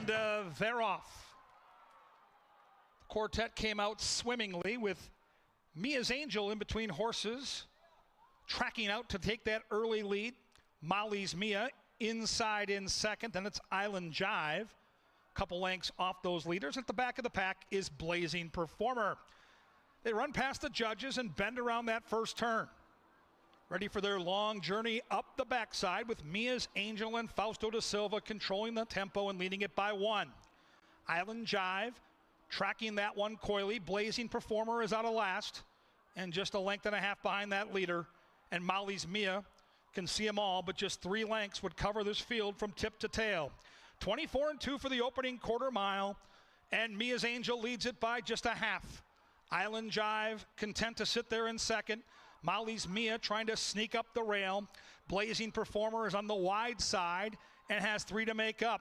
And they're off. The quartet came out swimmingly with Mia's Angel in between horses, tracking out to take that early lead. Molly's Mia inside in second, then it's Island Jive. Couple lengths off those leaders. At the back of the pack is Blazing Performer. They run past the judges and bend around that first turn. Ready for their long journey up the backside with Mia's Angel and Fausto da Silva controlling the tempo and leading it by 1. Island Jive tracking that one coyly. Blazing Performer is out of last and just a length and a half behind that leader. And Molly's Mia can see them all, but just 3 lengths would cover this field from tip to tail. 24-2 for the opening quarter mile, and Mia's Angel leads it by just a half. Island Jive content to sit there in second. Molly's Mia trying to sneak up the rail. Blazing Performer is on the wide side and has 3 to make up.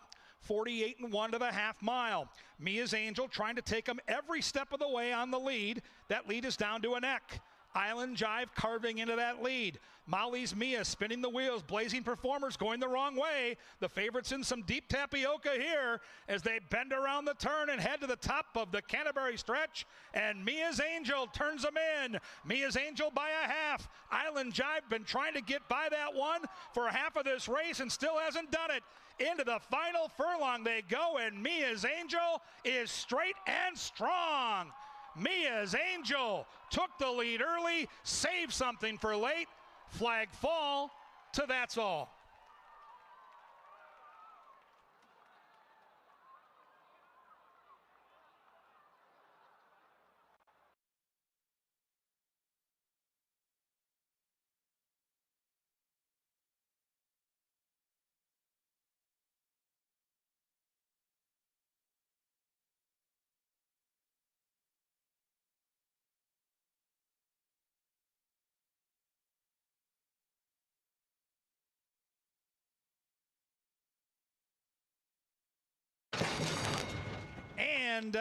48-1 to the half mile. Mia's Angel trying to take him every step of the way on the lead. That lead is down to a neck. Island Jive carving into that lead. Molly's Mia spinning the wheels. Blazing Performers going the wrong way. The favorites in some deep tapioca here as they bend around the turn and head to the top of the Canterbury stretch. And Mia's Angel turns them in. Mia's Angel by a half. Island Jive been trying to get by that one for half of this race and still hasn't done it. Into the final furlong they go, and Mia's Angel is straight and strong. Mia's Angel took the lead early, saved something for late. Flag fall to that's all. And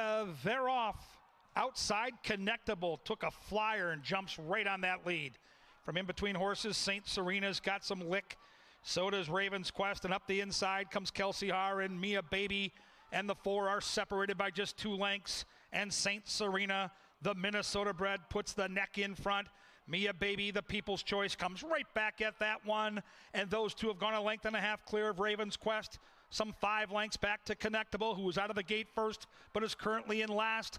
they're off. Outside, Connectable took a flyer and jumps right on that lead. From in between horses, St. Serena's got some lick. So does Raven's Quest. And up the inside comes Kelsey Har and Mia Baby. And the 4 are separated by just 2 lengths. And St. Serena, the Minnesota bred, puts the neck in front. Mia Baby, the People's Choice, comes right back at that one. And those 2 have gone a length and a half clear of Raven's Quest. Some 5 lengths back to Connectable, who was out of the gate first, but is currently in last.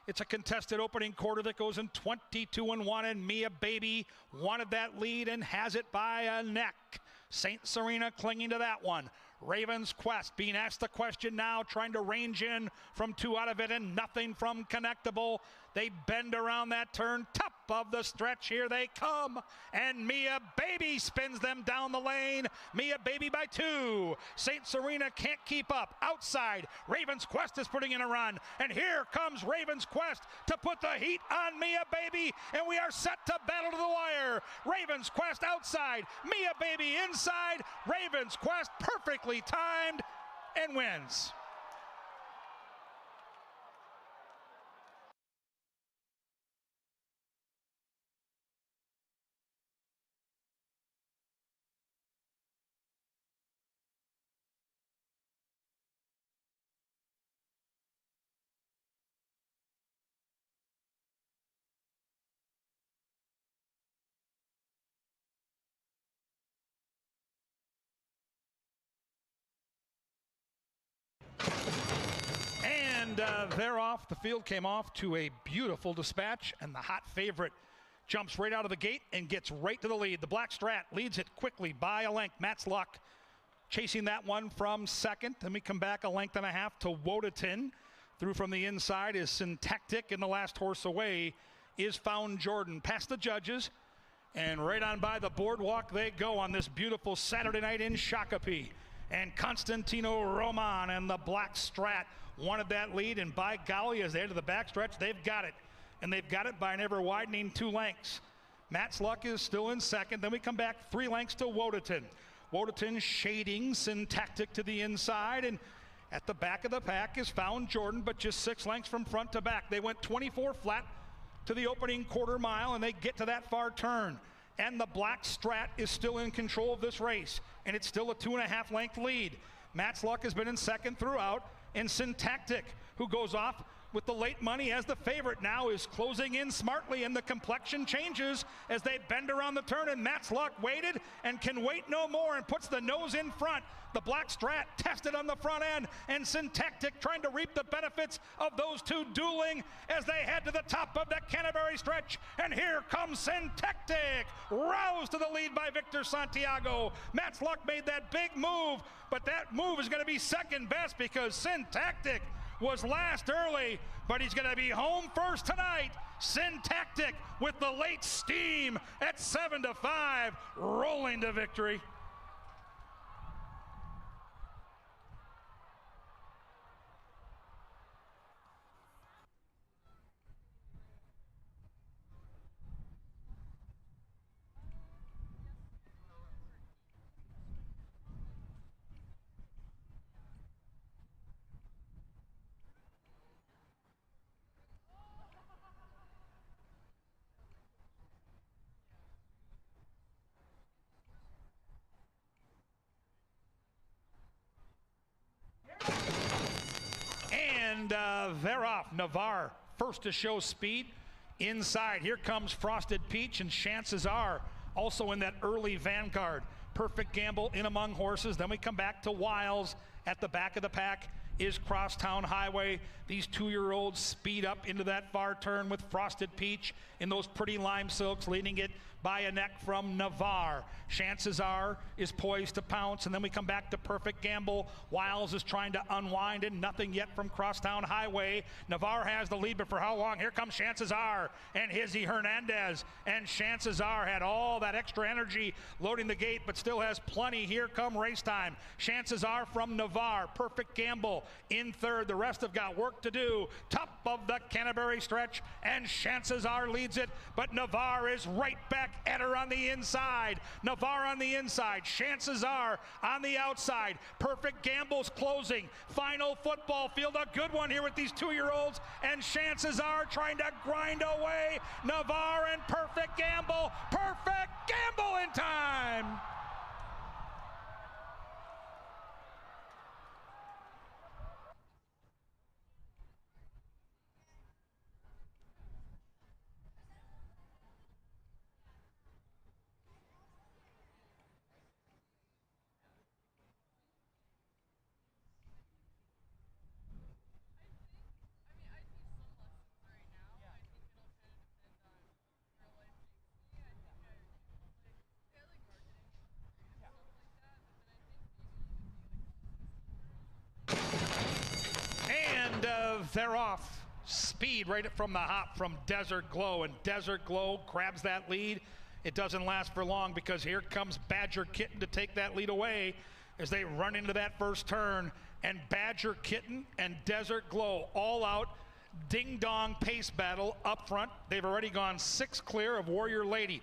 It's a contested opening quarter that goes in 22-1, and Mia Baby wanted that lead and has it by a neck. St. Serena clinging to that one. Raven's Quest being asked the question now, trying to range in from 2 out of it and nothing from Connectable. They bend around that turn, top of the stretch, here they come, and Mia Baby spins them down the lane. Mia Baby by 2. St. Serena can't keep up. Outside, Raven's Quest is putting in a run, and here comes Raven's Quest to put the heat on Mia Baby, and we are set to battle to the wire. Raven's Quest outside, Mia Baby inside. Raven's Quest perfectly timed and wins. And they're off. The field came off to a beautiful dispatch, and the hot favorite jumps right out of the gate and gets right to the lead. The Black Strat leads it quickly by a length. Matt's Luck chasing that one from second. Then we come back a length and a half to Wodaton. Through from the inside is Syntactic, and the last horse away is Found Jordan. Past the judges, and right on by the boardwalk they go on this beautiful Saturday night in Shakopee. And Constantino Roman and the Black Strat wanted that lead, and by golly, as they enter the backstretch, they've got it. And they've got it by an ever-widening 2 lengths. Matt's Luck is still in second. Then we come back 3 lengths to Wodaton. Wodaton shading Syntactic to the inside, and at the back of the pack is Found Jordan, but just 6 lengths from front to back. They went 24 flat to the opening quarter mile, and they get to that far turn. And the Black Strat is still in control of this race, and it's still a 2.5 length lead. Matt's Luck has been in second throughout. And Syntactic, who goes off with the late money as the favorite, now is closing in smartly, and the complexion changes as they bend around the turn, and Matt's Luck waited and can wait no more and puts the nose in front. The black Strat tested on the front end, and Syntactic trying to reap the benefits of those two dueling as they head to the top of the Canterbury stretch. And here comes Syntactic, roused to the lead by Victor Santiago. Matt's Luck made that big move, but that move is going to be second best because Syntactic was last early, but he's going to be home first tonight. Syntactic with the late steam at 7-5, rolling to victory. And they're off. Navarre first to show speed inside. Here comes Frosted Peach, and chances are also in that early vanguard. Perfect Gamble in among horses. Then we come back to Wiles. At the back of the pack is Crosstown Highway. These 2-year-olds speed up into that far turn with Frosted Peach in those pretty lime silks, leading it by a neck from Navarre. Chances are is poised to pounce, and then we come back to Perfect Gamble. Wiles is trying to unwind, and nothing yet from Crosstown Highway. Navarre has the lead, but for how long? Here comes Chances Are and Hizzy Hernandez, and Chances Are had all that extra energy loading the gate, but still has plenty. Here come race time. Chances Are from Navarre. Perfect Gamble in third. The rest have got work to do. Top of the Canterbury stretch, and Chances Are leads it, but Navarre is right back at her on the inside. Navarre on the inside. Chances Are on the outside. Perfect Gamble's closing. Final football field. A good one here with these 2-year-olds, and Chances Are trying to grind away. Navarre and Perfect Gamble. Perfect Gamble in time. They're off. Speed right from the hop from Desert Glow, and Desert Glow grabs that lead. It doesn't last for long because here comes Badger Kitten to take that lead away as they run into that first turn, and Badger Kitten and Desert Glow all out ding-dong pace battle up front. They've already gone 6 clear of Warrior Lady.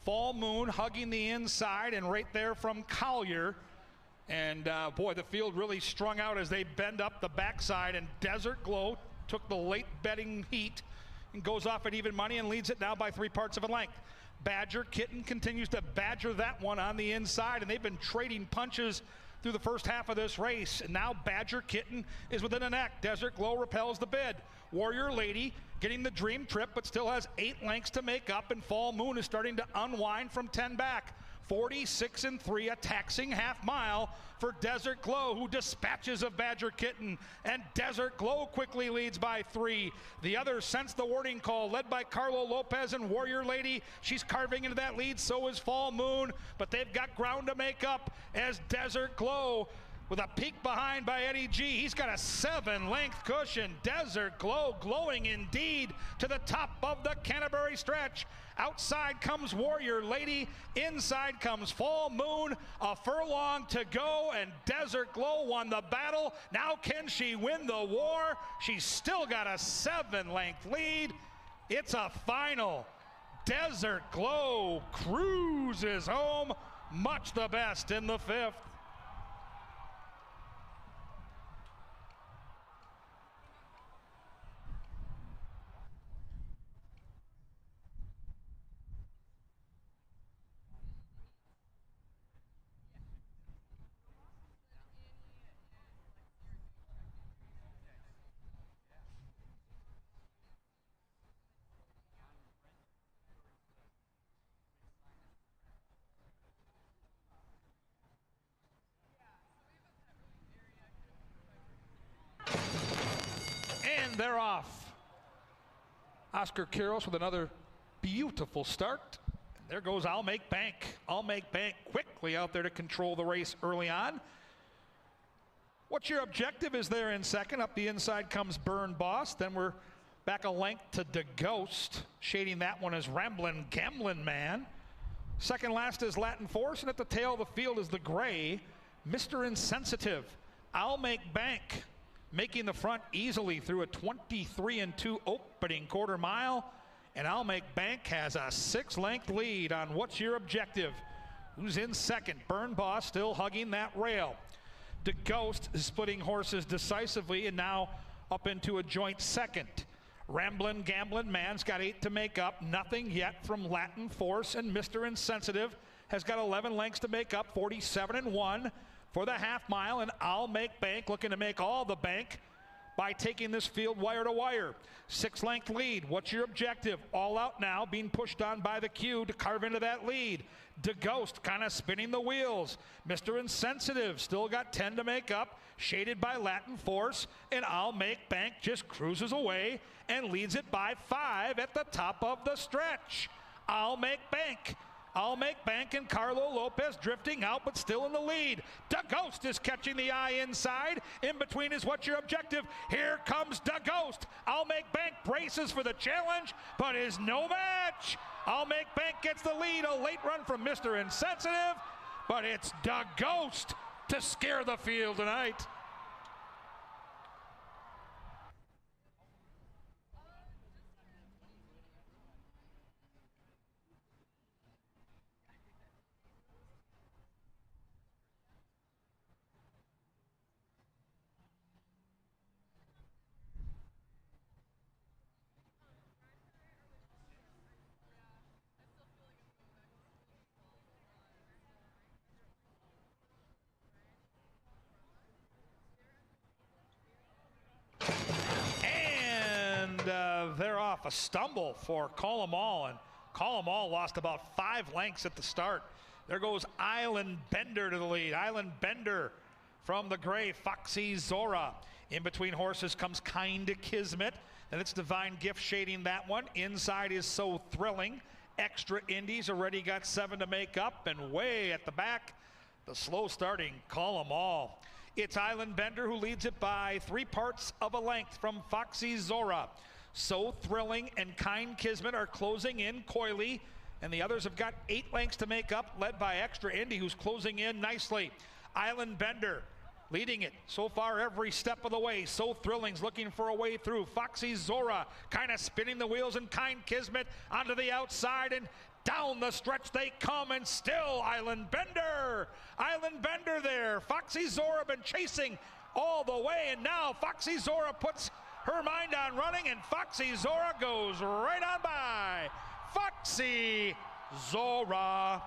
Fall Moon hugging the inside, and right there from Collier. And boy, the field really strung out as they bend up the backside, and Desert Glow took the late betting heat and goes off at even money and leads it now by 3 parts of a length. Badger Kitten continues to badger that one on the inside, and they've been trading punches through the first half of this race. And now Badger Kitten is within a neck. Desert Glow repels the bid. Warrior Lady getting the dream trip, but still has 8 lengths to make up, and Fall Moon is starting to unwind from 10 back. 46 and 3, a taxing half mile for Desert Glow, who dispatches of Badger Kitten, and Desert Glow quickly leads by 3. The others sense the warning call, led by Carlo Lopez and Warrior Lady. She's carving into that lead, so is Fall Moon, but they've got ground to make up as Desert Glow, with a peek behind by Eddie G. He's got a 7-length cushion. Desert Glow glowing indeed to the top of the Canterbury stretch. Outside comes Warrior Lady. Inside comes Fall Moon. A furlong to go, and Desert Glow won the battle. Now can she win the war? She's still got a 7-length lead. It's a final. Desert Glow cruises home. Much the best in the 5th. And they're off. Oscar Quiros with another beautiful start. And there goes I'll Make Bank. I'll Make Bank quickly out there to control the race early on. What's your objective is there in second. Up the inside comes Burn Boss. Then we're back a length to the Ghost. Shading that one as Ramblin' Gamblin' Man. Second last is Latin Force, and at the tail of the field is the gray, Mr. Insensitive. I'll Make Bank, making the front easily through a 23-2 opening quarter mile. And I'll Make Bank has a 6-length lead on What's Your Objective. Who's in second? Burn Boss still hugging that rail. The Ghost is splitting horses decisively and now up into a joint second. Ramblin' Gamblin' Man's got 8 to make up. Nothing yet from Latin Force, and Mr. Insensitive has got 11 lengths to make up. 47-1 for the half mile, and I'll Make Bank looking to make all the bank by taking this field wire to wire. 6-length lead. What's Your Objective? All out now, being pushed on by the queue to carve into that lead. The Ghost kind of spinning the wheels. Mr. Insensitive still got 10 to make up, shaded by Latin Force, and I'll Make Bank just cruises away and leads it by 5 at the top of the stretch. I'll Make Bank. I'll Make Bank, and Carlo Lopez drifting out but still in the lead. The Ghost is catching the eye inside. In between is What's Your Objective? Here comes the Ghost. I'll Make Bank braces for the challenge but is no match. I'll Make Bank gets the lead. A late run from Mr. Insensitive, but it's the Ghost to scare the field tonight. They're off. A stumble for Call 'Em All, and Call 'Em All lost about 5 lengths at the start. There goes Island Bender to the lead. Island Bender from the gray, Foxy Zora. In between horses comes Kinda Kismet. Then it's Divine Gift shading that one. Inside is So Thrilling. Extra Indies already got 7 to make up, and way at the back, the slow starting Call 'Em All. It's Island Bender who leads it by 3/4 of a length from Foxy Zora. So Thrilling and Kind Kismet are closing in coyly, and the others have got 8 lengths to make up, led by Extra Indy, who's closing in nicely. Island Bender leading it so far every step of the way. So Thrilling's looking for a way through. Foxy Zora kind of spinning the wheels, and Kind Kismet onto the outside, and down the stretch they come, and still Island Bender. Island Bender there. Foxy Zora been chasing all the way, and now Foxy Zora puts her mind on running, and Foxy Zora goes right on by. Foxy Zora.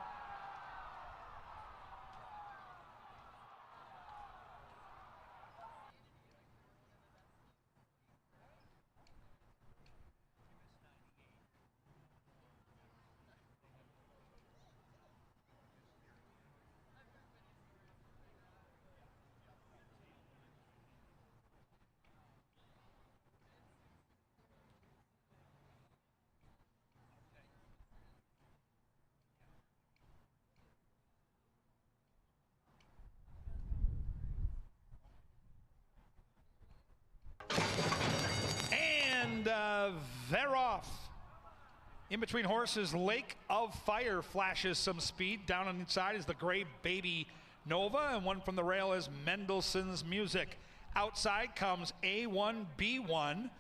They're off. In between horses, Lake of Fire flashes some speed. Down on the inside is the gray Baby Nova, and one from the rail is Mendelssohn's Music. Outside comes A1B1,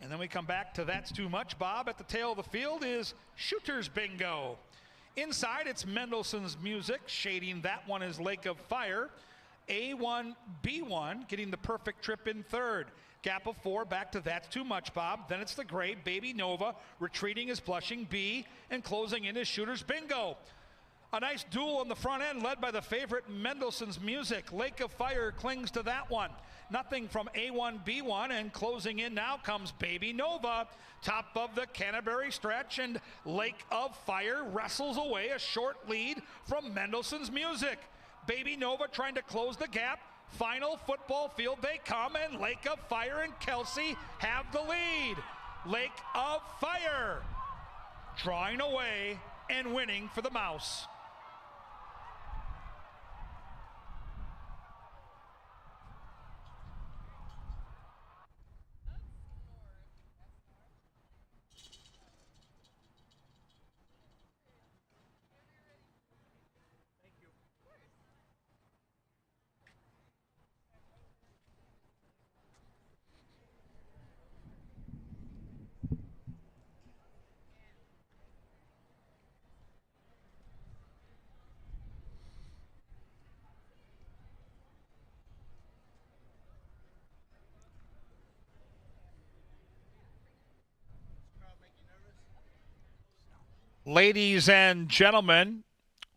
and then we come back to That's Too Much, Bob. At the tail of the field is Shooter's Bingo. Inside, it's Mendelssohn's Music. Shading that one is Lake of Fire. A1B1 getting the perfect trip in third. Gap of 4 back to That's Too Much, Bob. Then it's the gray Baby Nova. Retreating is Blushing Bee, and closing in is Shooter's Bingo. A nice duel on the front end led by the favorite Mendelssohn's Music. Lake of Fire clings to that one. Nothing from A1B1, and closing in now comes Baby Nova. Top of the Canterbury stretch, and Lake of Fire wrestles away a short lead from Mendelssohn's Music. Baby Nova trying to close the gap. Final football field they come, and Lake of Fire and Kelsey have the lead. Lake of Fire drawing away and winning for the Mouse. Ladies and gentlemen,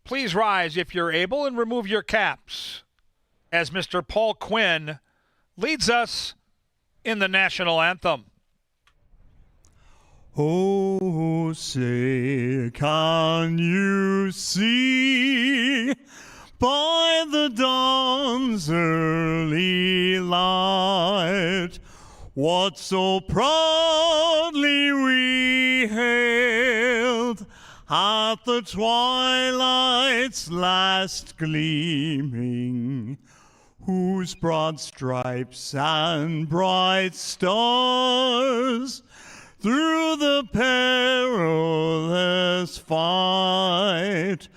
please rise if you're able and remove your caps as Mr. Paul Quinn leads us in the national anthem. Oh, say, can you see by the dawn's early light what so proudly we hailed at the twilight's last gleaming, whose broad stripes and bright stars through the perilous fight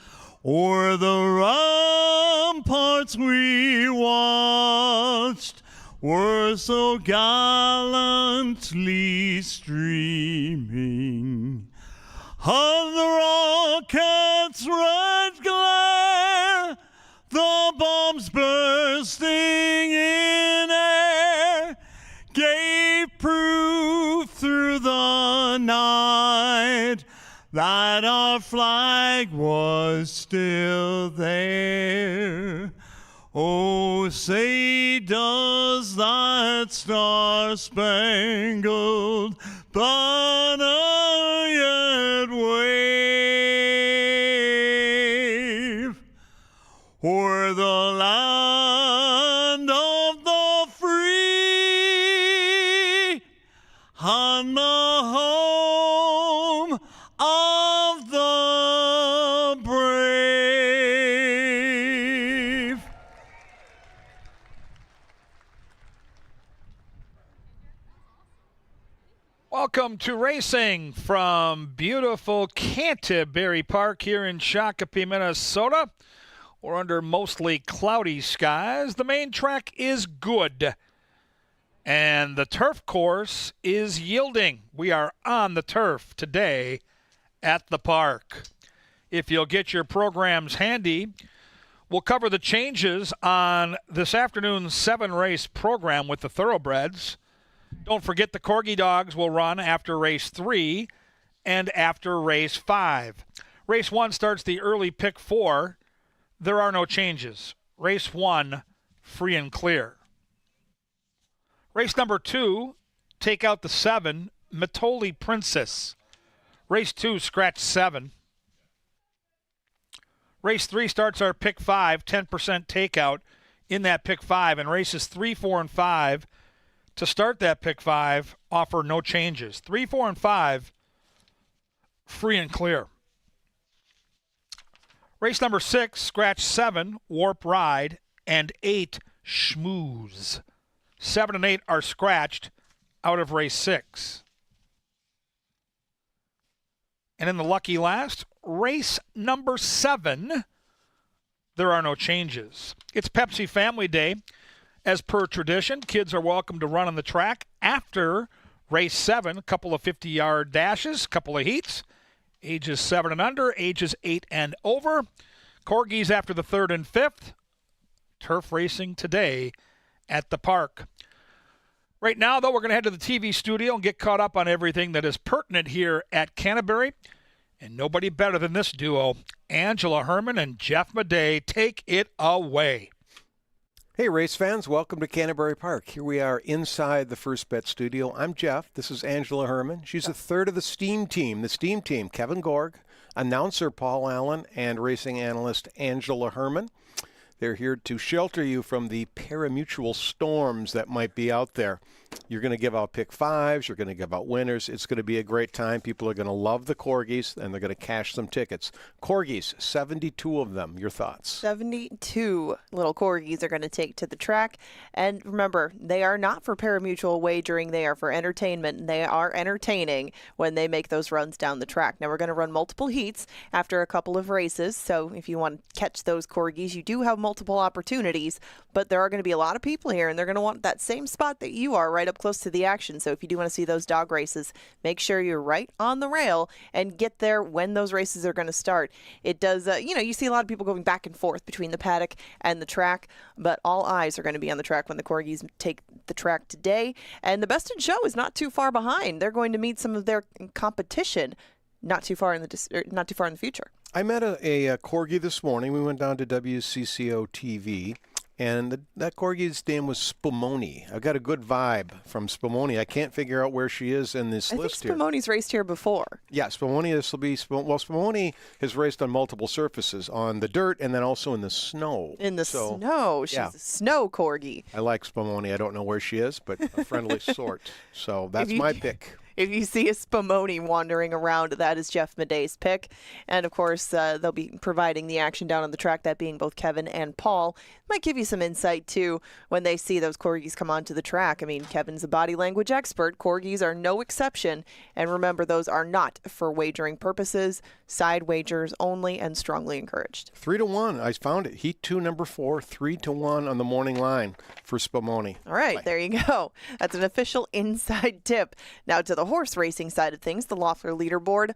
o'er the ramparts we watched were so gallantly streaming. On the rocket's red glare, the bombs bursting in air gave proof through the night that our flag was still there. Oh, say, does that star-spangled banner yet wave o'er the land of the free and the home of the brave? Welcome to racing from beautiful Canterbury Park here in Shakopee, Minnesota. We're under mostly cloudy skies. The main track is good, and the turf course is yielding. We are on the turf today at the park. If you'll get your programs handy, we'll cover the changes on this afternoon's 7-race program with the Thoroughbreds. Don't forget the Corgi dogs will run after race 3 and after race 5. Race 1 starts the early pick 4. There are no changes. Race 1, free and clear. Race number 2, take out the 7, Matoli Princess. Race 2, scratch 7. Race 3 starts our pick 5, 10% takeout in that pick 5, and races 3, 4, and 5 to start that pick 5 offer no changes. 3, 4, and 5, free and clear. Race number 6, scratch 7, Warp Ride, and 8, Schmooze. 7 and 8 are scratched out of race 6. And in the lucky last, race number 7, there are no changes. It's Pepsi Family Day. As per tradition, kids are welcome to run on the track after race 7, a couple of 50-yard dashes, a couple of heats, ages 7 and under, ages 8 and over. Corgis after the 3rd and 5th. Turf racing today at the park. Right now, though, we're going to head to the TV studio and get caught up on everything that is pertinent here at Canterbury. And nobody better than this duo, Angela Herman and Jeff Madej. Take it away. Hey, race fans. Welcome to Canterbury Park. Here we are inside the First Bet studio. I'm Jeff. This is Angela Herman. She's a third of the Steam Team. The Steam Team, Kevin Gorg, announcer Paul Allen, and racing analyst Angela Herman. They're here to shelter you from the parimutuel storms that might be out there. You're going to give out pick fives. You're going to give out winners. It's going to be a great time. People are going to love the Corgis, and they're going to cash some tickets. Corgis, 72 of them. Your thoughts? 72 little Corgis are going to take to the track. And remember, they are not for parimutuel wagering. They are for entertainment, and they are entertaining when they make those runs down the track. Now, we're going to run multiple heats after a couple of races. So if you want to catch those Corgis, you do have multiple opportunities. But there are going to be a lot of people here, and they're going to want that same spot that you are right up close to the action. So if you do want to see those dog races, make sure you're right on the rail and get there when those races are going to start. It does, you see a lot of people going back and forth between the paddock and the track, but all eyes are going to be on the track when the Corgis take the track today. And the Best in Show is not too far behind. They're going to meet some of their competition not too far in the future. I met a Corgi this morning. We went down to WCCO TV. And that Corgi's name was Spumoni. I've got a good vibe from Spumoni. I can't figure out where she is in this list here. I think Spumoni's raced here before. Yeah, Spumoni, Spumoni has raced on multiple surfaces, on the dirt and then also in the snow. Snow. She's a snow Corgi. I like Spumoni. I don't know where she is, but a friendly sort. So that's my pick. If you see a Spumoni wandering around, that is Jeff Madey's pick. And, of course, they'll be providing the action down on the track, that being both Kevin and Paul. Might give you some insight, too, when they see those Corgis come onto the track. I mean, Kevin's a body language expert. Corgis are no exception. And remember, those are not for wagering purposes. Side wagers only, and strongly encouraged. 3-1. I found it. Heat 2, number 4, 3-1 on the morning line for Spumoni. All right, there you go. That's an official inside tip. Now to the horse racing side of things, the Loeffler leaderboard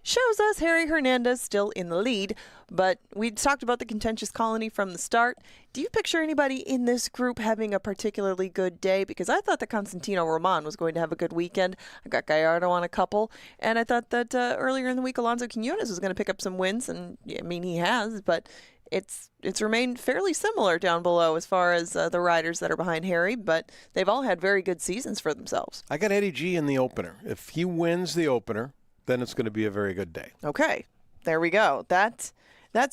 shows us Harry Hernandez still in the lead, but we talked about the contentious colony from the start. Do you picture anybody in this group having a particularly good day? Because I thought that Constantino Roman was going to have a good weekend. I got Gallardo on a couple, and I thought that earlier in the week Alonso Quinones was going to pick up some wins, and I mean he has, but it's remained fairly similar down below as far as the riders that are behind Harry, but they've all had very good seasons for themselves. I got Eddie G in the opener. If he wins the opener, then it's going to be a very good day. Okay, there we go. That's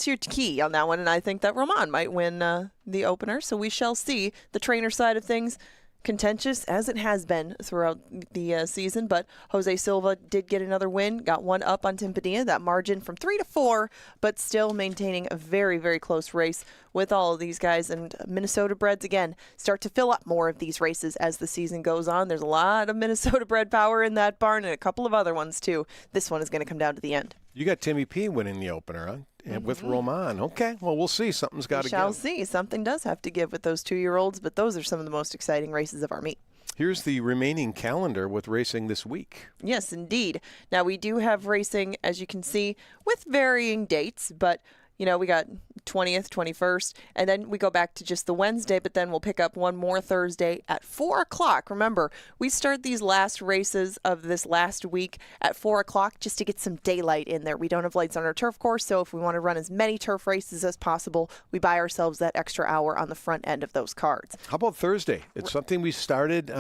your key on that one, and I think that Roman might win the opener, so we shall see. The trainer side of things, contentious as it has been throughout the season, but Jose Silva did get another win, got one up on Tim Padilla, that margin from 3-4, but still maintaining a very, very close race with all of these guys. And Minnesota breds, again, start to fill up more of these races as the season goes on. There's a lot of Minnesota bred power in that barn, and a couple of other ones too. This one is going to come down to the end. You got Timmy P winning the opener, huh? With Roman. Okay, well, we'll see. Something's got to give. We shall see. Something does have to give with those 2-year-olds, but those are some of the most exciting races of our meet. Here's the remaining calendar with racing this week. Yes, indeed. Now, we do have racing, as you can see, with varying dates, but we got 20th, 21st, and then we go back to just the Wednesday, but then we'll pick up one more Thursday at 4 o'clock. Remember, we start these last races of this last week at 4 o'clock just to get some daylight in there. We don't have lights on our turf course, so if we want to run as many turf races as possible, we buy ourselves that extra hour on the front end of those cards. How about Thursday? It's something we started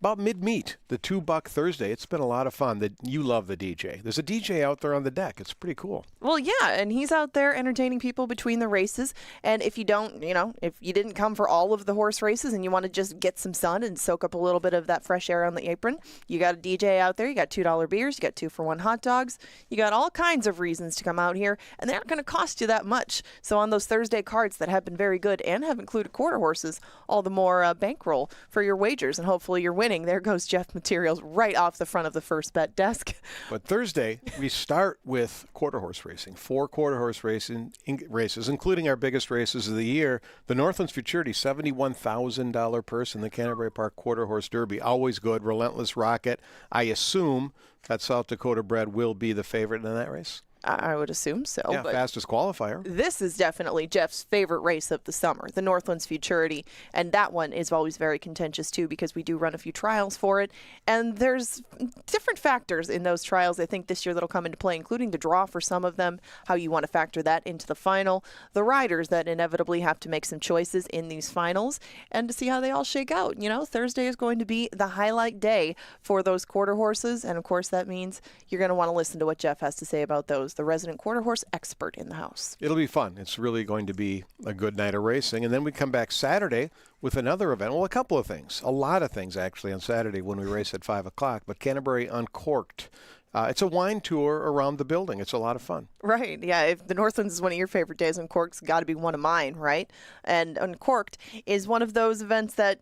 about mid-meet, the $2 Thursday. It's been a lot of fun. You love the DJ. There's a DJ out there on the deck. It's pretty cool. Well, yeah, and he's out there entertaining people between the races. And if you don't, if you didn't come for all of the horse races and you want to just get some sun and soak up a little bit of that fresh air on the apron, you got a DJ out there. You got $2 beers. You got 2-for-1 hot dogs. You got all kinds of reasons to come out here, and they aren't going to cost you that much. So on those Thursday cards that have been very good and have included quarter horses, all the more bankroll for your wagers, and hopefully you're winning. There goes Jeff Materials right off the front of the first bet desk. But Thursday, we start with quarter horse racing. 4 quarter horse races, including our biggest races of the year. The Northlands Futurity, $71,000 purse in the Canterbury Park Quarter Horse Derby. Always good. Relentless Rocket. I assume that South Dakota bred will be the favorite in that race. I would assume so. Yeah, but fastest qualifier. This is definitely Jeff's favorite race of the summer, the Northlands Futurity. And that one is always very contentious, too, because we do run a few trials for it. And there's different factors in those trials, I think, this year that'll come into play, including the draw for some of them, how you want to factor that into the final, the riders that inevitably have to make some choices in these finals, and to see how they all shake out. Thursday is going to be the highlight day for those quarter horses. And, of course, that means you're going to want to listen to what Jeff has to say about those. the resident quarter horse expert in the house. It'll be fun. It's really going to be a good night of racing. And then we come back Saturday with another event. Well, a couple of things. A lot of things, actually, on Saturday when we race at 5 o'clock. But Canterbury Uncorked. It's a wine tour around the building. It's a lot of fun. Right. Yeah. If the Northlands is one of your favorite days, Uncorked's got to be one of mine, right? And Uncorked is one of those events that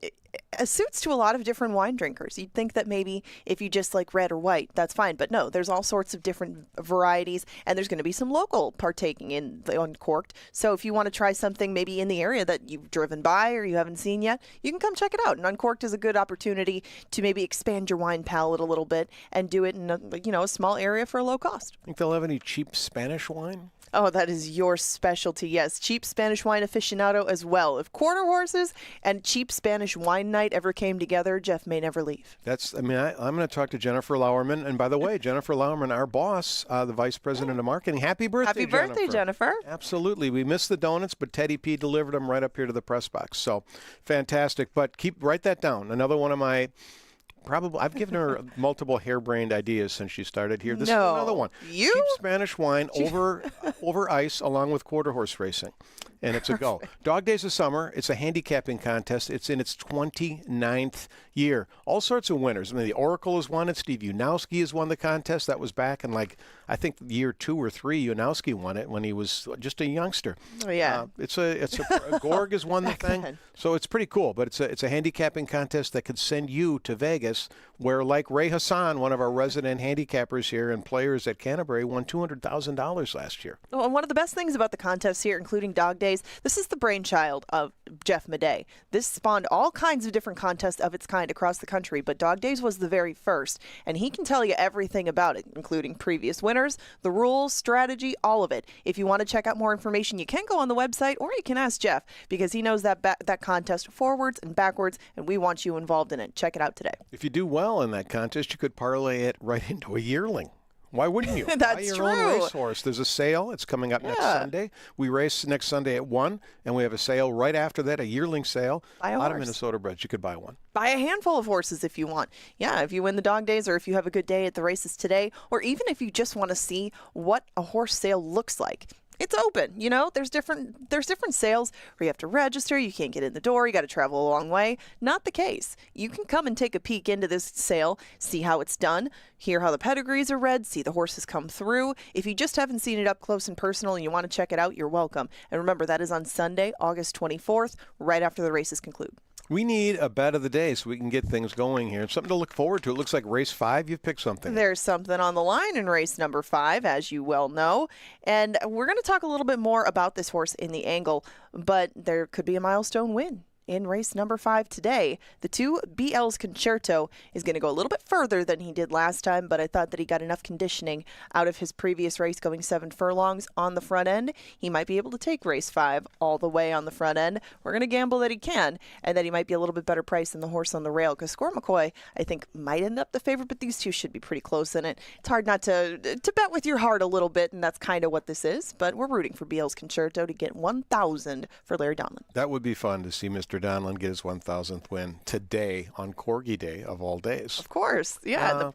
suits to a lot of different wine drinkers. You'd think that maybe if you just like red or white, that's fine. But no, there's all sorts of different varieties, and there's going to be some local partaking in the Uncorked. So if you want to try something maybe in the area that you've driven by or you haven't seen yet, you can come check it out. And Uncorked is a good opportunity to maybe expand your wine palate a little bit and do it in a small area for a low cost. Think they'll have any cheap Spanish wine? Oh, that is your specialty. Yes, cheap Spanish wine aficionado as well. If quarter horses and cheap Spanish wine night ever came together, Jeff may never leave. I'm going to talk to Jennifer Lauerman. And by the way, Jennifer Lauerman, our boss, the vice president of marketing. Happy birthday, Happy birthday, Jennifer. Absolutely. We missed the donuts, but Teddy P delivered them right up here to the press box. So fantastic. But write that down. Another one of my... I've given her multiple harebrained ideas since she started here. This is another one. Cheap Spanish wine over ice along with quarter horse racing. And it's a go. Dog Days of Summer, it's a handicapping contest. It's in its 29th year. All sorts of winners. I mean, the Oracle has won it. Steve Unowski has won the contest. That was back in I think year 2 or 3, Unowski won it when he was just a youngster. Oh, yeah. Gorg has won the thing. So it's pretty cool. But it's a handicapping contest that could send you to Vegas, where like Ray Hassan, one of our resident handicappers here and players at Canterbury, won $200,000 last year. Well, and one of the best things about the contests here, including Dog Days, this is the brainchild of Jeff Madej. This spawned all kinds of different contests of its kind across the country, but Dog Days was the very first, and he can tell you everything about it, including previous winners, the rules, strategy, all of it. If you want to check out more information, you can go on the website, or you can ask Jeff, because he knows that contest forwards and backwards, and we want you involved in it. Check it out today. If you do well in that contest, you could parlay it right into a yearling. Why wouldn't you? That's Buy your true. own racehorse. There's a sale. It's coming up next Sunday. We race next Sunday at 1, and we have a sale right after that, a yearling sale. Buy a lot horse. of Minnesota breds. You could buy one. Buy a handful of horses if you want. Yeah, if you win the Dog Days, or if you have a good day at the races today, or even if you just want to see what a horse sale looks like. It's open, there's different sales where you have to register, you can't get in the door, you got to travel a long way. Not the case. You can come and take a peek into this sale, see how it's done, hear how the pedigrees are read, see the horses come through. If you just haven't seen it up close and personal and you want to check it out, you're welcome. And remember, that is on Sunday, August 24th, right after the races conclude. We need a bet of the day so we can get things going here. Something to look forward to. It looks like race 5. You've picked something. There's something on the line in race number 5, as you well know. And we're going to talk a little bit more about this horse in the angle, but there could be a milestone win in race number 5 today. The 2 BL's Concerto is going to go a little bit further than he did last time, but I thought that he got enough conditioning out of his previous race going 7 furlongs on the front end. He might be able to take race 5 all the way on the front end. We're going to gamble that he can, and that he might be a little bit better price than the horse on the rail, because Score McCoy, I think, might end up the favorite, but these two should be pretty close in it. It's hard not to bet with your heart a little bit, and that's kind of what this is, but we're rooting for BL's Concerto to get 1,000 for Larry Donlin. That would be fun to see Mr. Donlin get his 1,000th win today on Corgi Day of all days. Of course, yeah.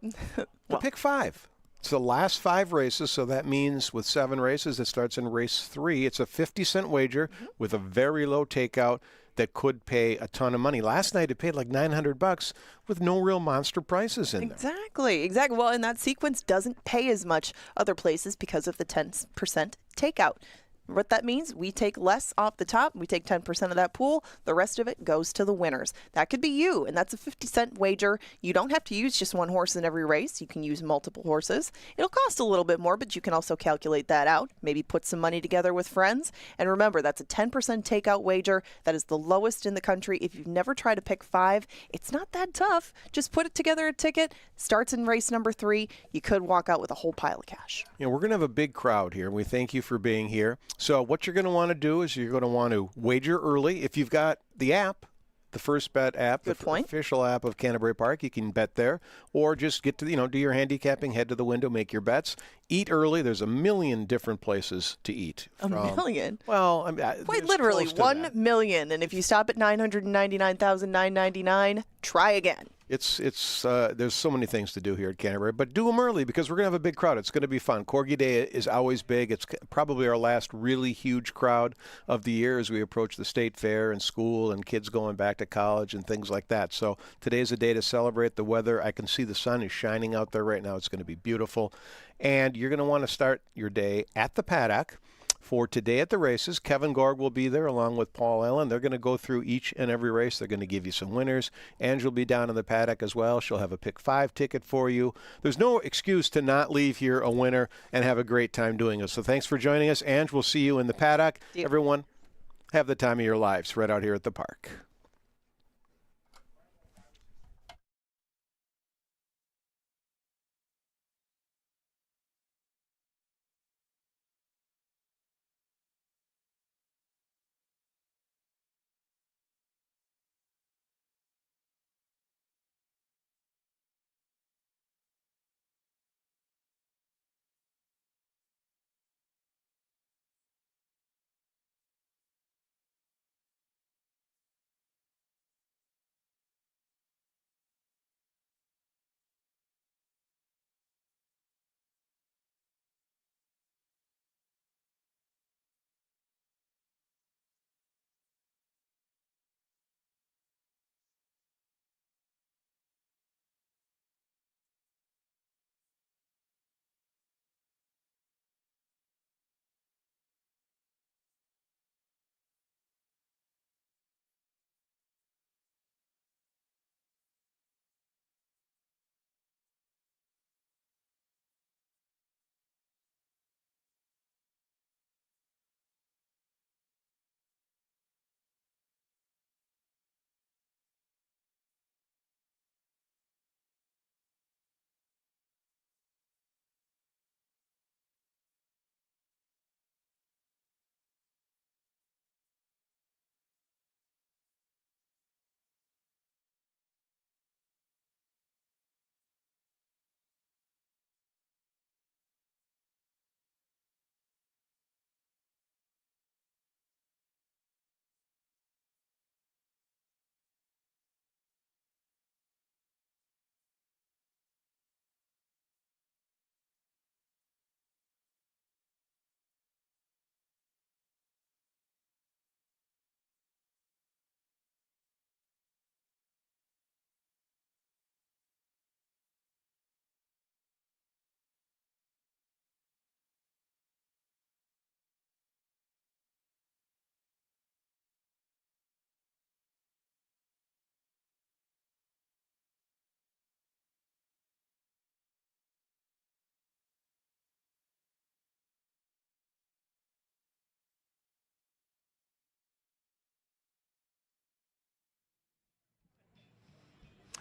The pick 5. It's the last 5 races, so that means with 7 races, it starts in race 3. It's a 50-cent wager with a very low takeout that could pay a ton of money. Last night, it paid like $900 with no real monster prices in there. Exactly. Well, and that sequence doesn't pay as much other places because of the 10% takeout. What that means, we take less off the top. We take 10% of that pool. The rest of it goes to the winners. That could be you, and that's a 50-cent wager. You don't have to use just one horse in every race. You can use multiple horses. It'll cost a little bit more, but you can also calculate that out. Maybe put some money together with friends. And remember, that's a 10% takeout wager. That is the lowest in the country. If you've never tried to pick 5, it's not that tough. Just put it together a ticket. Starts in race number 3. You could walk out with a whole pile of cash. We're going to have a big crowd here. We thank you for being here. So what you're going to want to do is you're going to want to wager early. If you've got the app, the First Bet app, official app of Canterbury Park, you can bet there. Or just get to, do your handicapping, head to the window, make your bets. Eat early. There's a million different places to eat. A million? Well, quite literally 1 million. And if you stop at $999,999, try again. It's there's so many things to do here at Canterbury, but do them early because we're going to have a big crowd. It's going to be fun. Corgi Day is always big. It's probably our last really huge crowd of the year as we approach the state fair and school and kids going back to college and things like that. So today's a day to celebrate the weather. I can see the sun is shining out there right now. It's going to be beautiful. And you're going to want to start your day at the Paddock. For today at the races, Kevin Gorg will be there along with Paul Allen. They're going to go through each and every race. They're going to give you some winners. Ange will be down in the paddock as well. She'll have a pick 5 ticket for you. There's no excuse to not leave here a winner and have a great time doing it. So thanks for joining us. Ange, we'll see you in the paddock. Everyone, have the time of your lives right out here at the park.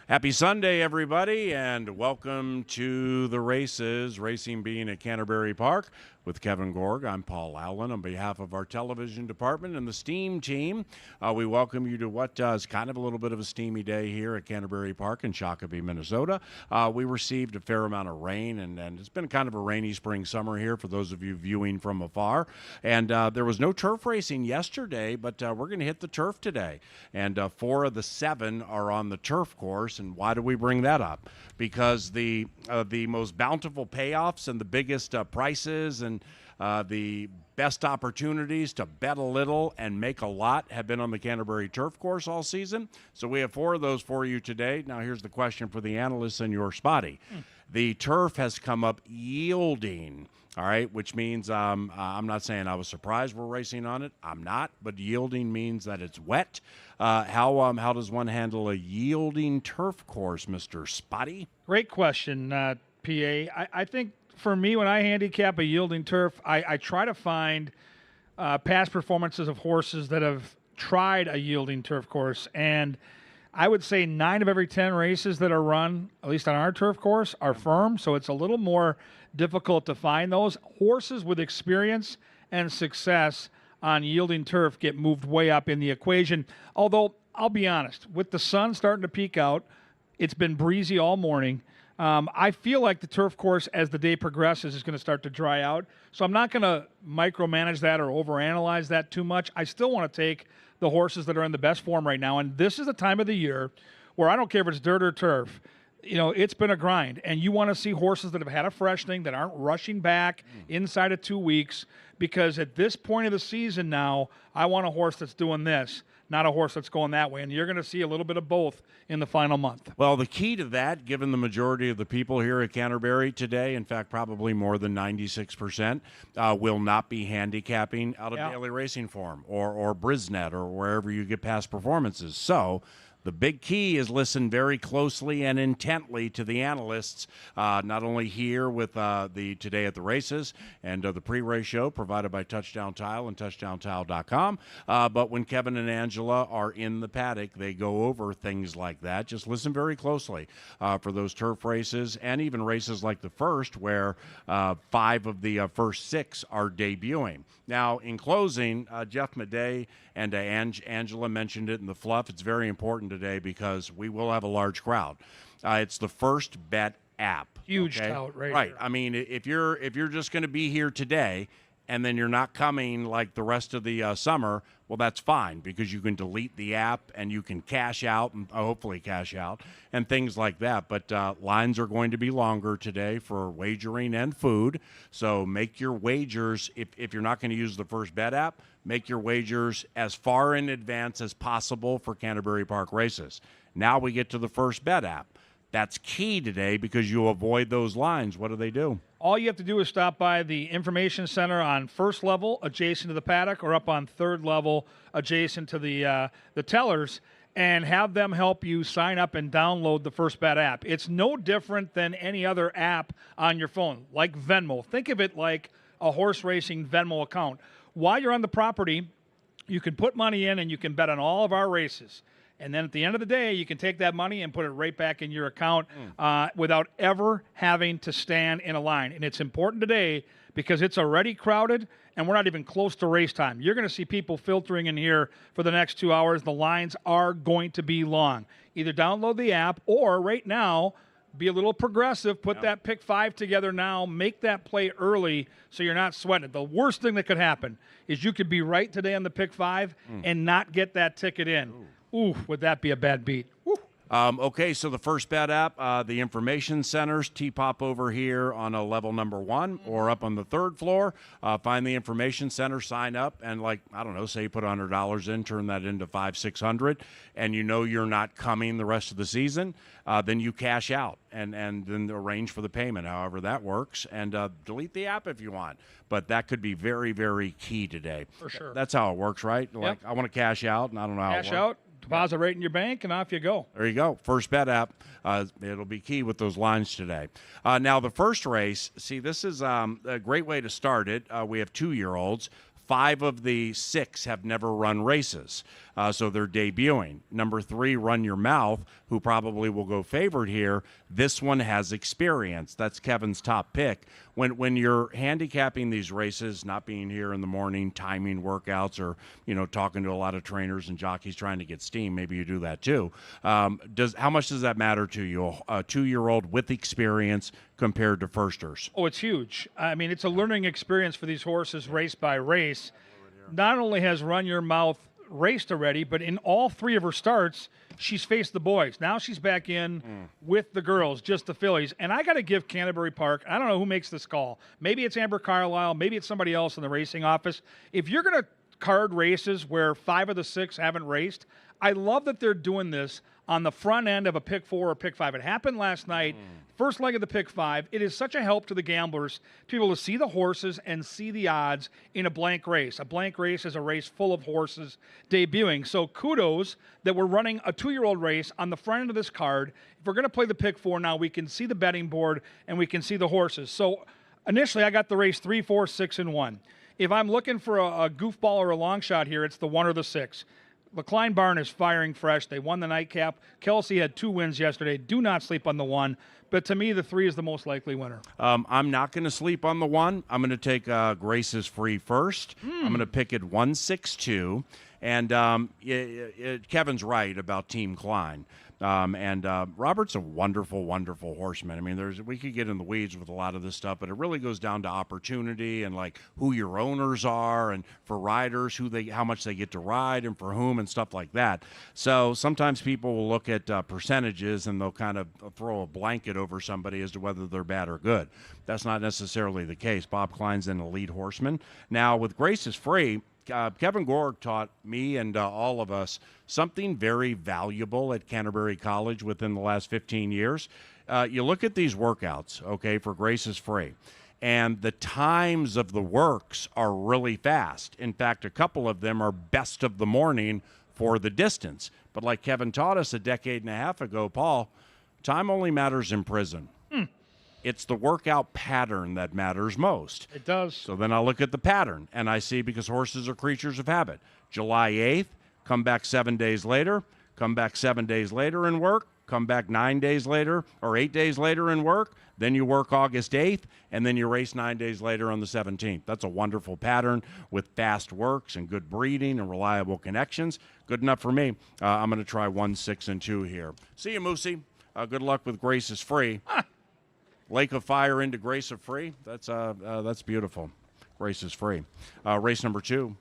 Happy Sunday, everybody, and welcome to the races. Racing being at Canterbury Park with Kevin Gorg. I'm Paul Allen on behalf of our television department and the STEAM team. We welcome you to what is kind of a little bit of a steamy day here at Canterbury Park in Shakopee, Minnesota. We received a fair amount of rain, and it's been kind of a rainy spring summer here for those of you viewing from afar. And there was no turf racing yesterday, but we're going to hit the turf today. And 4 of the 7 are on the turf course. And why do we bring that up? Because the most bountiful payoffs and the biggest prices and the best opportunities to bet a little and make a lot have been on the Canterbury turf course all season. So we have 4 of those for you today. Now here's the question for the analysts and your spotty. The turf has come up yielding. All right, which means I'm not saying I was surprised we're racing on it. I'm not, but yielding means that it's wet. How does one handle a yielding turf course, Mr. Spotty? Great question, PA. I think for me, when I handicap a yielding turf, I try to find past performances of horses that have tried a yielding turf course. And I would say 9 of every 10 races that are run, at least on our turf course, are firm. So it's a little more difficult to find those. Horses with experience and success on yielding turf get moved way up in the equation. Although, I'll be honest, with the sun starting to peek out, it's been breezy all morning. I feel like the turf course, as the day progresses, is going to start to dry out. So I'm not going to micromanage that or overanalyze that too much. I still want to take the horses that are in the best form right now. And this is the time of the year where I don't care if it's dirt or turf. It's been a grind, and you want to see horses that have had a freshening, that aren't rushing back inside of 2 weeks, because at this point of the season now, I want a horse that's doing this, not a horse that's going that way, and you're going to see a little bit of both in the final month. Well, the key to that, given the majority of the people here at Canterbury today, in fact, probably more than 96%, will not be handicapping out of daily racing form or Brisnet or wherever you get past performances. So the big key is listen very closely and intently to the analysts, not only here with the Today at the Races and the pre-race show provided by Touchdown Tile and TouchdownTile.com, but when Kevin and Angela are in the paddock, they go over things like that. Just listen very closely for those turf races and even races like the first, where 5 of the first 6 are debuting. Now, in closing, Jeff Madej and Angela mentioned it in the fluff. It's very important today because we will have a large crowd. It's the First Bet app. Huge tout right here. here. I mean, if you're just going to be here today and then you're not coming like the rest of the summer, well, that's fine, because you can delete the app and you can cash out and hopefully cash out and things like that. But lines are going to be longer today for wagering and food. So make your wagers, if you're not going to use the First Bet app, make your wagers as far in advance as possible for Canterbury Park races. Now we get to the First Bet app. That's key today because you avoid those lines. What do? All you have to do is stop by the information center on first level adjacent to the paddock, or up on third level adjacent to the tellers, and have them help you sign up and download the First Bet app. It's no different than any other app on your phone, like Venmo. Think of it like a horse racing Venmo account. While you're on the property, you can put money in and you can bet on all of our races. And then at the end of the day, you can take that money and put it right back in your account without ever having to stand in a line. And it's important today because it's already crowded and we're not even close to race time. You're going to see people filtering in here for the next 2 hours. The lines are going to be long. Either download the app or right now, be a little progressive, put that pick 5 together now, make that play early so you're not sweating it. The worst thing that could happen is you could be right today on the pick 5 and not get that ticket in. Ooh, would that be a bad beat? Woo. Okay, so the First Bet app, the information centers, T-Pop over here on a level number 1 or up on the 3rd floor. Find the information center, sign up, and say you put $100 in, turn that into $500-600, and you know you're not coming the rest of the season, then you cash out and then arrange for the payment, however that works, and delete the app if you want. But that could be very, very key today. For sure. That's how it works, right? Like, I want to cash out, and I don't know how cash out. Deposit rate in your bank, and off you go. There you go. First Bet app. It'll be key with those lines today. Now, the first race, see, this is a great way to start it. We have 2-year-olds. 5 of the 6 have never run races, so they're debuting. Number 3, Run Your Mouth, who probably will go favored here. This one has experience. That's Kevin's top pick. When you're handicapping these races, not being here in the morning, timing workouts, or talking to a lot of trainers and jockeys trying to get steam, maybe you do that too. How much does that matter to you? A 2-year-old with experience compared to firsters? Oh, it's huge. I mean, it's a learning experience for these horses race by race. Not only has Run Your Mouth raced already, but in all 3 of her starts, she's faced the boys. Now she's back in with the girls, just the fillies. And I got to give Canterbury Park, I don't know who makes this call. Maybe it's Amber Carlisle. Maybe it's somebody else in the racing office. If you're going to card races where 5 of the 6 haven't raced, I love that they're doing this on the front end of a pick 4 or pick 5. It happened last night, first leg of the pick 5. It is such a help to the gamblers to be able to see the horses and see the odds in a blank race. A blank race is a race full of horses debuting. So kudos that we're running a 2-year-old race on the front end of this card. If we're going to play the pick 4 now, we can see the betting board and we can see the horses. So initially I got the race 3, 4, 6, and 1. If I'm looking for a goofball or a long shot here, it's the 1 or the 6. LaCline Barn is firing fresh. They won the nightcap. Kelsey had 2 wins yesterday. Do not sleep on the 1. But to me, the 3 is the most likely winner. I'm not going to sleep on the 1. I'm going to take Grace's Free first. I'm going to pick it 1-6-2. And Kevin's right about Team Klein. And Robert's a wonderful, wonderful horseman. I mean, we could get in the weeds with a lot of this stuff, but it really goes down to opportunity and like who your owners are, and for riders how much they get to ride, and for whom, and stuff like that. So sometimes people will look at percentages and they'll kind of throw a blanket over somebody as to whether they're bad or good. That's not necessarily the case. Bob Klein's an elite horseman. Now with Grace is Free, Kevin Gorg taught me and all of us something very valuable at Canterbury College within the last 15 years. You look at these workouts, okay, for Grace is Free, and the times of the works are really fast. In fact, a couple of them are best of the morning for the distance. But like Kevin taught us a decade and a half ago, Paul, time only matters in prison. It's the workout pattern that matters most. It does. So then I look at the pattern, and I see, because horses are creatures of habit, July 8th, come back 7 days later, come back 7 days later and work, come back 9 days later or 8 days later and work, then you work August 8th, and then you race 9 days later on the 17th. That's a wonderful pattern with fast works and good breeding and reliable connections. Good enough for me. I'm going to try 1, 6, and 2 here. See you, Moosey. Good luck with Grace is Free. Lake of Fire into Grace of Free. That's beautiful. Grace is Free. Race number 2.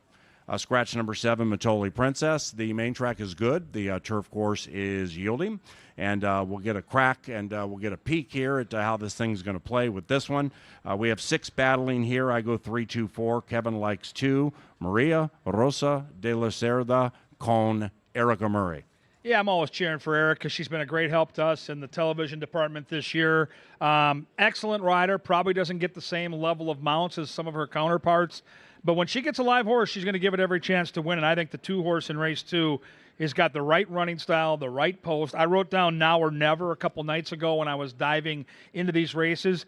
Scratch number 7, Matoli Princess. The main track is good. The turf course is yielding. And we'll get a crack and we'll get a peek here at how this thing's going to play with this one. We have 6 battling here. I go 3, 2, 4. Kevin likes 2. Maria Rosa de la Cerda con Erica Murray. Yeah, I'm always cheering for Erica. She's been a great help to us in the television department this year. Excellent rider. Probably doesn't get the same level of mounts as some of her counterparts. But when she gets a live horse, she's going to give it every chance to win. And I think the 2 horse in race 2 has got the right running style, the right post. I wrote down Now or Never a couple nights ago when I was diving into these races.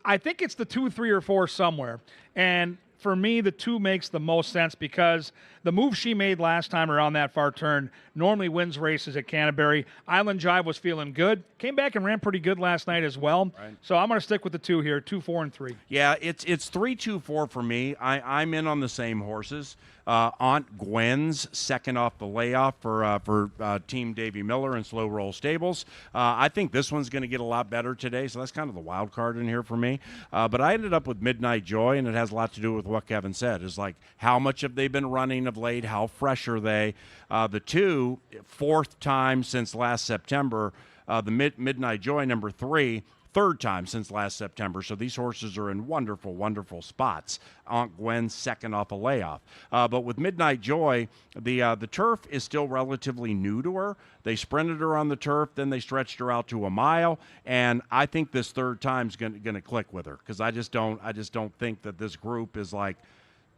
I think it's the 2, 3, or 4 somewhere. And for me, the 2 makes the most sense because the move she made last time around that far turn normally wins races at Canterbury. Island Jive was feeling good. Came back and ran pretty good last night as well. Right. So I'm going to stick with the 2 here, 2, 4, and 3. Yeah, it's 3, 2, 4 for me. I'm in on the same horses. Aunt Gwen's second off the layoff for Team Davey Miller and Slow Roll Stables. I think this one's going to get a lot better today, so that's kind of the wild card in here for me. But I ended up with Midnight Joy, and it has a lot to do with what Kevin said. Is like, how much have they been running of late? How fresh are they? The 2, 4th time since last September. The Midnight Joy, number 3, 3rd time since last September. So these horses are in wonderful, wonderful spots. Aunt Gwen's second off a layoff. But with Midnight Joy, the turf is still relatively new to her. They sprinted her on the turf, then they stretched her out to a mile, and I think this 3rd time's going to click with her, because I just don't think that this group is like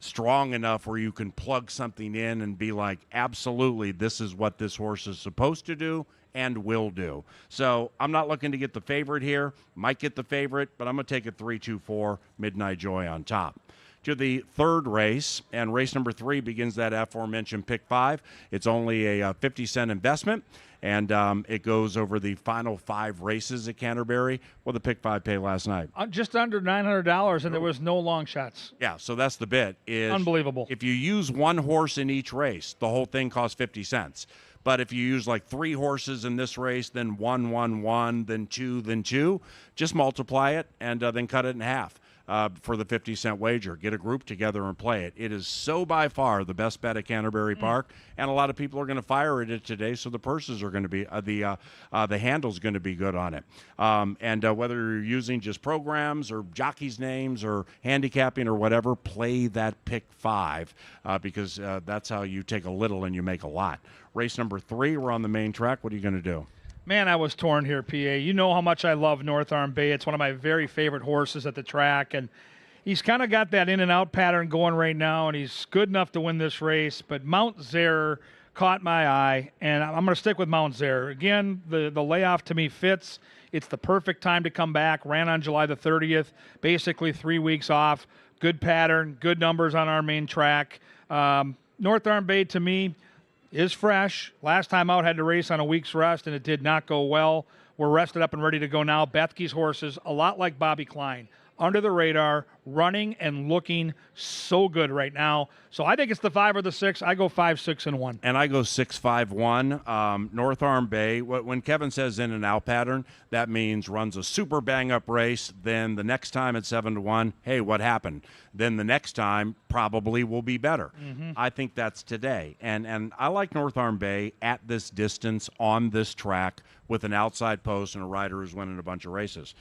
strong enough where you can plug something in and be like, absolutely, this is what this horse is supposed to do and will do. So I'm not looking to get the favorite here. Might get the favorite, but I'm going to take a 3, 2, 4, Midnight Joy on top. To the 3rd race, and race number 3 begins that aforementioned pick 5. It's only a 50-cent investment, and it goes over the final 5 races at Canterbury. What did the pick 5 pay last night? Just under $900, and there was no long shots. Yeah, so that's the bit. Is unbelievable. If you use 1 horse in each race, the whole thing costs 50 cents. But if you use like 3 horses in this race, then 1, 1, 1, then 2, then 2, just multiply it and then cut it in half. For the 50-cent wager. Get a group together and play it. It is so by far the best bet at Canterbury Park, and a lot of people are going to fire at it today, so the purses are going to be, the handle's going to be good on it. And whether you're using just programs or jockeys' names or handicapping or whatever, play that pick 5 because that's how you take a little and you make a lot. Race number 3, we're on the main track. What are you going to do? Man, I was torn here, PA. You know how much I love North Arm Bay. It's one of my very favorite horses at the track, and he's kind of got that in and out pattern going right now, and he's good enough to win this race. But Mount Zaire caught my eye, and I'm going to stick with Mount Zaire. Again, the layoff to me fits. It's the perfect time to come back. Ran on July the 30th, basically 3 weeks off. Good pattern, good numbers on our main track. North Arm Bay, to me, is fresh. Last time out had to race on a week's rest, and it did not go well. We're rested up and ready to go now. Bethke's horses, a lot like Bobby Klein, under the radar, running and looking so good right now. So I think it's the 5 or the 6. I go 5, 6, and 1. And I go 6-5-1. North Arm Bay, when Kevin says in and out pattern, that means runs a super bang-up race. Then the next time at 7-1, hey, what happened? Then the next time probably will be better. I think that's today. And I like North Arm Bay at this distance on this track with an outside post and a rider who's winning a bunch of races.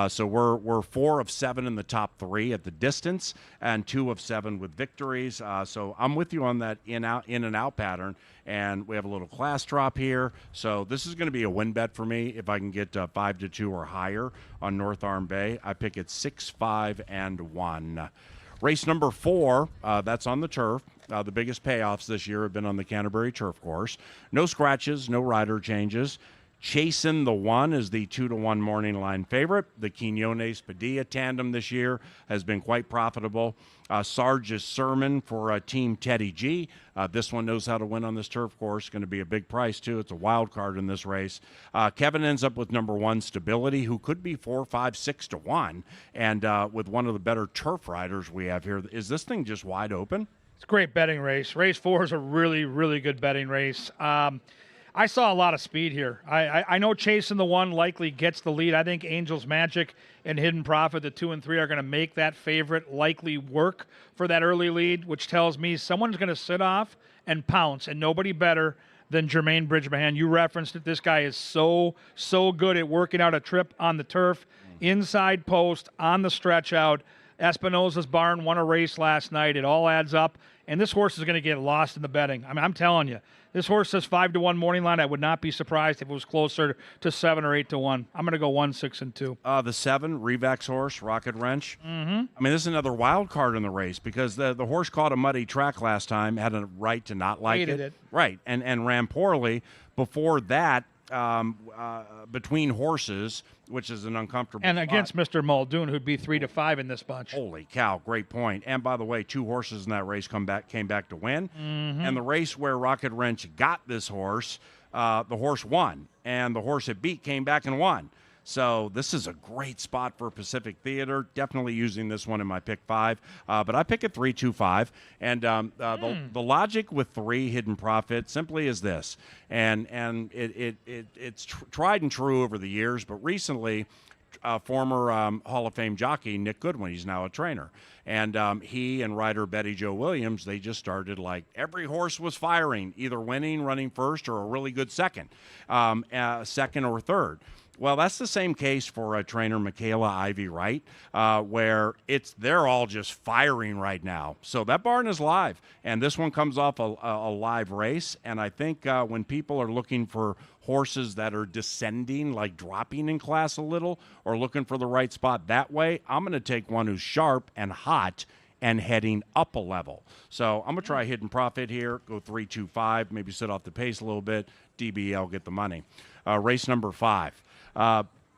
So we're 4 of 7 in the top 3 at the distance and 2 of 7 with victories. So I'm with you on that in and out pattern. And we have a little class drop here. So this is going to be a win bet for me if I can get 5-2 or higher on North Arm Bay. I pick it 6, 5, and 1. Race number 4, that's on the turf. The biggest payoffs this year have been on the Canterbury turf course. No scratches, no rider changes. Chasing the 1 is the 2-1 morning line favorite. The Quinones-Padilla tandem this year has been quite profitable. Sarge's Sermon for Team Teddy G. This one knows how to win on this turf course. Going to be a big price, too. It's a wild card in this race. Kevin ends up with number 1, Stability, who could be 4, 5, 6-1. And with one of the better turf riders we have here, is this thing just wide open? It's a great betting race. Race 4 is a really, really good betting race. I saw a lot of speed here. I know Chasing the 1 likely gets the lead. I think Angel's Magic and Hidden Profit, the 2 and 3, are going to make that favorite likely work for that early lead, which tells me someone's going to sit off and pounce, and nobody better than Jermaine Bridgman. You referenced it. This guy is so good at working out a trip on the turf, inside post, on the stretch out. Espinosa's barn won a race last night. It all adds up, and this horse is going to get lost in the betting. I mean, I'm telling you, this horse says 5-1 morning line. I would not be surprised if it was closer to 7 or 8-1. I'm going to go 1, 6, and 2. The 7, Revax horse, Rocket Wrench. I mean, this is another wild card in the race because the horse caught a muddy track last time, had a right to not like Hated it. Right, and ran poorly. Before that, between horses, which is an uncomfortable And spot. against Mr. Muldoon, who'd be 3-5 in this bunch. Holy cow, great point. And by the way, 2 horses in that race came back to win. And the race where Rocket Wrench got this horse, the horse won. And the horse it beat came back and won. So this is a great spot for Pacific Theater. Definitely using this one in my pick 5. But I pick it 3-2-5. And the logic with 3 Hidden Profit simply is this. And it's tried and true over the years, but recently former Hall of Fame jockey Nick Goodwin, he's now a trainer. And he and rider Betty Jo Williams, they just started like every horse was firing, either winning, running first, or a really good second or third. Well, that's the same case for trainer Michaela Ivy Wright, where they're all just firing right now. So that barn is live, and this one comes off a live race. And I think when people are looking for horses that are descending, like dropping in class a little, or looking for the right spot that way, I'm going to take one who's sharp and hot and heading up a level. So I'm going to try Hidden Profit here, go 3-2-5, maybe sit off the pace a little bit, DBL, get the money. Race number 5.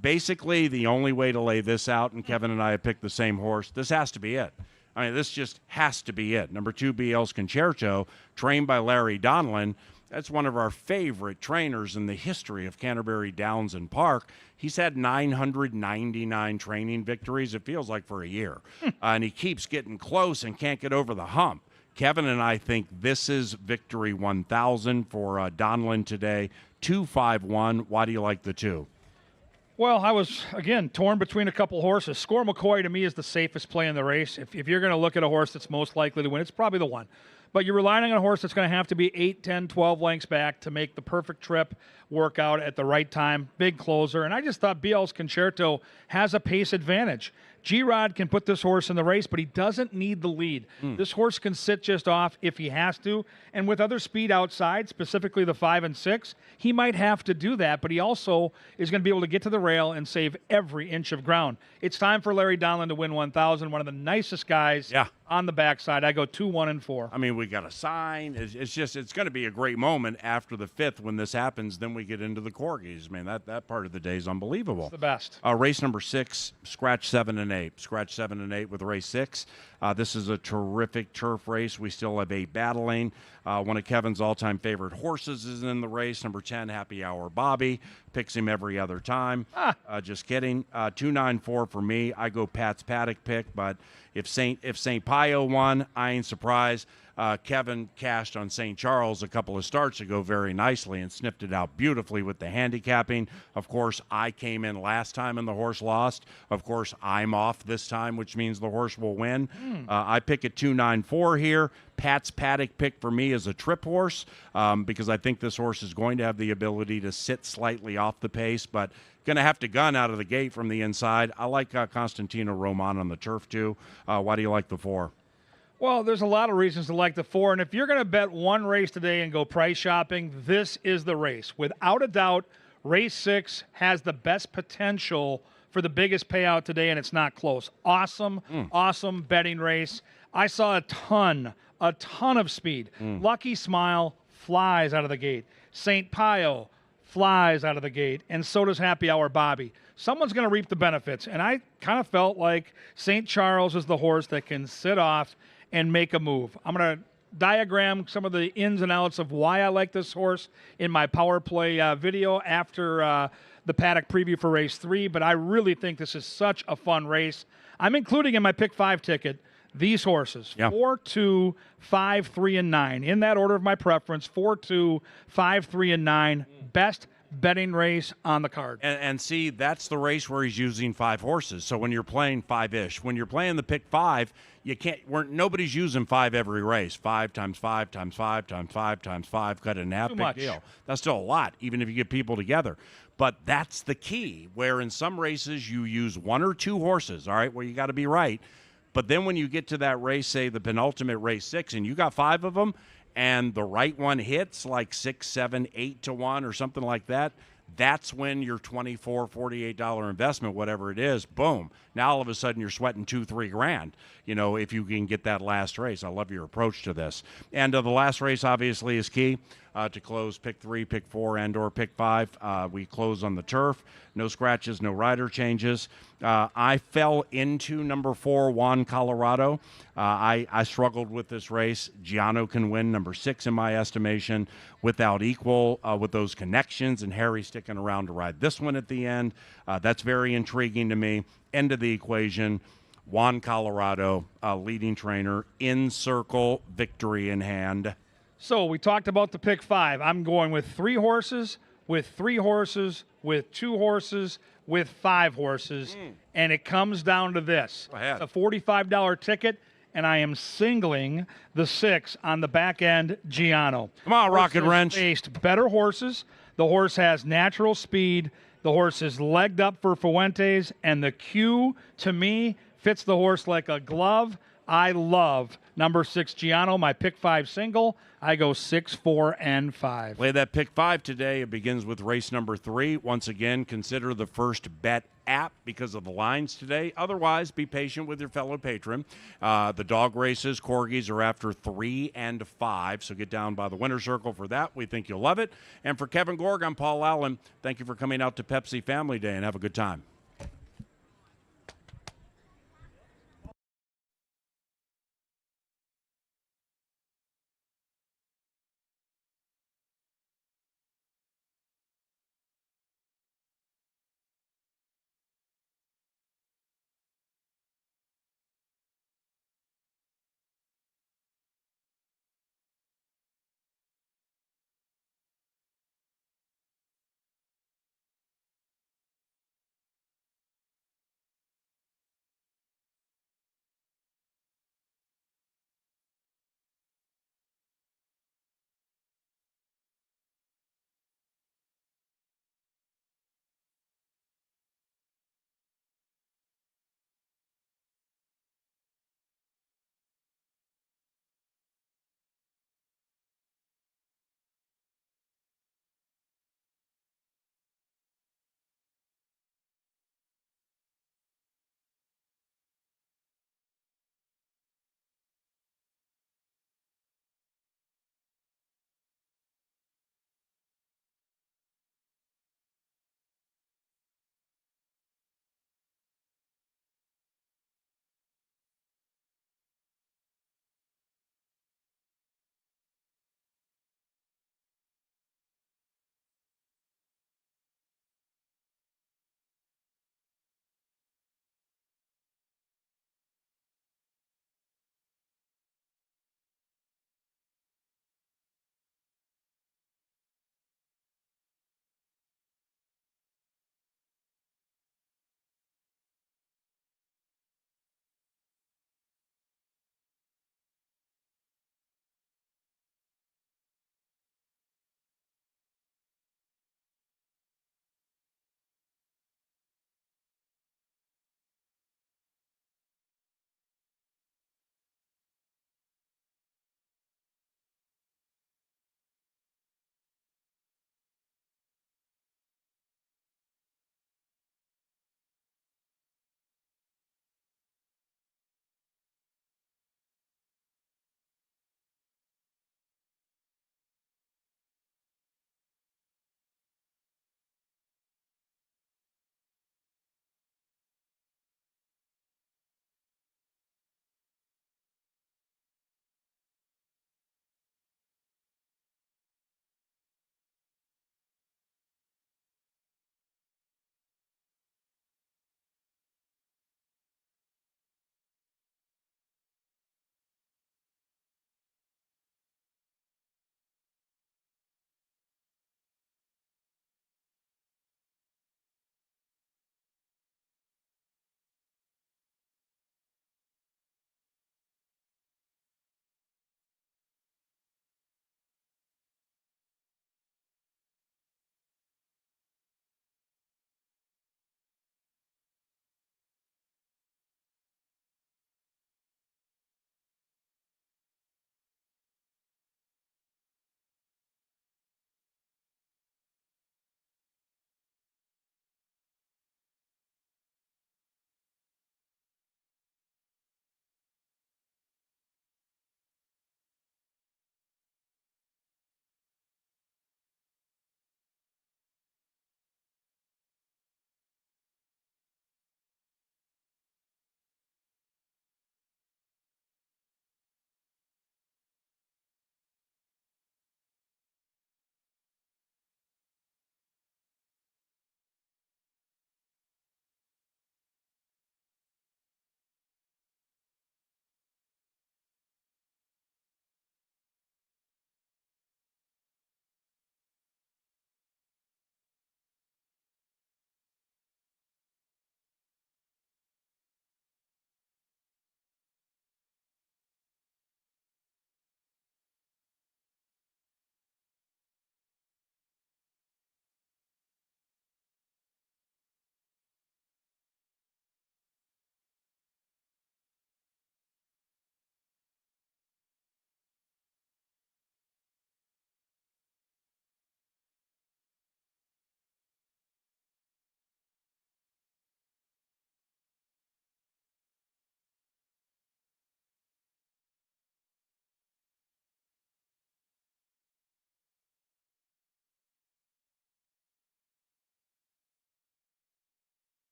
Basically, the only way to lay this out, and Kevin and I have picked the same horse, this has to be it. I mean, this just has to be it. Number 2, BL's Concerto, trained by Larry Donlin. That's one of our favorite trainers in the history of Canterbury Downs and Park. He's had 999 training victories, it feels like, for a year. And he keeps getting close and can't get over the hump. Kevin and I think this is victory 1,000 for Donlin today. 2-5-1. Why do you like the 2? Well, I was, again, torn between a couple horses. Score McCoy, to me, is the safest play in the race. If you're going to look at a horse that's most likely to win, it's probably the 1. But you're relying on a horse that's going to have to be 8, 10, 12 lengths back to make the perfect trip work out at the right time. Big closer. And I just thought BL's Concerto has a pace advantage. G-Rod can put this horse in the race, but he doesn't need the lead. This horse can sit just off if he has to. And with other speed outside, specifically the 5 and 6, he might have to do that, but he also is going to be able to get to the rail and save every inch of ground. It's time for Larry Donlin to win 1,000, one of the nicest guys on the backside. I go 2, 1, and 4. I mean, we got a sign. It's going to be a great moment after the 5th when this happens. Then we get into the Corgis. I mean, that part of the day is unbelievable. It's the best. Race number 6, scratch 7 and 8. Scratch 7 and 8 with race 6. This is a terrific turf race. We still have 8 battling. One of Kevin's all-time favorite horses is in the race. Number 10, Happy Hour Bobby. Picks him every other time. Just kidding. 2-9-4 for me. I go Pat's Paddock pick, but If St. Pio won, I ain't surprised. Kevin cashed on St. Charles a couple of starts ago very nicely and sniffed it out beautifully with the handicapping. Of course, I came in last time and the horse lost. Of course, I'm off this time, which means the horse will win. I pick at 294 here. Pat's Paddock pick for me is a trip horse because I think this horse is going to have the ability to sit slightly off the pace, but going to have to gun out of the gate from the inside. I like Constantino Roman on the turf, too. Why do you like the 4? Well, there's a lot of reasons to like the 4, and if you're going to bet one race today and go price shopping, this is the race. Without a doubt, race 6 has the best potential for the biggest payout today, and it's not close. Awesome betting race. I saw a ton of speed. Lucky Smile flies out of the gate. St. Pio flies out of the gate, and so does Happy Hour Bobby. Someone's going to reap the benefits, and I kind of felt like St. Charles is the horse that can sit off and make a move. I'm going to diagram some of the ins and outs of why I like this horse in my power play video after the Paddock preview for race 3, but I really think this is such a fun race. I'm including in my pick 5 ticket these horses, 4, 2, 5, 3, and 9. In that order of my preference, 4, 2, 5, 3, and 9. Best betting race on the card. And see, that's the race where he's using 5 horses. So when you're playing 5-ish, when you're playing the pick 5, you can't. Nobody's using 5 every race. 5 times 5 times 5 times 5 times 5, cut it in half. Too big much. Deal. That's still a lot, even if you get people together. But that's the key. Where in some races you use 1 or 2 horses. All right, well you got to be right. But then when you get to that race, say the penultimate race 6, and you got 5 of them, and the right one hits like 6, 7, 8 to 1 or something like that, that's when your $24, $48 investment, whatever it is, boom. Now all of a sudden you're sweating $2-3 grand, if you can get that last race. I love your approach to this. And the last race obviously is key to close pick 3, pick 4, and or pick 5. We close on the turf. No scratches, no rider changes. I fell into number 4, Juan Colorado. I struggled with this race. Giano can win, number 6 in my estimation, without equal, with those connections, and Harry sticking around to ride this one at the end. That's very intriguing to me. End of the equation. Juan Colorado, leading trainer, in circle, victory in hand. So we talked about the pick 5. I'm going with 3 horses, with 3 horses, with 2 horses, with 5 horses, and it comes down to this. Go ahead. It's a $45 ticket, and I am singling the 6 on the back end, Giano. Come on, Rocket Horse has Wrench. faced better horses. The horse has natural speed. The horse is legged up for Fuentes, and the cue, to me, fits the horse like a glove. I love number 6, Giano, my pick 5 single. I go 6, 4, and 5. Play that pick 5 today. It begins with race number 3. Once again, consider the first bet app because of the lines today. Otherwise, be patient with your fellow patron. The dog races, Corgis, are after 3 and 5, so get down by the winner's circle for that. We think you'll love it. And for Kevin Gorg, I'm Paul Allen. Thank you for coming out to Pepsi Family Day, and have a good time.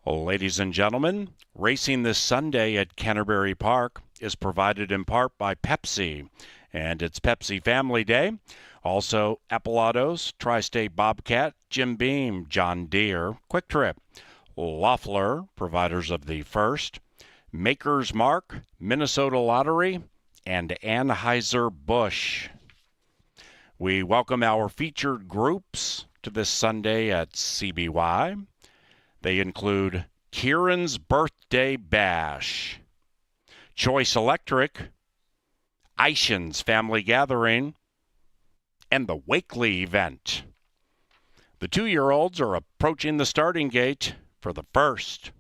Ladies and gentlemen, racing this Sunday at Canterbury Park is provided in part by Pepsi, and it's Pepsi Family Day. Also, Apple Autos, Tri-State Bobcat, Jim Beam, John Deere, Quick Trip, Loeffler, providers of the First, Maker's Mark, Minnesota Lottery, and Anheuser-Busch. We welcome our featured groups to this Sunday at CBY. They include Kieran's Birthday Bash, Choice Electric, Ishan's Family Gathering, and the Wakely event. The 2-year-olds are approaching the starting gate for the First.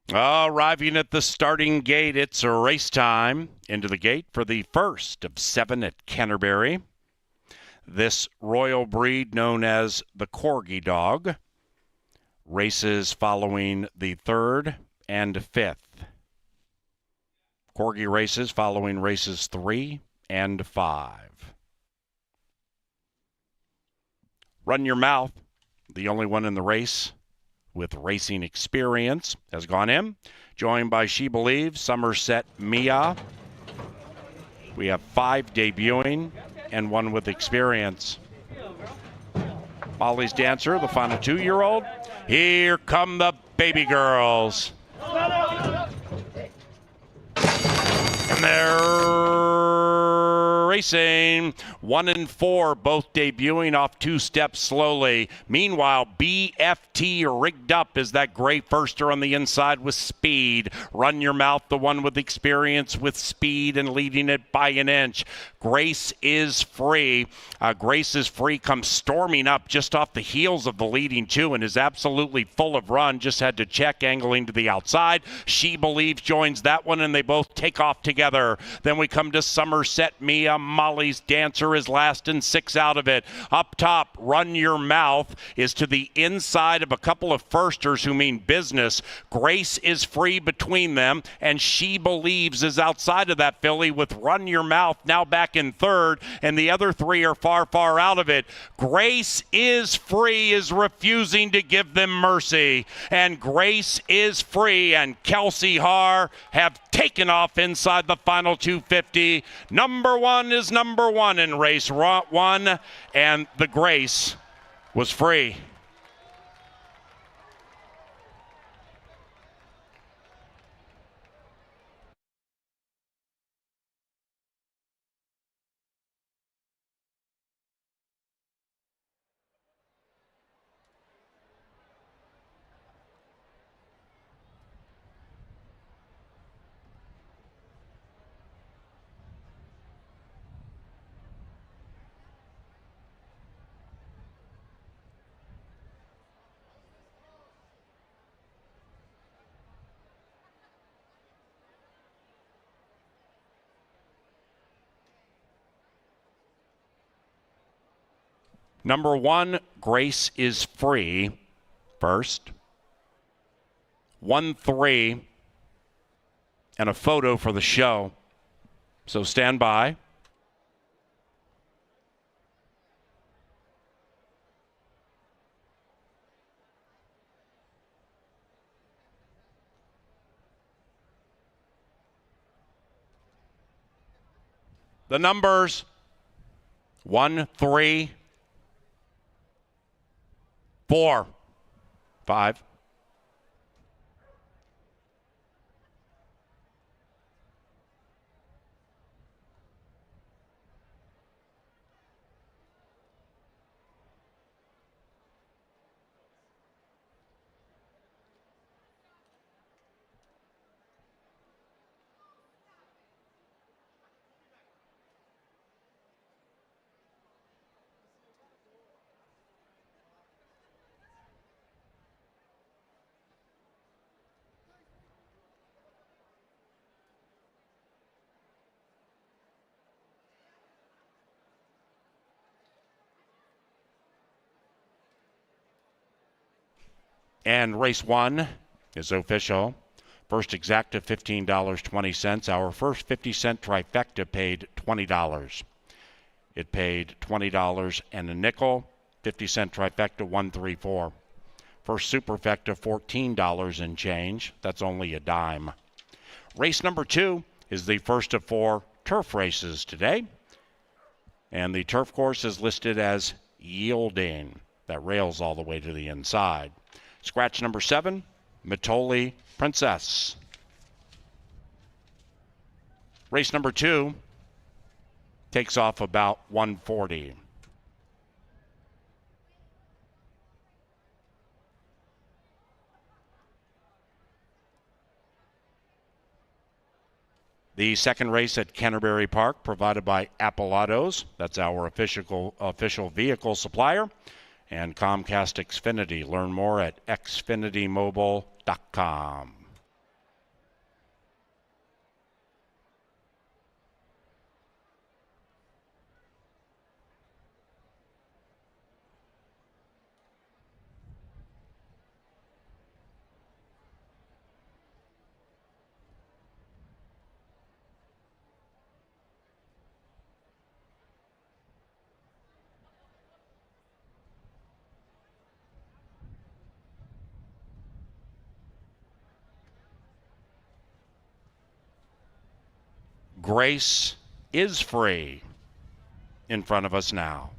Arriving at the starting gate, it's a race time. Into the gate for the first of 7 at Canterbury. This royal breed known as the Corgi dog races following the 3rd and 5th. Corgi races following races 3 and 5. Run Your Mouth, the only one in the race with racing experience, has gone in, joined by She Believes, Somerset Mia. We have 5 debuting and 1 with experience. Molly's Dancer, the final 2-year-old. Here come the baby girls. And they're racing. 1 and 4, both debuting off 2 steps slowly. Meanwhile, BFT rigged up as that gray firster on the inside with speed. Run Your Mouth, the one with experience with speed and leading it by an inch. Grace is Free. Grace is Free comes storming up just off the heels of the leading 2 and is absolutely full of run. Just had to check, angling to the outside. She Believes joins that one, and they both take off together. Then we come to Somerset Mia. Molly's Dancer is last and 6 out of it. Up top, Run Your Mouth is to the inside of a couple of firsters who mean business. Grace is Free between them, and She Believes is outside of that filly with Run Your Mouth now back in 3rd, and the other 3 are far, far out of it. Grace is Free is refusing to give them mercy, and Grace is Free and Kelsey Haar have taken off inside the final 250. Number 1 is number 1 in race 1, and the Grace was Free. Number 1, Grace is Free, first. 1-3, and a photo for the show. So stand by. The numbers 1, 3, 4, 5. And race 1 is official. First exacta $15.20. Our first 50-cent trifecta paid $20. It paid $20 and a nickel. 50-cent trifecta 134. First superfecta $14 and change. That's only a dime. Race number 2 is the first of 4 turf races today. And the turf course is listed as yielding. That rails all the way to the inside. Scratch number 7, Matoli Princess. Race number 2 takes off about 140. The second race at Canterbury Park, provided by Appellados. That's our official vehicle supplier. And Comcast Xfinity. Learn more at xfinitymobile.com. Grace is free in front of us now.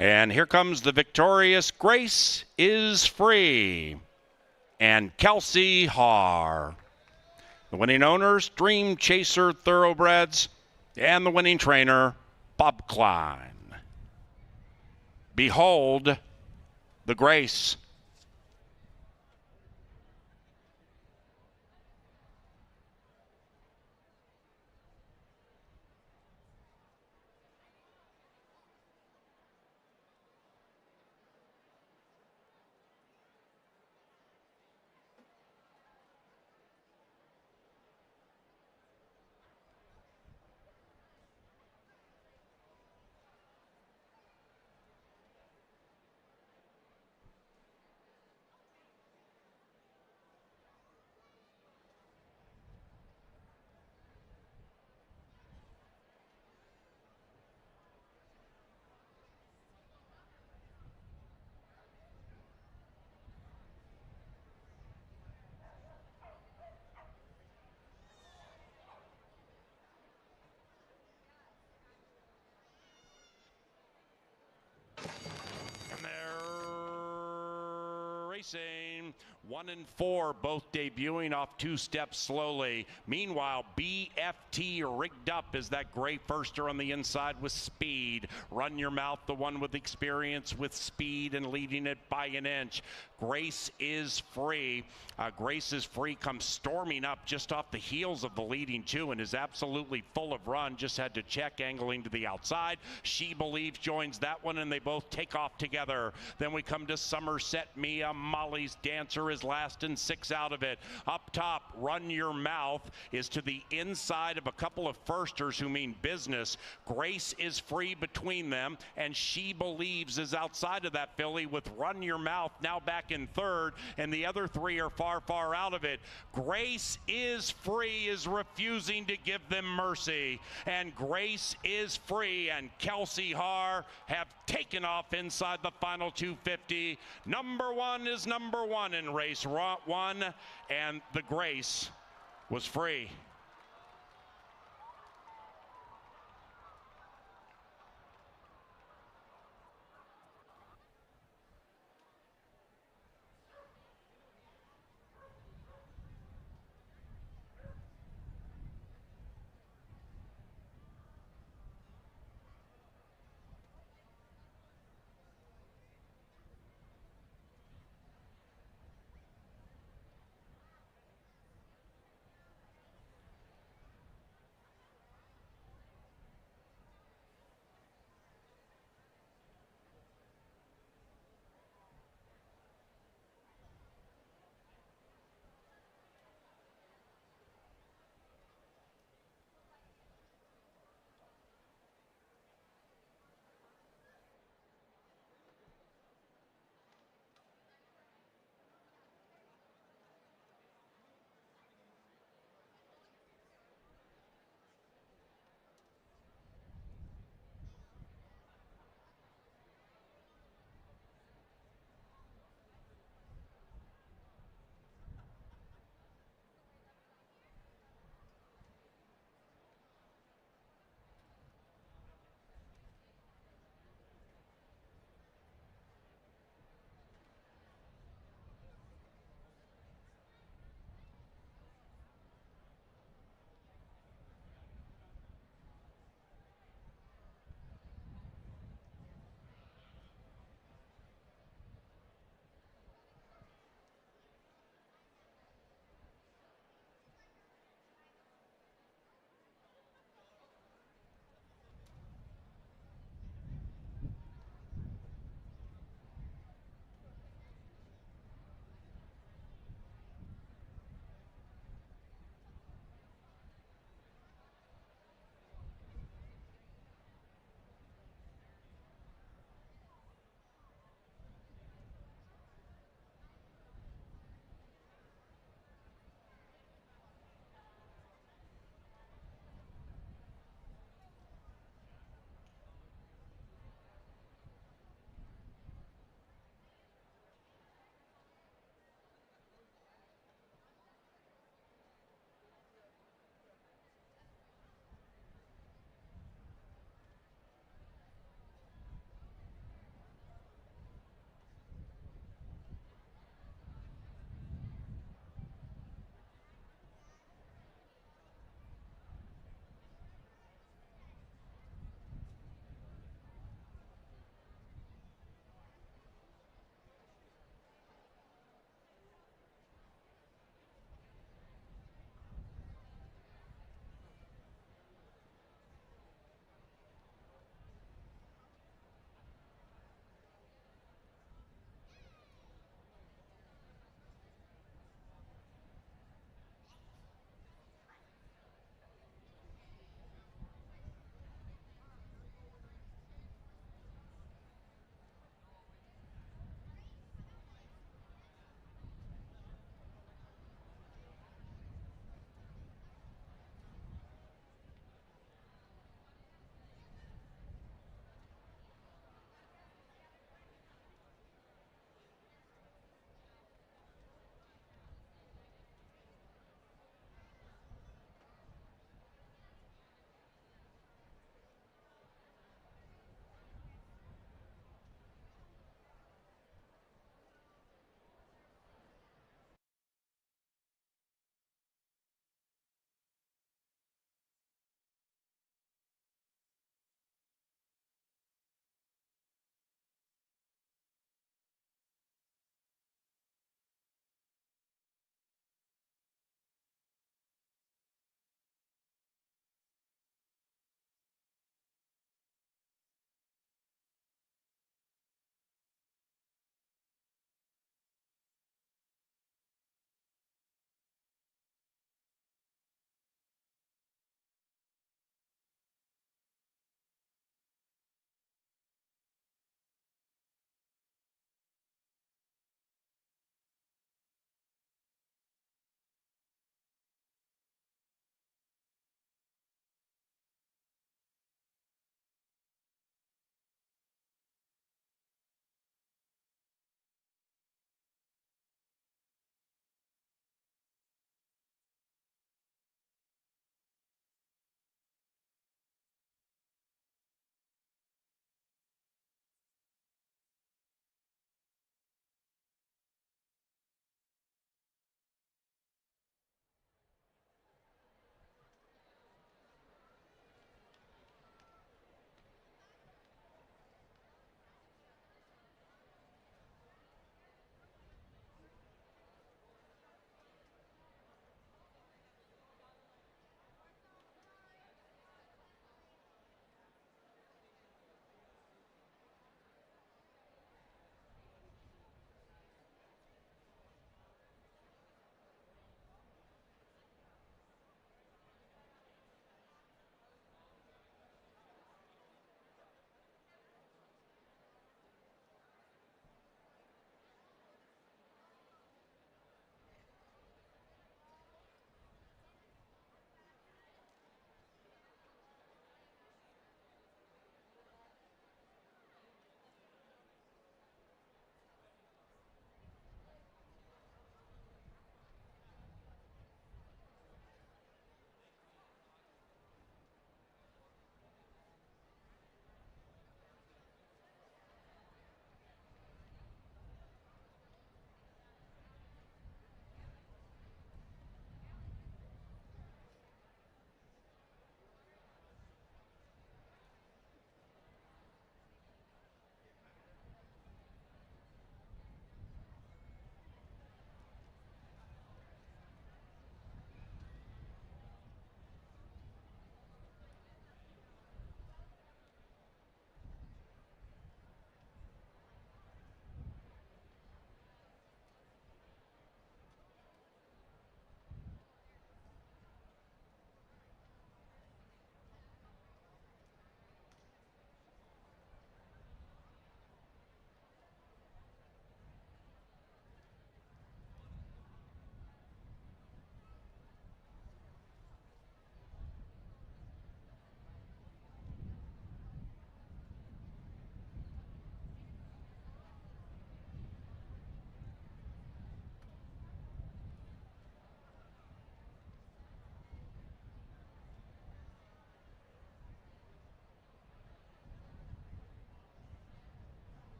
And here comes the victorious Grace is Free and Kelsey Haar. The winning owners, Dream Chaser Thoroughbreds, and the winning trainer, Bob Klein. Behold the Grace. And they're racing. 1 and 4, both debuting off 2 steps slowly. Meanwhile, BFT rigged up as that gray firster on the inside with speed. Run Your Mouth, the one with experience with speed and leading it by an inch. Grace is Free. Grace is Free comes storming up just off the heels of the leading 2 and is absolutely full of run. Just had to check, angling to the outside. She Believes joins that one, and they both take off together. Then we come to Somerset Mia. Molly's Dancer is last and 6 out of it. Up top, Run Your Mouth is to the inside of a couple of firsters who mean business. Grace is Free between them, and She Believes is outside of that filly with Run Your Mouth now back in third, and the other 3 are far, far out of it. Grace is Free is refusing to give them mercy, and Grace is Free and Kelsey Haar have taken off inside the final 250. Number 1 is number 1 in race 1, and the Grace was free.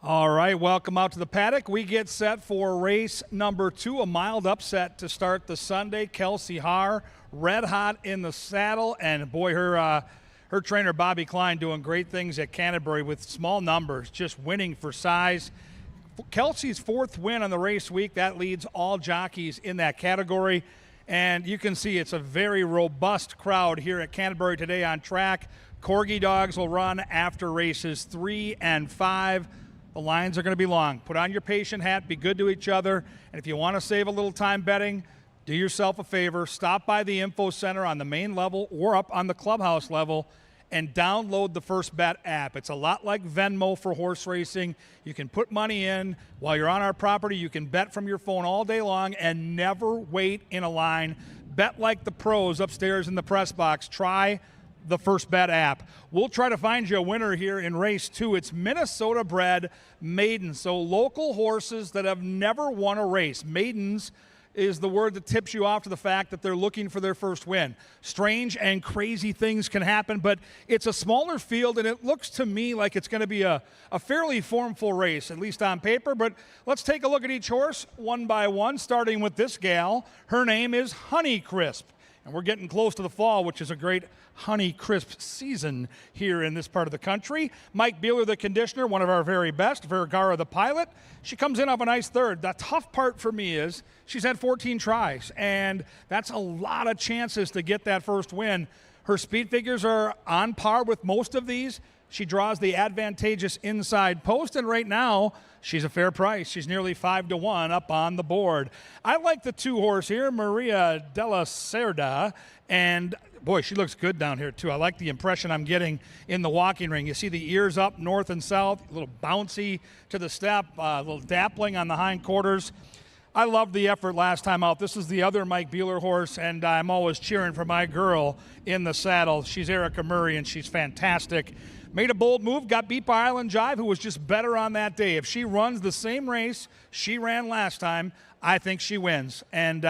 All right, welcome out to the paddock. We get set for race number 2, a mild upset to start the Sunday. Kelsey Haar, red hot in the saddle, and boy, her trainer Bobby Klein doing great things at Canterbury with small numbers, just winning for size. Kelsey's 4th win on the race week. That leads all jockeys in that category. And you can see it's a very robust crowd here at Canterbury today on track. Corgi dogs will run after races 3 and 5. The lines are going to be long. Put on your patient hat, be good to each other, and if you want to save a little time betting, do yourself a favor. Stop by the info center on the main level or up on the clubhouse level and download the First Bet app. It's a lot like Venmo for horse racing. You can put money in while you're on our property. You can bet from your phone all day long and never wait in a line. Bet like the pros upstairs in the press box. Try the First Bet app. We'll try to find you a winner here in race 2. It's Minnesota bred maidens, so local horses that have never won a race. Maidens is the word that tips you off to the fact that they're looking for their first win. Strange and crazy things can happen, but it's a smaller field, and it looks to me like it's going to be a fairly formful race, at least on paper. But let's take a look at each horse one by one, starting with this gal. Her name is Honeycrisp, and we're getting close to the fall, which is a great Honeycrisp season here in this part of the country. Mike Beeler, the conditioner, one of our very best. Vergara, the pilot. She comes in off a nice third. The tough part for me is she's had 14 tries, and that's a lot of chances to get that first win. Her speed figures are on par with most of these. She draws the advantageous inside post, and right now she's a fair price. She's nearly 5-1 up on the board. I like the 2-horse here, Maria Della Cerda, and boy, she looks good down here, too. I like the impression I'm getting in the walking ring. You see the ears up north and south, a little bouncy to the step, a little dappling on the hindquarters. I loved the effort last time out. This is the other Mike Beeler horse, and I'm always cheering for my girl in the saddle. She's Erica Murray, and she's fantastic. Made a bold move, got beat by Island Jive, who was just better on that day. If she runs the same race she ran last time, I think she wins. And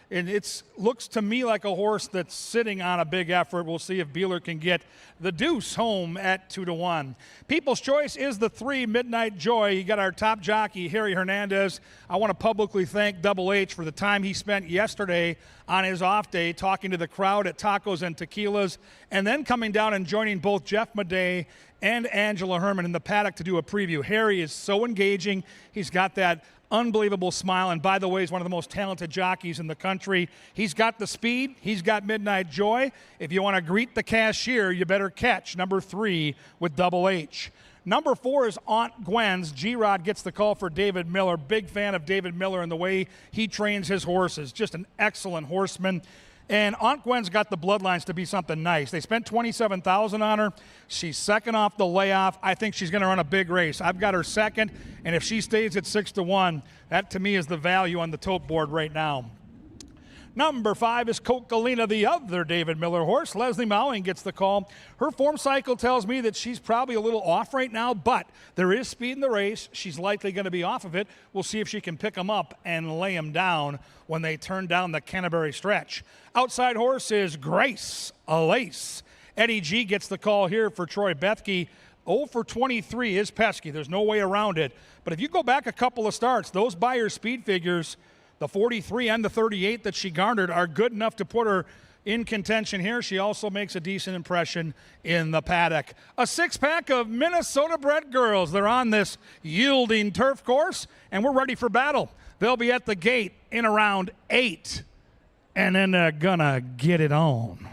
it looks to me like a horse that's sitting on a big effort. We'll see if Beeler can get the deuce home at 2-1. People's choice is the 3, Midnight Joy. You got our top jockey, Harry Hernandez. I want to publicly thank Double H for the time he spent yesterday on his off day talking to the crowd at Tacos and Tequilas, and then coming down and joining both Jeff Madej and Angela Herman in the paddock to do a preview. Harry is so engaging. He's got that unbelievable smile, and by the way, he's one of the most talented jockeys in the country. He's got the speed. He's got Midnight Joy. If you want to greet the cashier, you better catch number 3 with Double H. Number 4 is Aunt Gwen's. G-Rod gets the call for David Miller. Big fan of David Miller and the way he trains his horses. Just an excellent horseman. And Aunt Gwen's got the bloodlines to be something nice. They spent $27,000 on her. She's second off the layoff. I think she's going to run a big race. I've got her second, and if she stays at 6-1, that to me is the value on the tote board right now. Number 5 is Coquelina, the other David Miller horse. Leslie Mowing gets the call. Her form cycle tells me that she's probably a little off right now, but there is speed in the race. She's likely going to be off of it. We'll see if she can pick them up and lay them down when they turn down the Canterbury stretch. Outside horse is Grace Alace. Eddie G gets the call here for Troy Bethke. 0 for 23 is pesky. There's no way around it. But if you go back a couple of starts, those Beyer speed figures, the 43 and the 38 that she garnered, are good enough to put her in contention here. She also makes a decent impression in the paddock. A 6-pack of Minnesota-bred girls. They're on this yielding turf course, and we're ready for battle. They'll be at the gate in around 8, and then they're gonna get it on.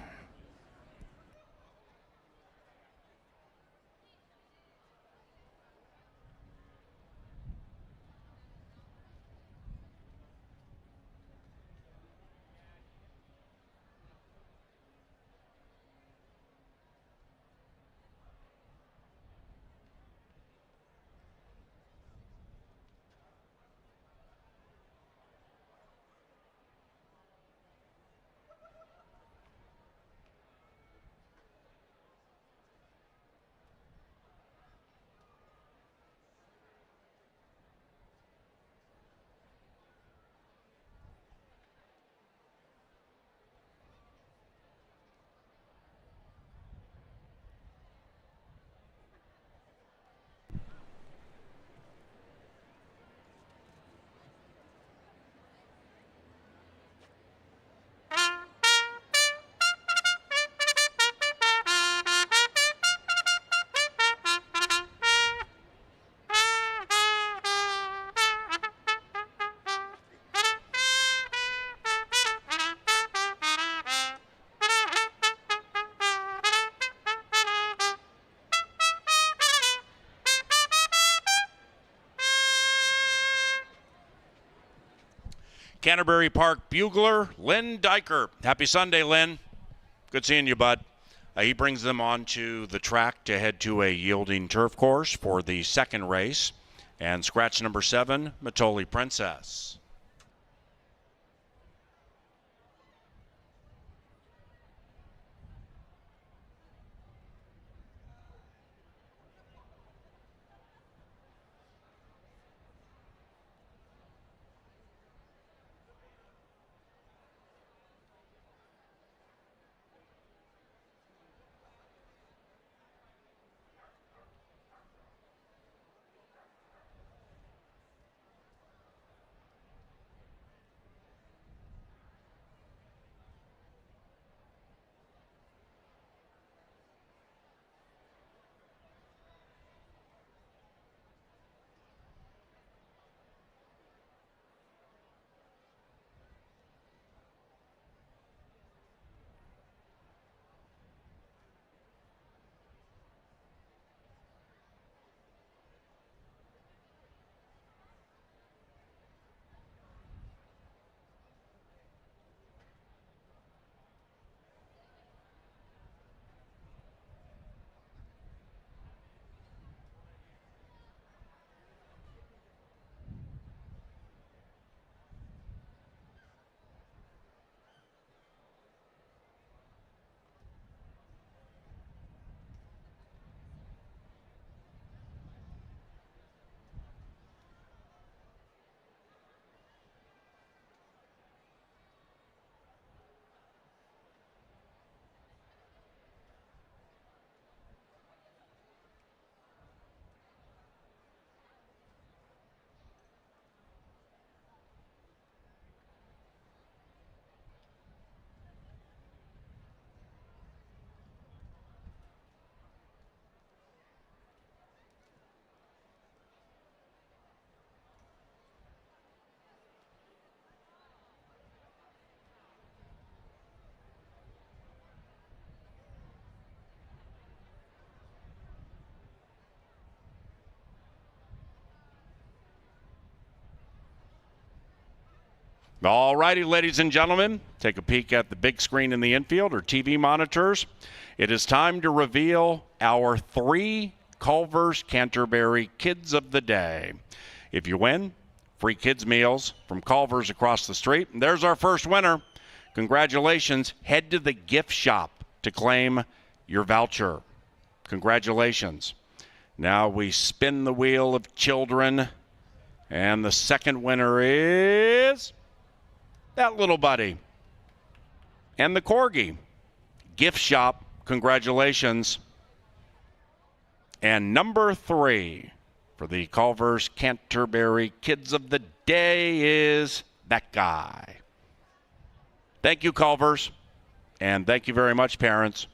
Canterbury Park bugler, Lynn Diker. Happy Sunday, Lynn. Good seeing you, bud. He brings them onto the track to head to a yielding turf course for the second race. And scratch number 7, Matoli Princess. All righty, ladies and gentlemen, take a peek at the big screen in the infield or TV monitors. It is time to reveal our 3 Culver's Canterbury Kids of the Day. If you win, free kids meals from Culver's across the street. And there's our first winner. Congratulations. Head to the gift shop to claim your voucher. Congratulations. Now we spin the wheel of children. And the second winner is that little buddy. And the Corgi. Gift shop, congratulations. And number 3 for the Culver's Canterbury Kids of the Day is that guy. Thank you, Culver's. And thank you very much, parents.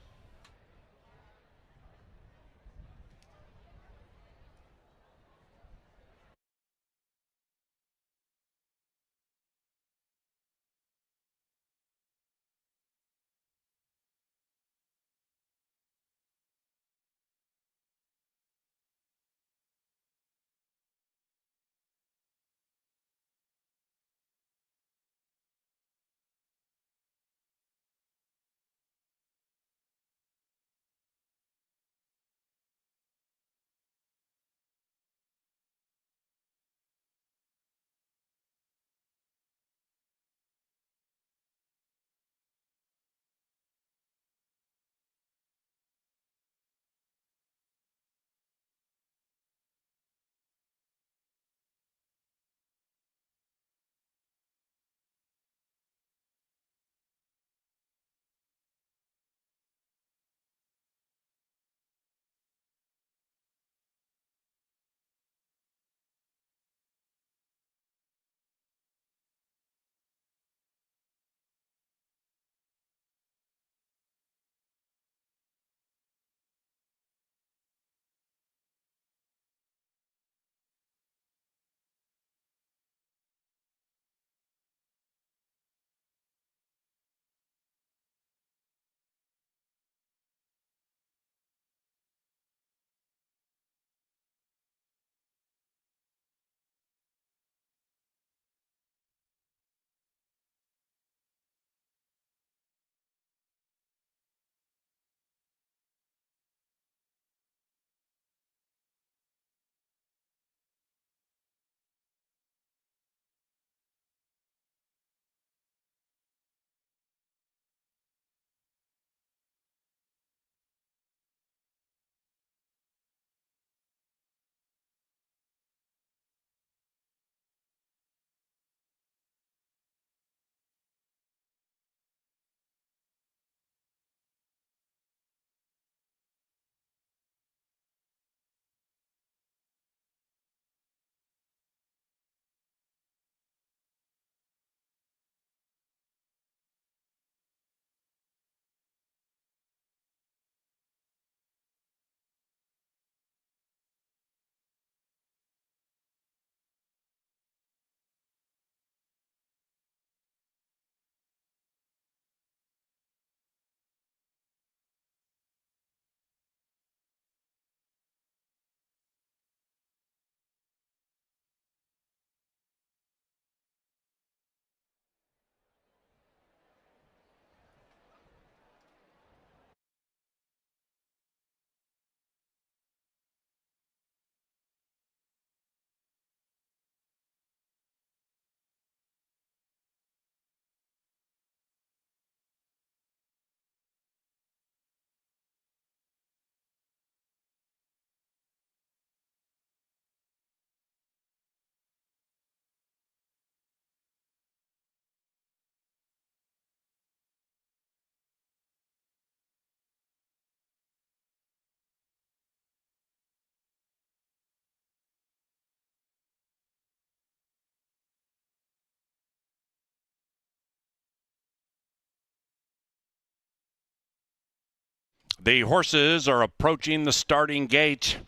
The horses are approaching the starting gate.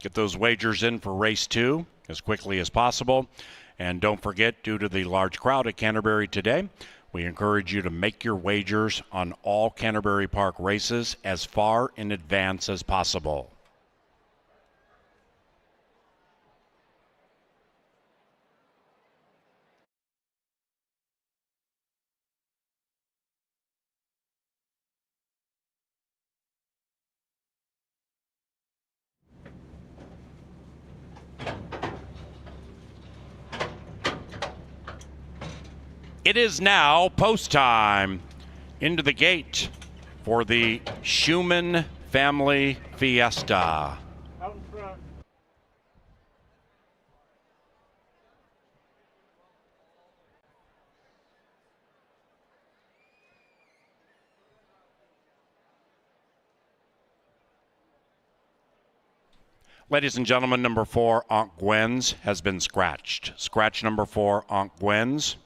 Get those wagers in for race 2 as quickly as possible. And don't forget, due to the large crowd at Canterbury today, we encourage you to make your wagers on all Canterbury Park races as far in advance as possible. It is now post time. Into the gate for the Schumann Family Fiesta. Out in front. Ladies and gentlemen, number 4, Aunt Gwen's, has been scratched. Scratch number 4, Aunt Gwen's.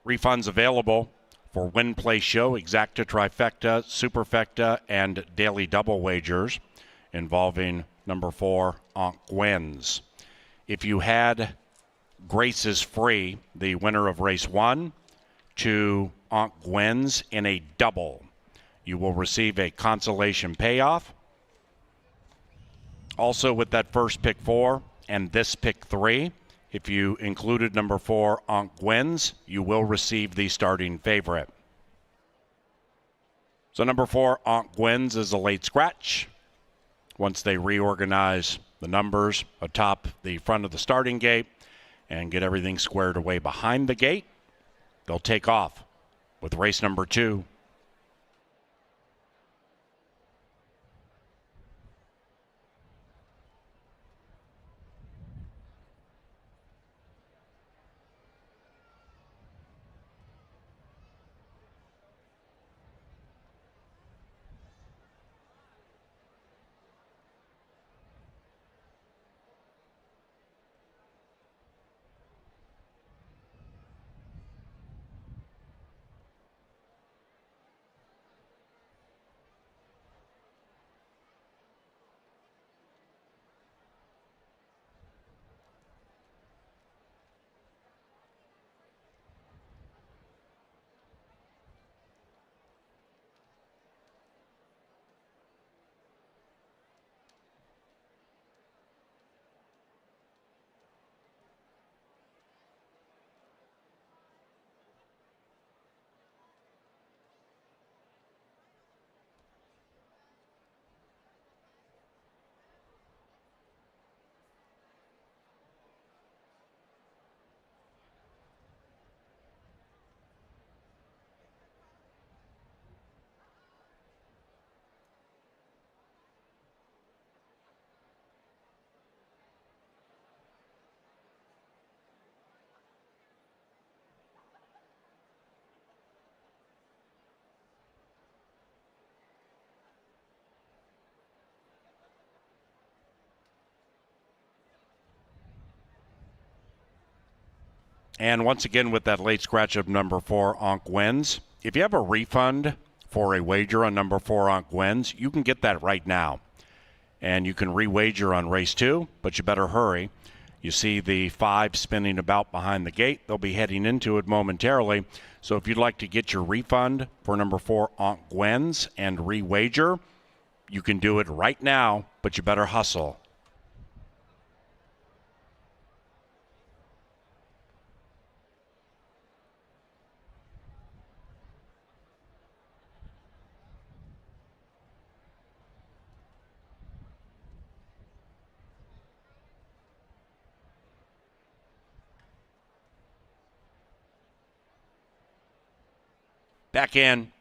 Refunds available for Win Play Show, Exacta Trifecta, Superfecta, and Daily Double wagers involving number 4, Aunt Gwen's. If you had Grace's Free, the winner of race 1, to Aunt Gwen's in a double, you will receive a consolation payoff. Also with that first pick 4 and this pick 3, if you included number 4, Aunt Gwen's, you will receive the starting favorite. So number 4, Aunt Gwen's, is a late scratch. Once they reorganize the numbers atop the front of the starting gate and get everything squared away behind the gate, they'll take off with race number 2. And once again, with that late scratch of number 4, Aunt Gwen's, if you have a refund for a wager on number 4, Aunt Gwen's, you can get that right now. And you can re-wager on race 2, but you better hurry. You see the 5 spinning about behind the gate. They'll be heading into it momentarily. So if you'd like to get your refund for number 4, Aunt Gwen's, and re-wager, you can do it right now, but you better hustle. Back in.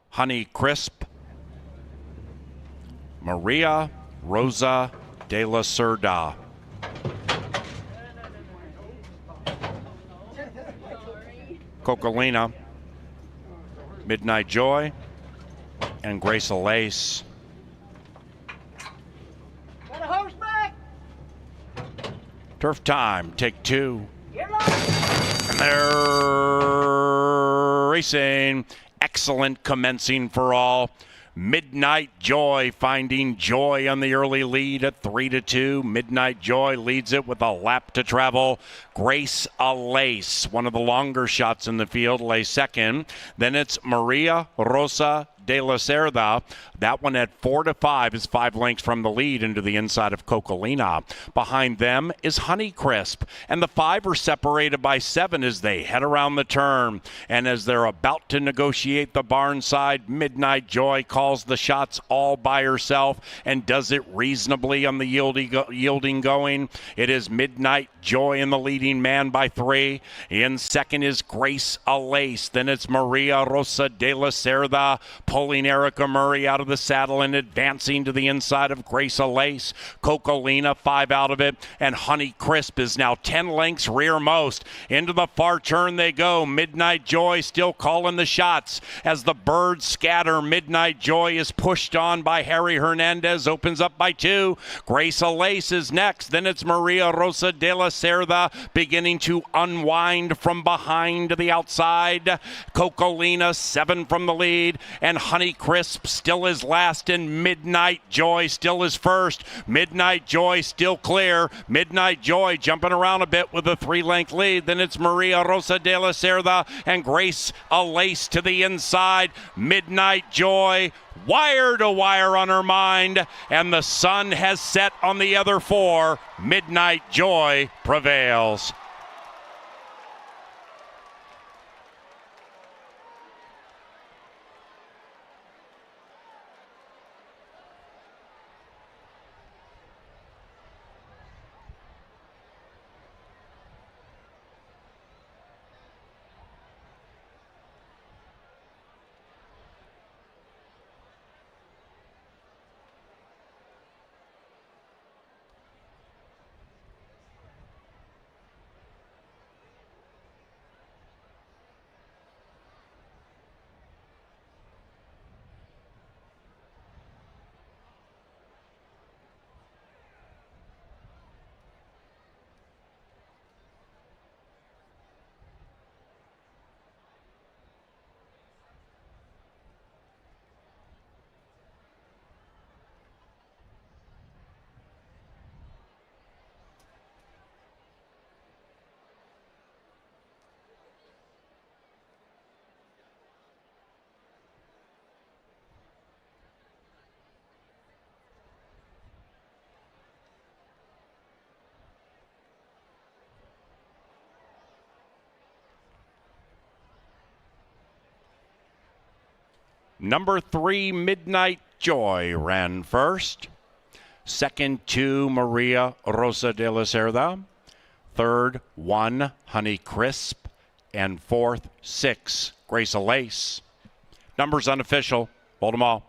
Honey Crisp, Maria Rosa de la Cerda. Cocolina, Midnight Joy, and Grace Lace. Turf time, take 2. And they're racing. Excellent commencing for all. Midnight Joy finding joy on the early lead at 3-2. Midnight Joy leads it with a lap to travel. Grace Lace, one of the longer shots in the field, lays second. Then it's Maria Rosa de la Cerda. That one at 4-5 is 5 lengths from the lead into the inside of Cocolina. Behind them is Honeycrisp, and the 5 are separated by 7 as they head around the turn. And as they're about to negotiate the barn side, Midnight Joy calls the shots all by herself and does it reasonably on the yielding going. It is Midnight Joy in the leading man by 3. In second is Grace Lace. Then it's Maria Rosa de la Cerda pulling Erica Murray out of the saddle and advancing to the inside of Grace Lace. Cocolina 5 out of it, and Honeycrisp is now 10 lengths rearmost. Into the far turn they go. Midnight Joy still calling the shots. As the birds scatter, Midnight Joy is pushed on by Harry Hernandez, opens up by 2. Grace Lace is next. Then it's Maria Rosa de la Cerda beginning to unwind from behind to the outside. Cocolina 7 from the lead, and Honeycrisp still is last, and Midnight Joy still is first. Midnight Joy still clear. Midnight Joy jumping around a bit with a 3-length lead. Then it's Maria Rosa de la Cerda and Grace Lace to the inside. Midnight Joy wire to wire on her mind, and the sun has set on the other 4. Midnight Joy prevails. Number 3, Midnight Joy ran first. Second, 2, Maria Rosa de la Cerda. Third, 1, Honeycrisp. And fourth, 6, Grace Lace. Numbers unofficial. Hold them all.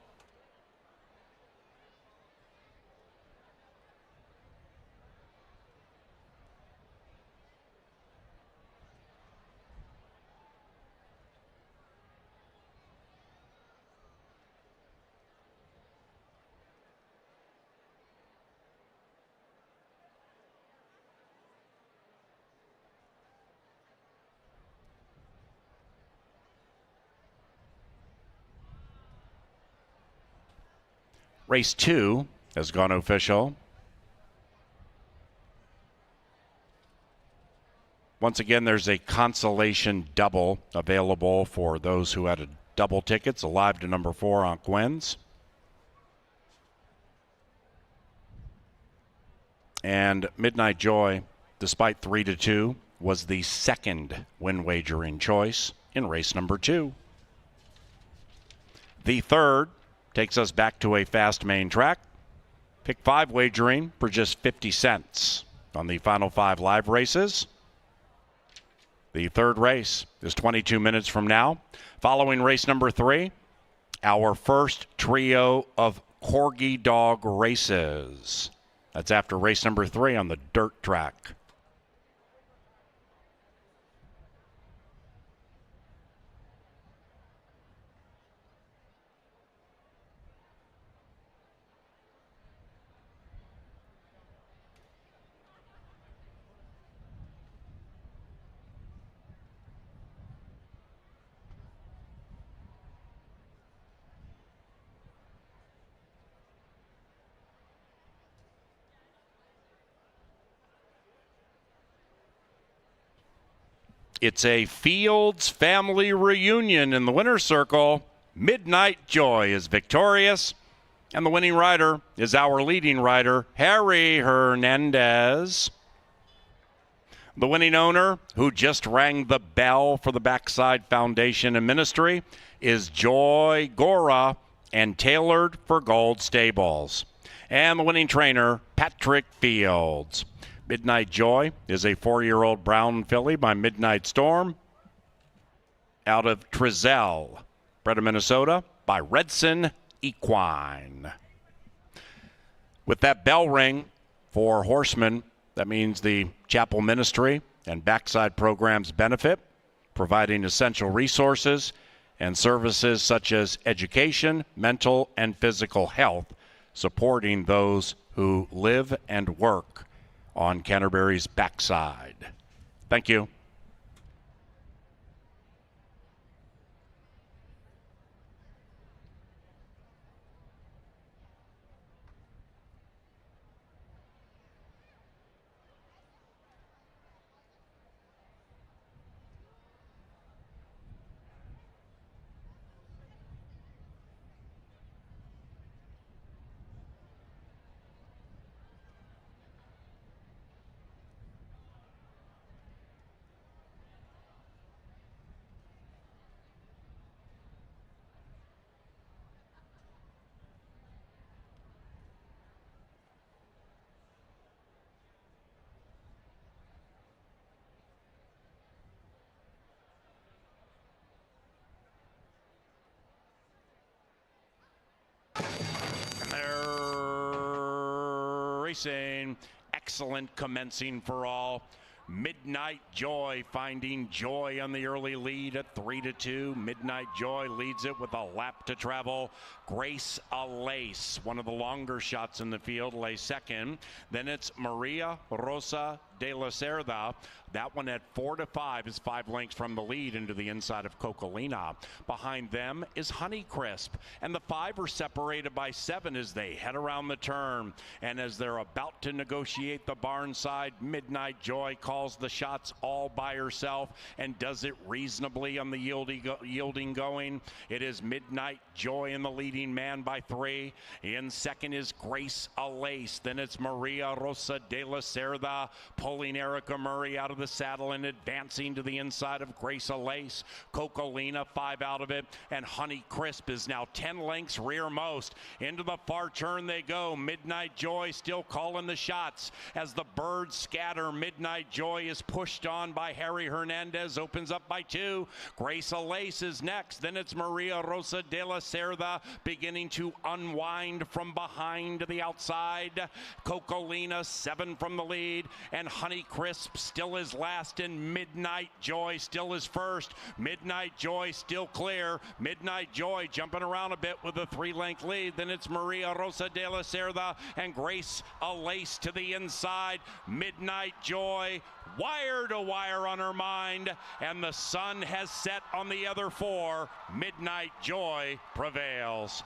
Race 2 has gone official. Once again, there's a consolation double available for those who had a double tickets, alive to number 4 on Gwen's. And Midnight Joy, despite 3-2, was the second win wagering choice in race number 2. The third takes us back to a fast main track. Pick 5 wagering for just 50 cents on the final 5 live races. The third race is 22 minutes from now. Following race number 3, our first trio of Corgi dog races. That's after race number 3 on the dirt track. It's a Fields family reunion in the winner's circle. Midnight Joy is victorious, and the winning rider is our leading rider, Harry Hernandez. The winning owner, who just rang the bell for the Backside Foundation and Ministry, is Joy Gora and tailored for Gold Stables. And the winning trainer, Patrick Fields. Midnight Joy is a 4-year-old brown filly by Midnight Storm out of Trizell, bred of Minnesota by Redson Equine. With that bell ring for horsemen, that means the Chapel Ministry and Backside programs benefit, providing essential resources and services such as education, mental, and physical health, supporting those who live and work on Canterbury's backside. Thank you. And they're racing. Excellent commencing for all. Midnight Joy finding joy on the early lead at 3-2. Midnight Joy leads it with a lap to travel. Grace Alace, one of the longer shots in the field, lays second. Then it's Maria Rosa de la Cerda. That one at 4-5 is 5 lengths from the lead into the inside of Cocolina. Behind them is Honeycrisp, and the 5 are separated by 7 as they head around the turn. And as they're about to negotiate the barn side, Midnight Joy calls the shots all by herself and does it reasonably on the yielding going. It is Midnight Joy in the leading man by 3. In second is Grace Alace. Then it's Maria Rosa de la Cerda pulling Erica Murray out of the saddle and advancing to the inside of Grace Alace. Cocolina 5 out of it, and Honeycrisp is now 10 lengths rearmost. Into the far turn they go. Midnight Joy still calling the shots. As the birds scatter, Midnight Joy is pushed on by Harry Hernandez, opens up by 2. Grace Alace is next. Then it's Maria Rosa de la Cerda beginning to unwind from behind to the outside. Cocolina 7 from the lead, and Honeycrisp still is last, and Midnight Joy still is first. Midnight Joy still clear. Midnight Joy jumping around a bit with a 3-length lead. Then it's Maria Rosa de la Cerda and Grace Alace to the inside. Midnight Joy wire to wire on her mind, and the sun has set on the other 4. Midnight Joy prevails.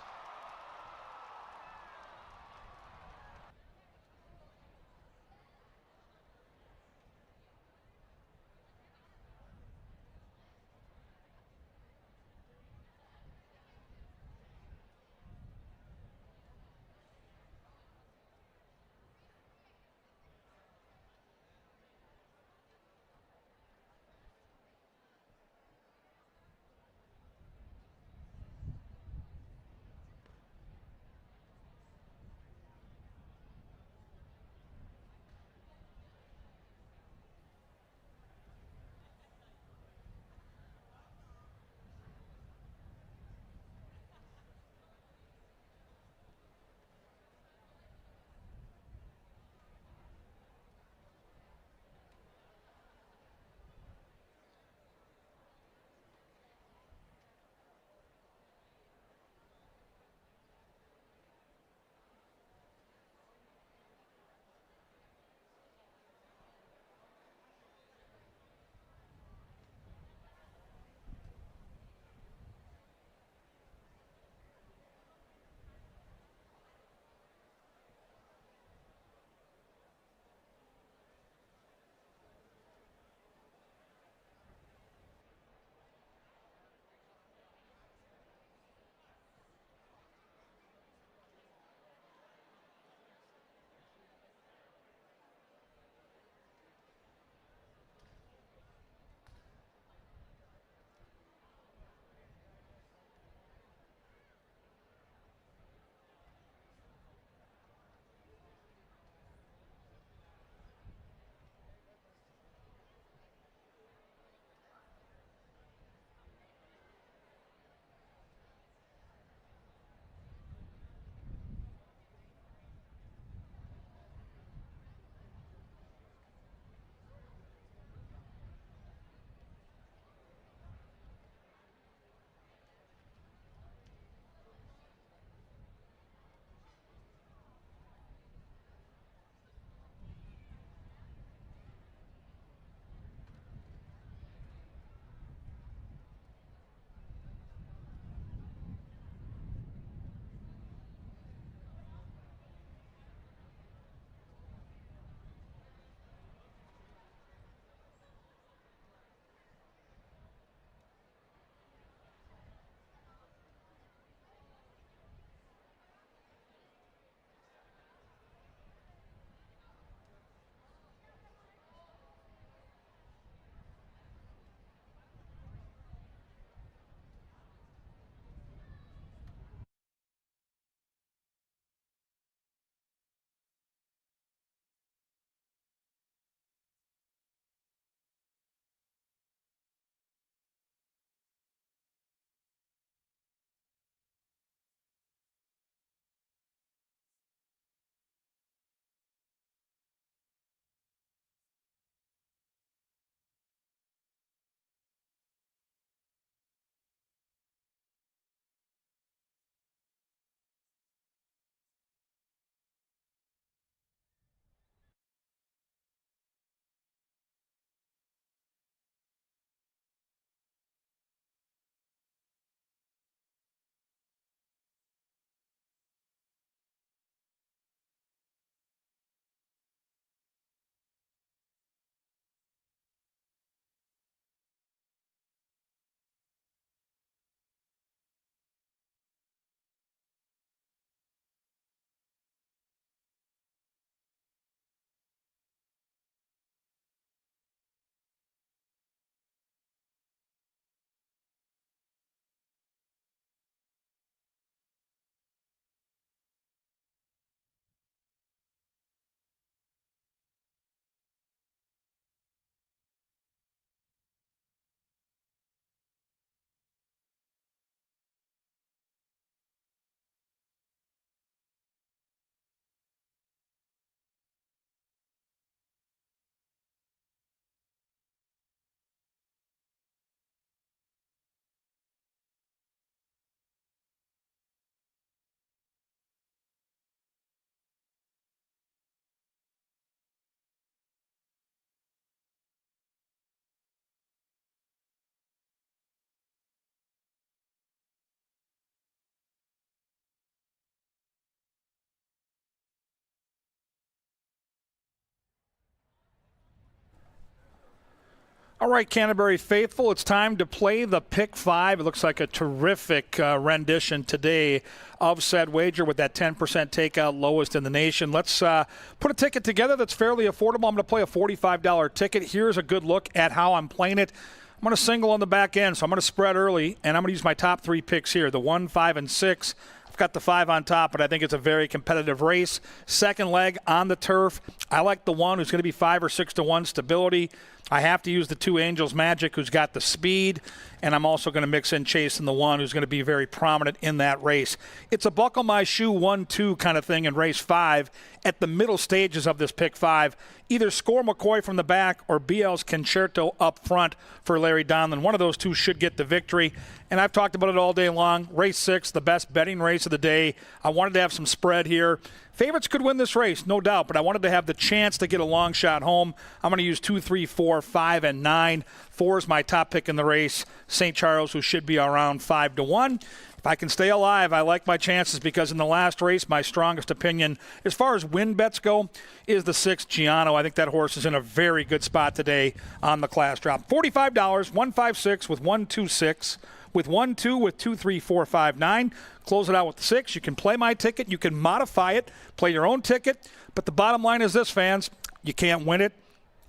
All right, Canterbury faithful, it's time to play the Pick 5. It looks like a terrific rendition today of said wager with that 10% takeout, lowest in the nation. Let's put a ticket together that's fairly affordable. I'm going to play a $45 ticket. Here's a good look at how I'm playing it. I'm going to single on the back end, so I'm going to spread early, and I'm going to use my top 3 picks here, the 1, 5, and 6. I've got the 5 on top, but I think it's a very competitive race. Second leg on the turf. I like the 1 who's going to be 5 or 6 to 1 stability. I have to use the 2 Angels Magic who's got the speed, and I'm also going to mix in Chase in the 1 who's going to be very prominent in that race. It's a buckle my shoe 1-2 kind of thing in race 5 at the middle stages of this Pick 5. Either score McCoy from the back or BL's Concerto up front for Larry Donlin. One of those two should get the victory, and I've talked about it all day long. Race 6, the best betting race of the day. I wanted to have some spread here. Favorites could win this race, no doubt, but I wanted to have the chance to get a long shot home. I'm going to use 2, 3, 4, 5, and 9. 4 is my top pick in the race. St. Charles, who should be around 5 to 1. If I can stay alive, I like my chances because in the last race, my strongest opinion, as far as win bets go, is the 6 Giano. I think that horse is in a very good spot today on the class drop. $45, 156 with 126. With 1-2 with 2, 3, 4, 5, 9. Close it out with the 6. You can play my ticket. You can modify it, play your own ticket. But the bottom line is this, fans. You can't win it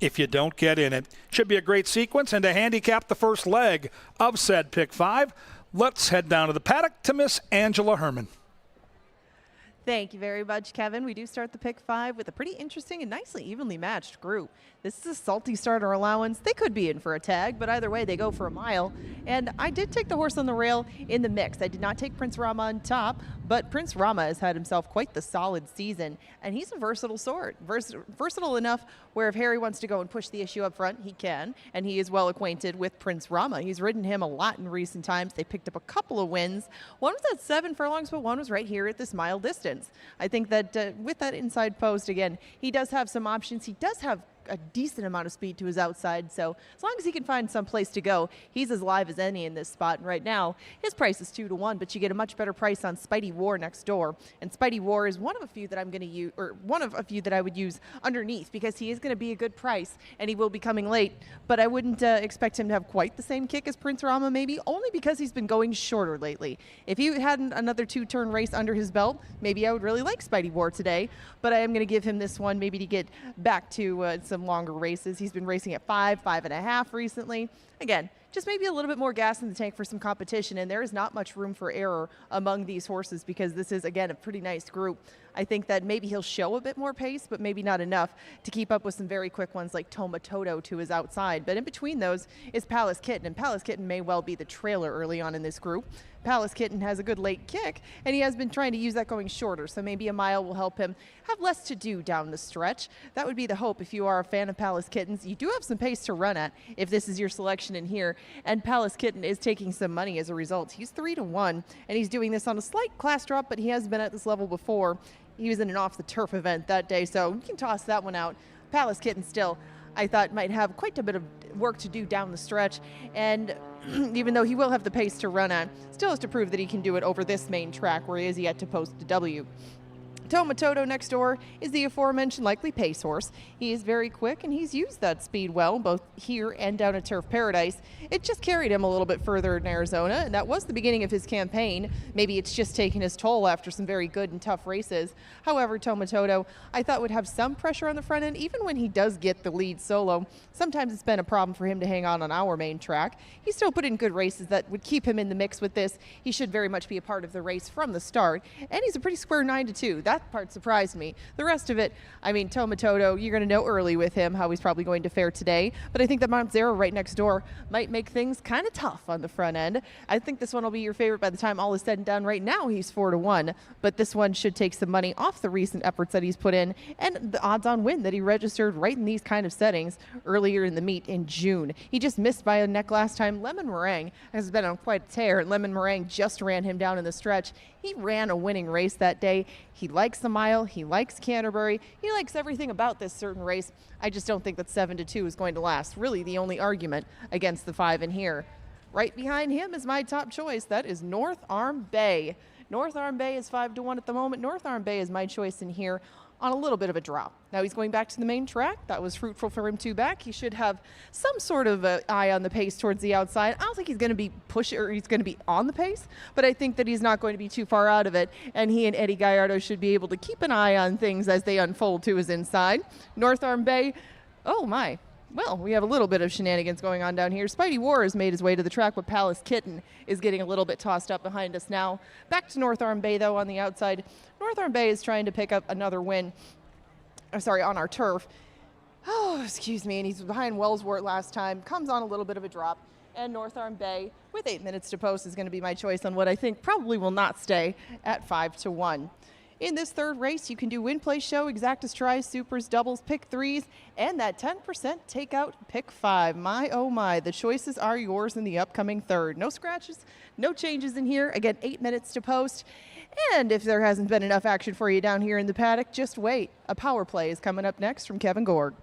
if you don't get in it. Should be a great sequence. And to handicap the first leg of said Pick 5, let's head down to the paddock to Miss Angela Herman. Thank you very much, Kevin. We do start the Pick 5 with a pretty interesting and nicely evenly matched group. This is a salty starter allowance. They could be in for a tag, but either way, they go for a mile. And I did take the horse on the rail in the mix. I did not take Prince Rama on top, but Prince Rama has had himself quite the solid season, and he's a versatile sort. Versatile enough where if Harry wants to go and push the issue up front, he can, and he is well acquainted with Prince Rama. He's ridden him a lot in recent times. They picked up a couple of wins. One was at 7 furlongs, but one was right here at this mile distance. I think that with that inside post, again, he does have some options. He does have a decent amount of speed to his outside, so as long as he can find some place to go, he's as live as any in this spot. And right now, his price is 2 to 1, but you get a much better price on Spidey War next door. And Spidey War is one of a few that I'm going to use, or one of a few that I would use underneath, because he is going to be a good price, and he will be coming late. But I wouldn't expect him to have quite the same kick as Prince Rama, maybe, only because he's been going shorter lately. If he had another 2-turn race under his belt, maybe I would really like Spidey War today, but I am going to give him this one maybe to get back to some longer races. He's been racing at 5, 5.5 recently. Again, just maybe a little bit more gas in the tank for some competition, and there is not much room for error among these horses because this is, again, a pretty nice group. I think that maybe he'll show a bit more pace, but maybe not enough to keep up with some very quick ones like Toma Toto to his outside. But in between those is Palace Kitten, and Palace Kitten may well be the trailer early on in this group. Palace Kitten has a good late kick, and he has been trying to use that going shorter, so maybe a mile will help him have less to do down the stretch. That would be the hope if you are a fan of Palace Kittens. You do have some pace to run at if this is your selection in here, and Palace Kitten is taking some money as a result. He's 3 to 1, and he's doing this on a slight class drop, but he has been at this level before. He was in an off-the-turf event that day, so you can toss that one out. Palace Kitten still, I thought, might have quite a bit of work to do down the stretch, and even though he will have the pace to run at, still has to prove that he can do it over this main track where he is yet to post a W. Toma Toto next door is the aforementioned likely pace horse. He is very quick, and he's used that speed well, both here and down at Turf Paradise. It just carried him a little bit further in Arizona, and that was the beginning of his campaign. Maybe it's just taken his toll after some very good and tough races. However, Toma Toto, I thought, would have some pressure on the front end, even when he does get the lead solo. Sometimes it's been a problem for him to hang on our main track. He still put in good races that would keep him in the mix with this. He should very much be a part of the race from the start, and he's a pretty square 9 to 2. That part surprised me. The rest of it, I mean, Toma Toto, you're going to know early with him how he's probably going to fare today, but I think that Mount Zero right next door might make things kind of tough on the front end. I think this one will be your favorite by the time all is said and done. Right now, he's 4 to 1, but this one should take some money off the recent efforts that he's put in and the odds-on win that he registered right in these kind of settings earlier in the meet in June. He just missed by a neck last time. Lemon Meringue has been on quite a tear, and Lemon Meringue just ran him down in the stretch. He ran a winning race that day. He likes the mile. He likes Canterbury. He likes everything about this certain race. I just don't think that 7 to 2 is going to last. Really the only argument against the 5 in here. Right behind him is my top choice. That is North Arm Bay. North Arm Bay is 5 to 1 at the moment. North Arm Bay is my choice in here. on a little bit of a drop. Now he's going back to the main track. That was fruitful for him to back. He should have some sort of eye on the pace towards the outside. I don't think he's going to be he's going to be on the pace, but I think that he's not going to be too far out of it. And he and Eddie Gallardo should be able to keep an eye on things as they unfold to his inside. North Arm Bay, oh my. Well, we have a little bit of shenanigans going on down here. Spidey War has made his way to the track, but Palace Kitten is getting a little bit tossed up behind us now. Back to North Arm Bay, though, on the outside. North Arm Bay is trying to pick up another win. On our turf. Oh, excuse me. And he's behind Wellswort last time. Comes on a little bit of a drop. And North Arm Bay, with 8 minutes to post, is going to be my choice on what I think probably will not stay at 5-1. In this third race, you can do win, play, show, exactas, tries, supers, doubles, pick threes, and that 10% takeout pick 5. My, oh my, the choices are yours in the upcoming third. No scratches, no changes in here. Again, 8 minutes to post. And if there hasn't been enough action for you down here in the paddock, just wait. A power play is coming up next from Kevin Gorg.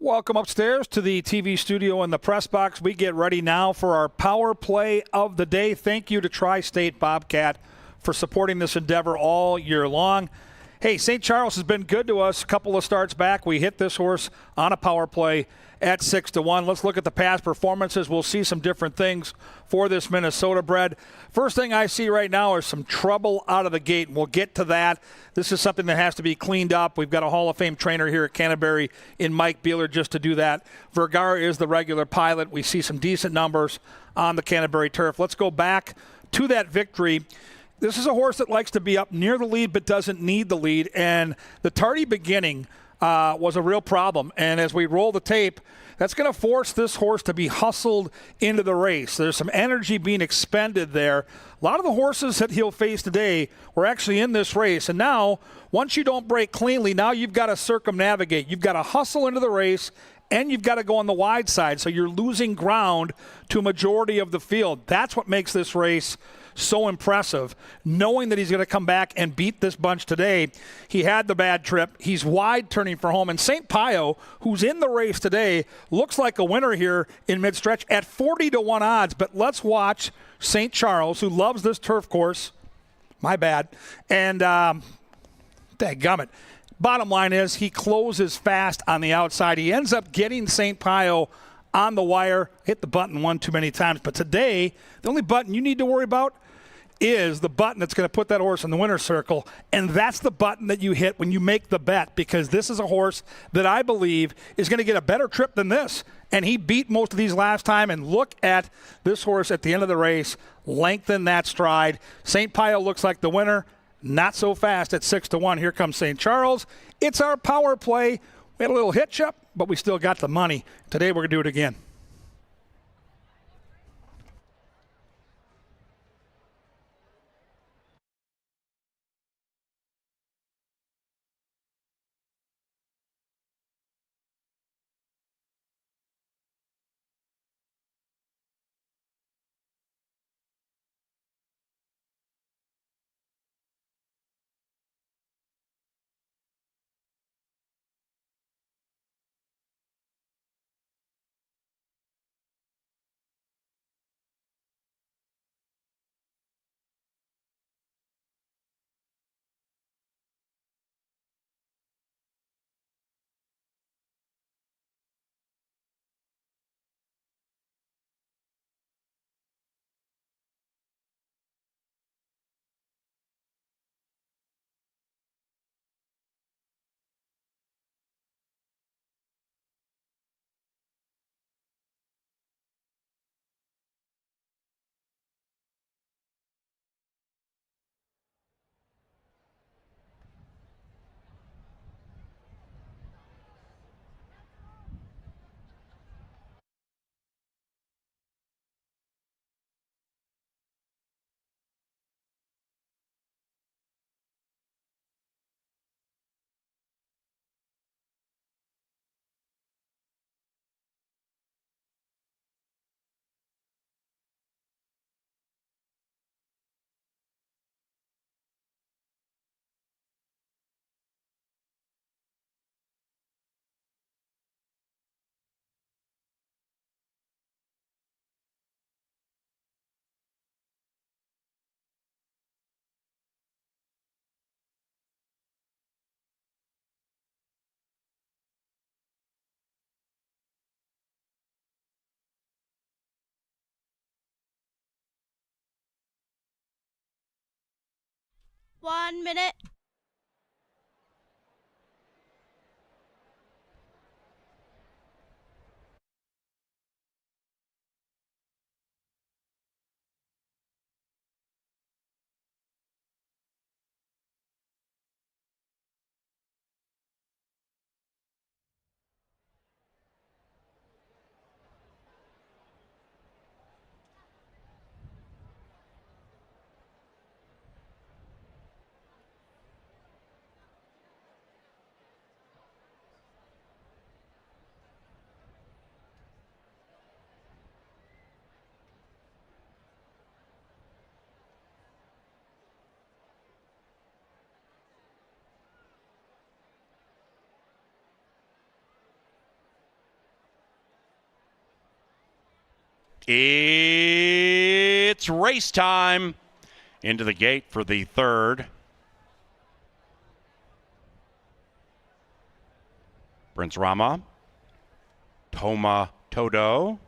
Welcome upstairs to the TV studio and the press box. We get ready now for our power play of the day. Thank you to Tri-State Bobcat for supporting this endeavor all year long. Hey, St. Charles has been good to us. A couple of starts back, we hit this horse on a power play at 6-1. Let's look at the past performances. We'll see some different things for this Minnesota bred. First thing I see right now is some trouble out of the gate, and we'll get to that. This is something that has to be cleaned up. We've got a Hall of Fame trainer here at Canterbury in Mike Beeler just to do that. Vergara is the regular pilot. We see some decent numbers on the Canterbury turf. Let's go back to that victory. This is a horse that likes to be up near the lead but doesn't need the lead, and the tardy beginning was a real problem. And as we roll the tape, that's going to force this horse to be hustled into the race. There's some energy being expended there. A lot of the horses that he'll face today were actually in this race. And now, once you don't break cleanly, now you've got to circumnavigate. You've got to hustle into the race, and you've got to go on the wide side. So you're losing ground to a majority of the field. That's what makes this race so impressive, knowing that he's going to come back and beat this bunch today. He had the bad trip. He's wide turning for home. And St. Pio, who's in the race today, looks like a winner here in mid-stretch at 40-1 odds. But let's watch St. Charles, who loves this turf course. My bad. And dadgummit. Bottom line is he closes fast on the outside. He ends up getting St. Pio on the wire. Hit the button one too many times. But today, the only button you need to worry about is the button that's going to put that horse in the winner's circle, and that's the button that you hit when you make the bet, because this is a horse that I believe is going to get a better trip than this, and he beat most of these last time. And look at this horse at the end of the race, lengthen that stride. St. Pio looks like the winner, not so fast at 6-1. Here comes St. Charles. It's our power play. We had a little hitch up, but we still got the money. Today we're going to do it again. One minute. It's race time. Into the gate for the third. Prince Rama, Toma Todo,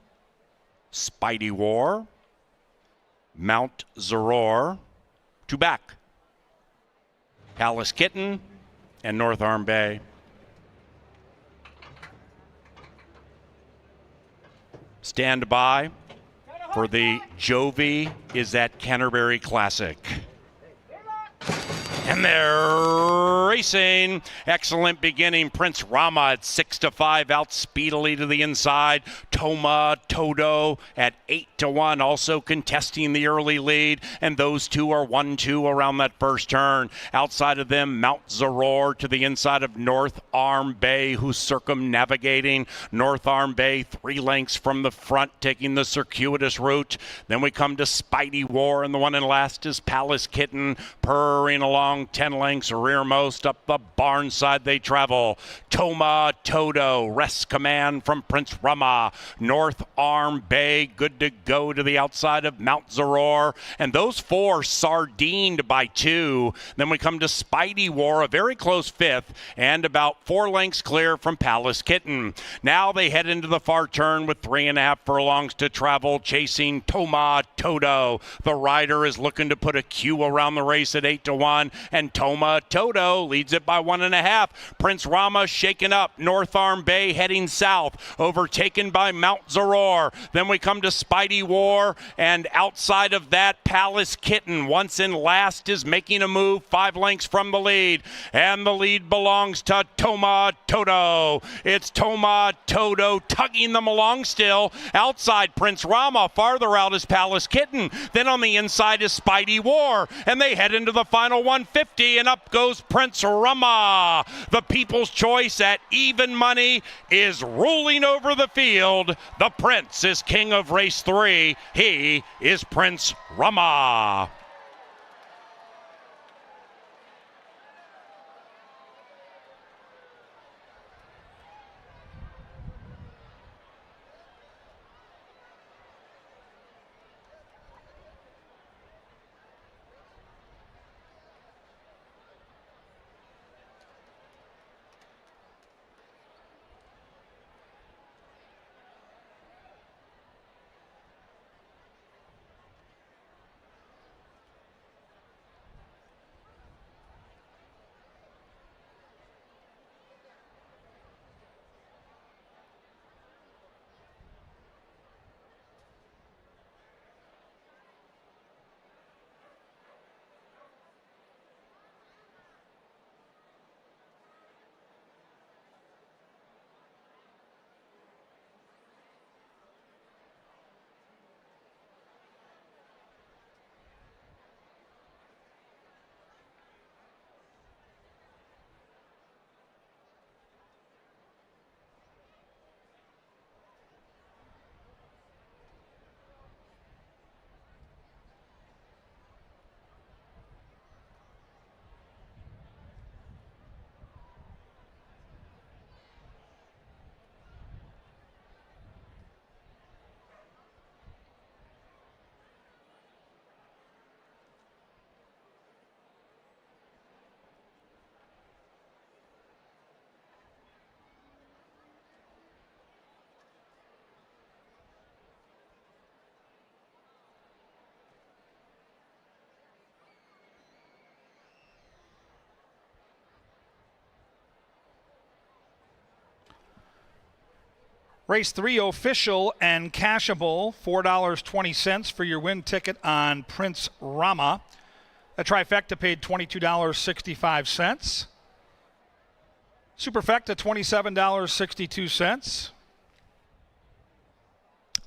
Spidey War, Mount Zaror, to back, Palace Kitten, and North Arm Bay. Stand by for the Jovi Is at Canterbury Classic. And they're racing. Excellent beginning. Prince Rama at 6-5 out speedily to the inside. Toma Todo at 8-1 also contesting the early lead. And those two are 1-2 around that first turn. Outside of them, Mount Zaror to the inside of North Arm Bay, who's circumnavigating. North Arm Bay 3 lengths from the front, taking the circuitous route. Then we come to Spidey War, and the one in last is Palace Kitten, purring along 10 lengths rearmost. Up the barn side they travel. Toma Todo, rest command from Prince Rama. North Arm Bay, good to go to the outside of Mount Zaror. And those 4 sardined by 2. Then we come to Spidey War, a very close 5th, and about 4 lengths clear from Palace Kitten. Now they head into the far turn with 3.5 furlongs to travel, chasing Toma Todo. The rider is looking to put a Q around the race at 8-1. And Toma Todo leads it by 1.5. Prince Rama shaken up. North Arm Bay heading south, overtaken by Mount Zaror. Then we come to Spidey War, and outside of that, Palace Kitten, once in last, is making a move 5 lengths from the lead. And the lead belongs to Toma Todo. It's Toma Todo tugging them along still. Outside Prince Rama, farther out is Palace Kitten. Then on the inside is Spidey War, and they head into the final 150, and up goes Prince Rama. The People's Choice at even money is ruling over the field. The Prince is king of race 3. He is Prince Rama. Race 3 official and cashable, $4.20 for your win ticket on Prince Rama. A trifecta paid $22.65. Superfecta, $27.62.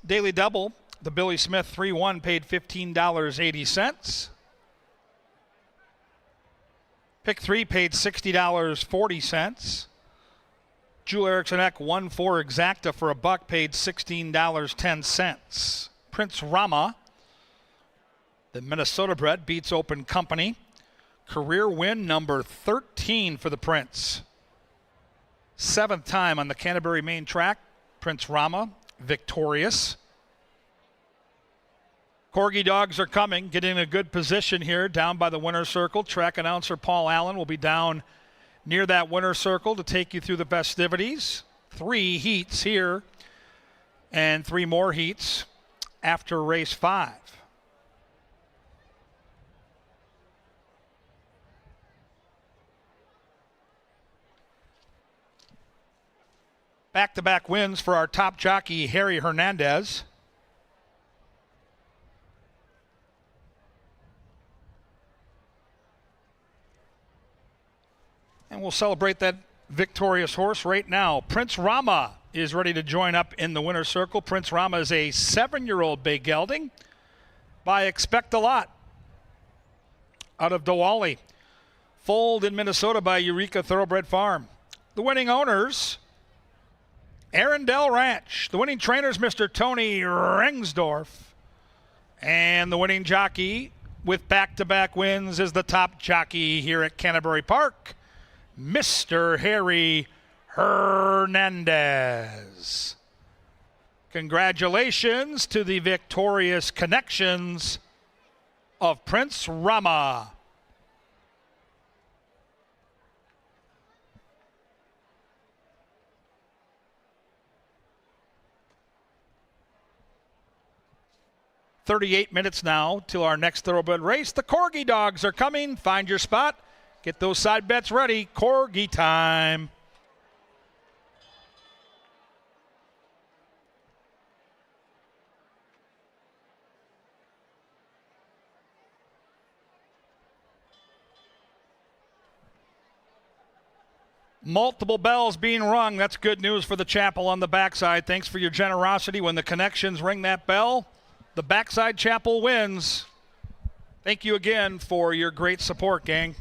Daily double, the Billy Smith 3-1 paid $15.80. Pick 3 paid $60.40. Jewel Erickson Eck 1-4 exacta for $1 paid $16.10. Prince Rama, the Minnesota bred, beats Open Company. Career win number 13 for the Prince. 7th time on the Canterbury main track. Prince Rama victorious. Corgi dogs are coming, getting in a good position here down by the winner's circle. Track announcer Paul Allen will be down near that winner's circle to take you through the festivities. 3 heats here and 3 more heats after race 5. Back-to-back wins for our top jockey, Harry Hernandez. And we'll celebrate that victorious horse right now. Prince Rama is ready to join up in the winner's circle. Prince Rama is a 7-year-old bay gelding by Expect a Lot out of Diwali. Foaled in Minnesota by Eureka Thoroughbred Farm. The winning owners, Arundel Ranch. The winning trainers, Mr. Tony Rengsdorf. And the winning jockey with back-to-back wins is the top jockey here at Canterbury Park, Mr. Harry Hernandez. Congratulations to the victorious connections of Prince Rama. "38 minutes now till our next thoroughbred race. The Corgi dogs are coming. Find your spot. Get those side bets ready. Corgi time." Multiple bells being rung. That's good news for the chapel on the backside. Thanks for your generosity. When the connections ring that bell, the backside chapel wins. Thank you again for your great support, gang.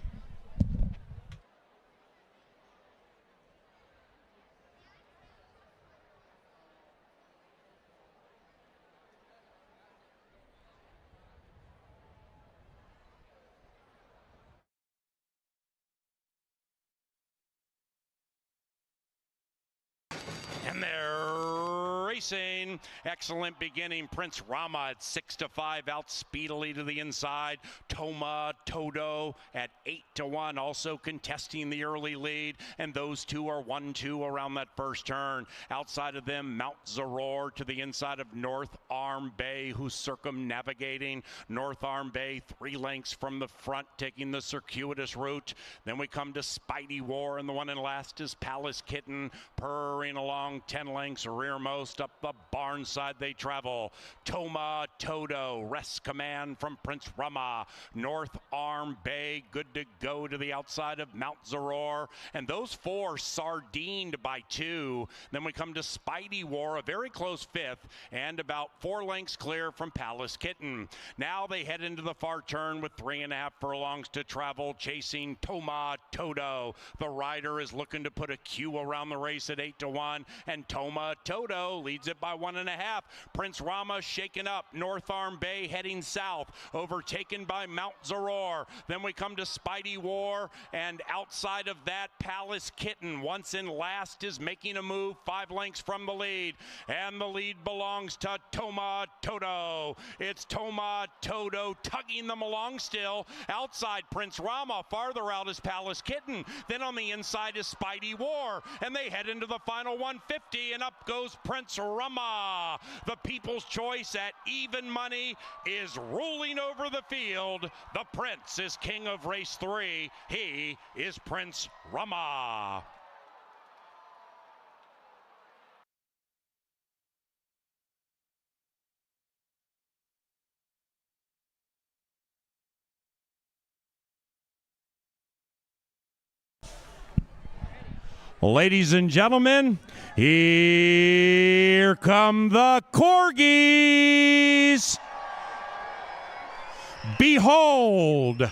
And they're racing. Excellent beginning. Prince Rama at 6-5, out speedily to the inside. Toma Todo at 8-1, also contesting the early lead. And those two are 1-2 around that first turn. Outside of them, Mount Zaror to the inside of North Arm Bay, who's circumnavigating. North Arm Bay, 3 lengths from the front, taking the circuitous route. Then we come to Spidey War, and the one in last is Palace Kitten, purring along 10 lengths rearmost. Up the barn side they travel. Toma Todo, rest command from Prince Rama. North Arm Bay, good to go to the outside of Mount Zaror. And those 4 sardined by 2. Then we come to Spidey War, a very close 5th, and about 4 lengths clear from Palace Kitten. Now they head into the far turn with 3.5 furlongs to travel, chasing Toma Todo. The rider is looking to put a Q around the race at 8-1, and Toma Todo leads it by 1.5. Prince Rama shaken up. North Arm Bay heading south, overtaken by Mount Zaror. Then we come to Spidey War, and outside of that, Palace Kitten, once in last, is making a move 5 lengths from the lead. And the lead belongs to Toma Todo. It's Toma Todo tugging them along still. Outside Prince Rama, farther out is Palace Kitten. Then on the inside is Spidey War, and they head into the final 150, and up goes Prince Rama. The People's Choice at even money is ruling over the field. The Prince is king of race 3. He is Prince Rama. Ladies and gentlemen, here come the Corgis. Behold,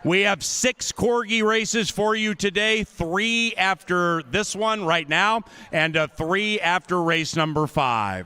we have 6 Corgi races for you today, 3 after this one right now, and 3 after race number 5.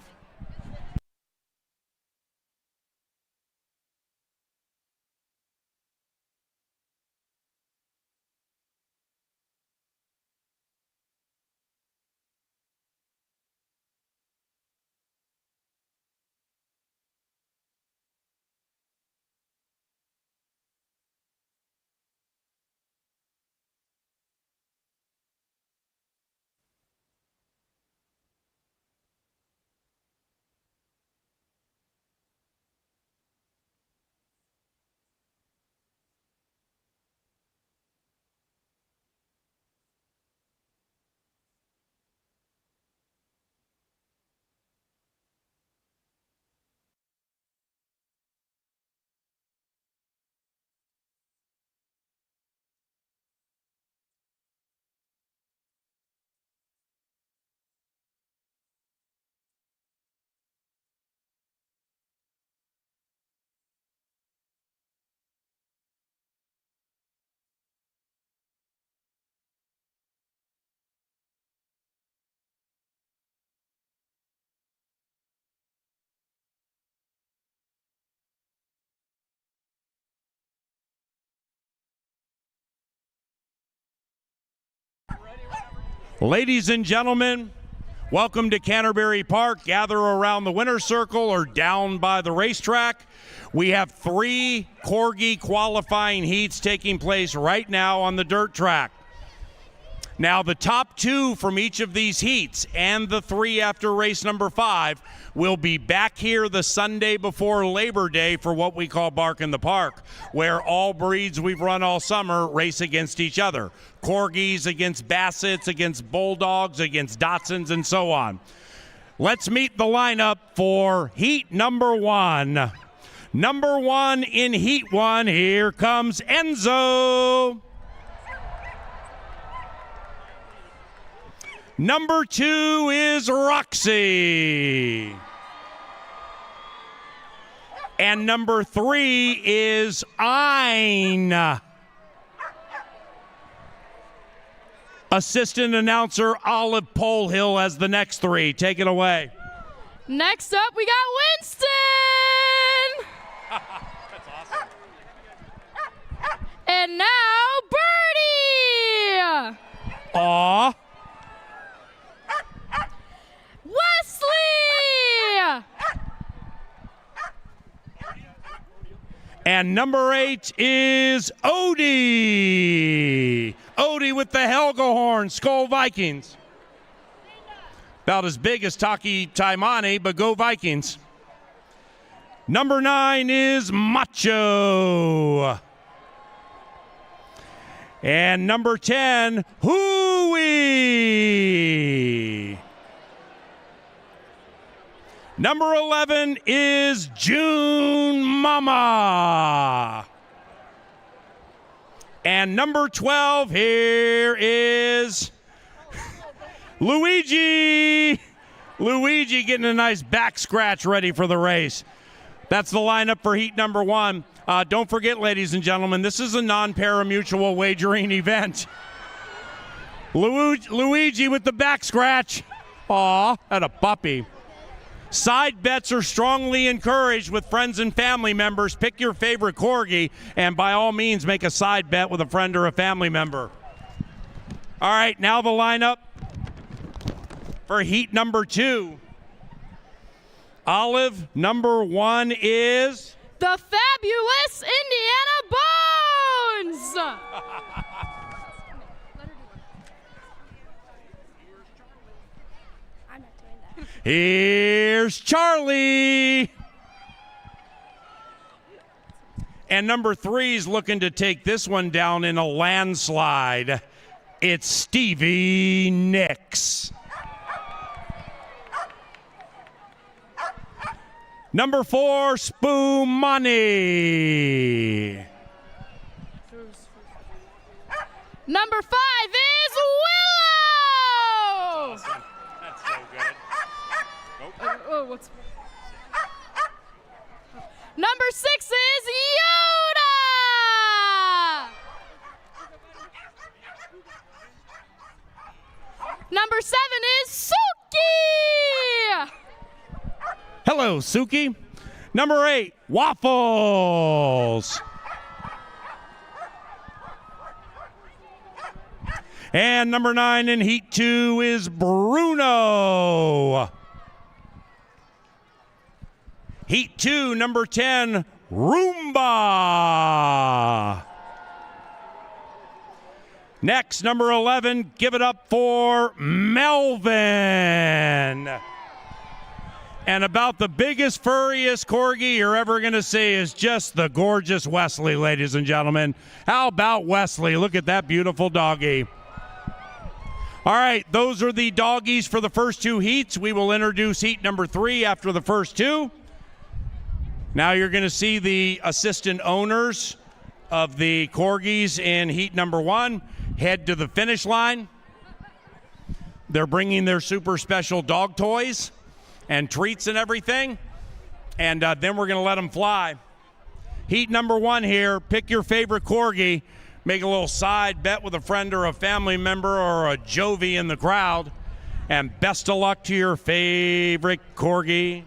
Ladies and gentlemen, welcome to Canterbury Park. Gather around the winner's circle or down by the racetrack. We have 3 Corgi qualifying heats taking place right now on the dirt track. Now, the top 2 from each of these heats and the 3 after race number 5 will be back here the Sunday before Labor Day for what we call Bark in the Park, where all breeds we've run all summer race against each other. Corgis against Bassets, against Bulldogs, against Dachshunds, and so on. Let's meet the lineup for heat number 1. Number 1 in heat 1, here comes Enzo. Number 2 is Roxy. And number 3 is Ein. Assistant announcer Olive Polehill has the next 3. Take it away. Next up, we got Winston. That's awesome. And now, Birdie. Aw. Wesley. And number 8 is Odie. Odie with the Helgahorn, Skull Vikings. About as big as Taki Taimani, but go Vikings. Number 9 is Macho. And number 10, Hooey. Number 11 is June Mama. And number 12, here is Luigi. Luigi getting a nice back scratch ready for the race. That's the lineup for heat number 1. Don't forget, ladies and gentlemen, this is a non-parimutuel wagering event. Luigi with the back scratch. Aw, had a puppy. Side bets are strongly encouraged with friends and family members. Pick your favorite Corgi, and by all means, make a side bet with a friend or a family member. All right, now the lineup for heat number 2. Olive, number 1 is... The fabulous Indiana Bones. Here's Charlie. And number 3 is looking to take this one down in a landslide. It's Stevie Nicks. Number 4, Spoomani. Number 5 is Willow. Awesome. That's so good. Oh, what's... Number 6 is Yoda. Number 7 is Suki. Hello, Suki. Number 8, Waffles. And number 9 in heat 2 is Bruno. Heat 2, number 10, Roomba. Next, number 11, give it up for Melvin. And about the biggest, furriest Corgi you're ever going to see is just the gorgeous Wesley, ladies and gentlemen. How about Wesley? Look at that beautiful doggy. All right, those are the doggies for the first 2 heats. We will introduce heat number 3 after the first 2. Now you're going to see the assistant owners of the Corgis in heat number 1 head to the finish line. They're bringing their super special dog toys and treats and everything, and then we're going to let them fly. Heat number 1 here, pick your favorite Corgi, make a little side bet with a friend or a family member or a Jovi in the crowd, and best of luck to your favorite Corgi.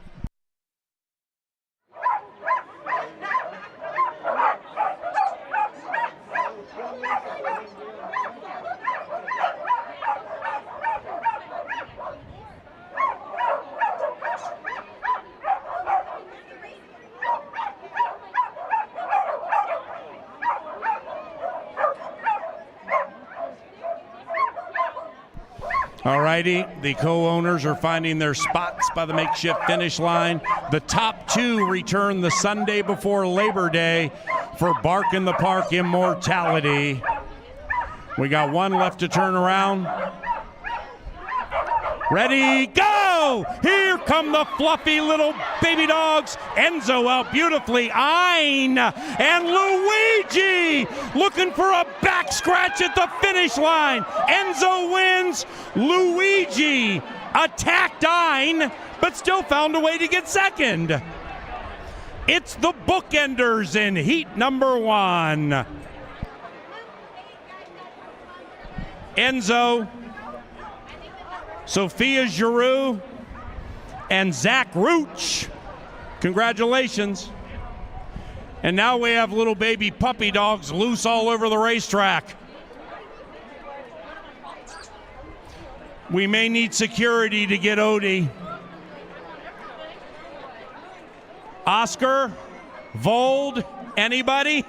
All righty, the co-owners are finding their spots by the makeshift finish line. The top two return the Sunday before Labor Day for Bark in the Park Immortality. We got one left to turn around. Ready, go! Here come the fluffy little baby dogs. Enzo out beautifully. Ein and Luigi looking for a back scratch at the finish line. Enzo wins. Luigi attacked Ein, but still found a way to get second. It's the bookenders in heat number one. Enzo, Sophia Giroux, and Zach Rooch. Congratulations. And now we have little baby puppy dogs loose all over the racetrack. We may need security to get Odie. Oscar, Vold, anybody?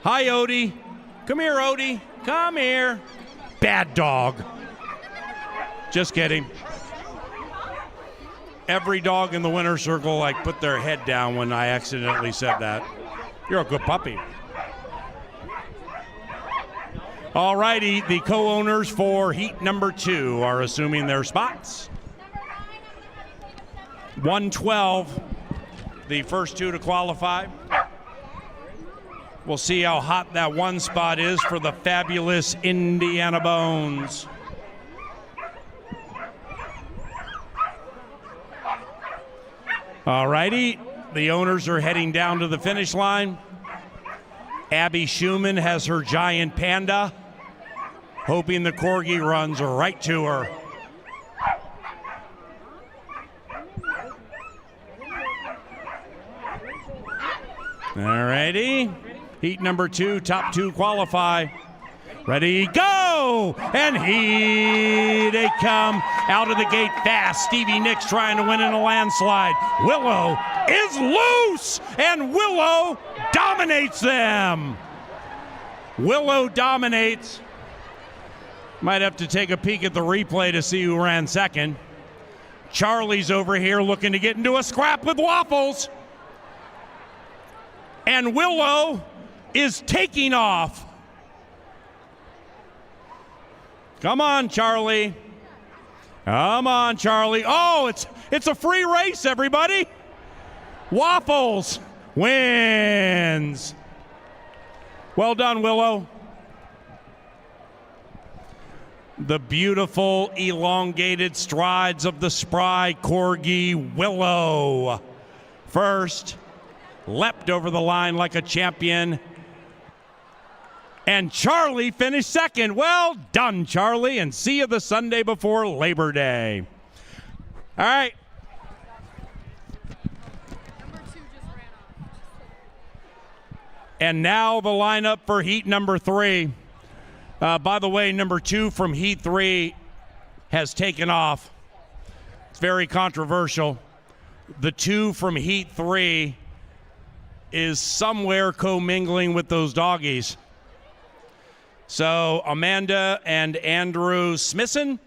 Hi, Odie. Come here, Odie. Come here. Bad dog. Just kidding. Every dog in the winner's circle put their head down when I accidentally said that. You're a good puppy. All righty, the co-owners for heat number two are assuming their spots. 112, the first two to qualify. We'll see how hot that one spot is for the fabulous Indiana Bones. All righty, the owners are heading down to the finish line. Abby Schumann has her giant panda, hoping the Corgi runs right to her. All righty. Heat number two, top two qualify. Ready, go! And they come out of the gate fast. Stevie Nicks trying to win in a landslide. Willow is loose, and Willow dominates them. Willow dominates. Might have to take a peek at the replay to see who ran second. Charlie's over here looking to get into a scrap with Waffles. And Willow is taking off. Come on, Charlie. Come on, Charlie. Oh, it's a free race, everybody. Waffles wins. Well done, Willow. The beautiful elongated strides of the spry Corgi Willow. First, leapt over the line like a champion. And Charlie finished second. Well done, Charlie, and see you the Sunday before Labor Day. All right. And now the lineup for heat number three. By the way, number two from heat three has taken off. It's very controversial. The two from heat three is somewhere commingling with those doggies. So Amanda and Andrew Smisson,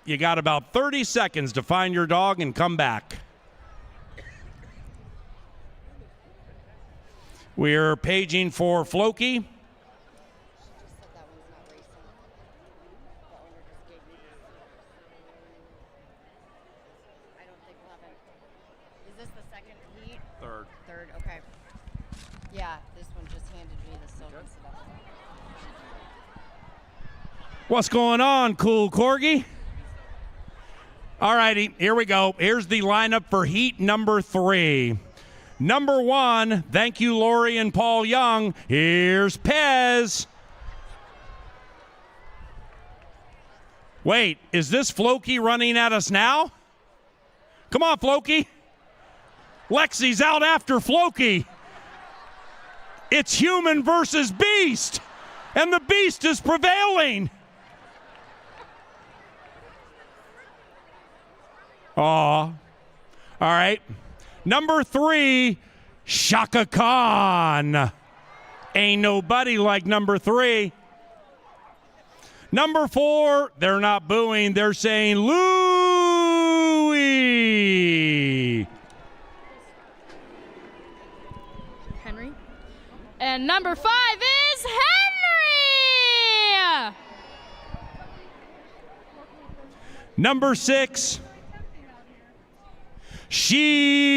you got about 30 seconds to find your dog and come back. We're paging for Floki. Is this the second heat? Third. Third, okay. Yeah, this one just handed me the silver stuff. What's going on, cool Corgi? All righty, here we go. Here's the lineup for heat number three. Number one, thank you, Lori and Paul Young. Here's Pez. Wait, is this Floki running at us now? Come on, Floki. Lexi's out after Floki. It's human versus beast, and the beast is prevailing. Aw. All right. Number three, Shaka Khan. Ain't nobody like number three. Number 4, they're not booing. They're saying Louie. Henry. And number 5 is Henry. Number 6, she's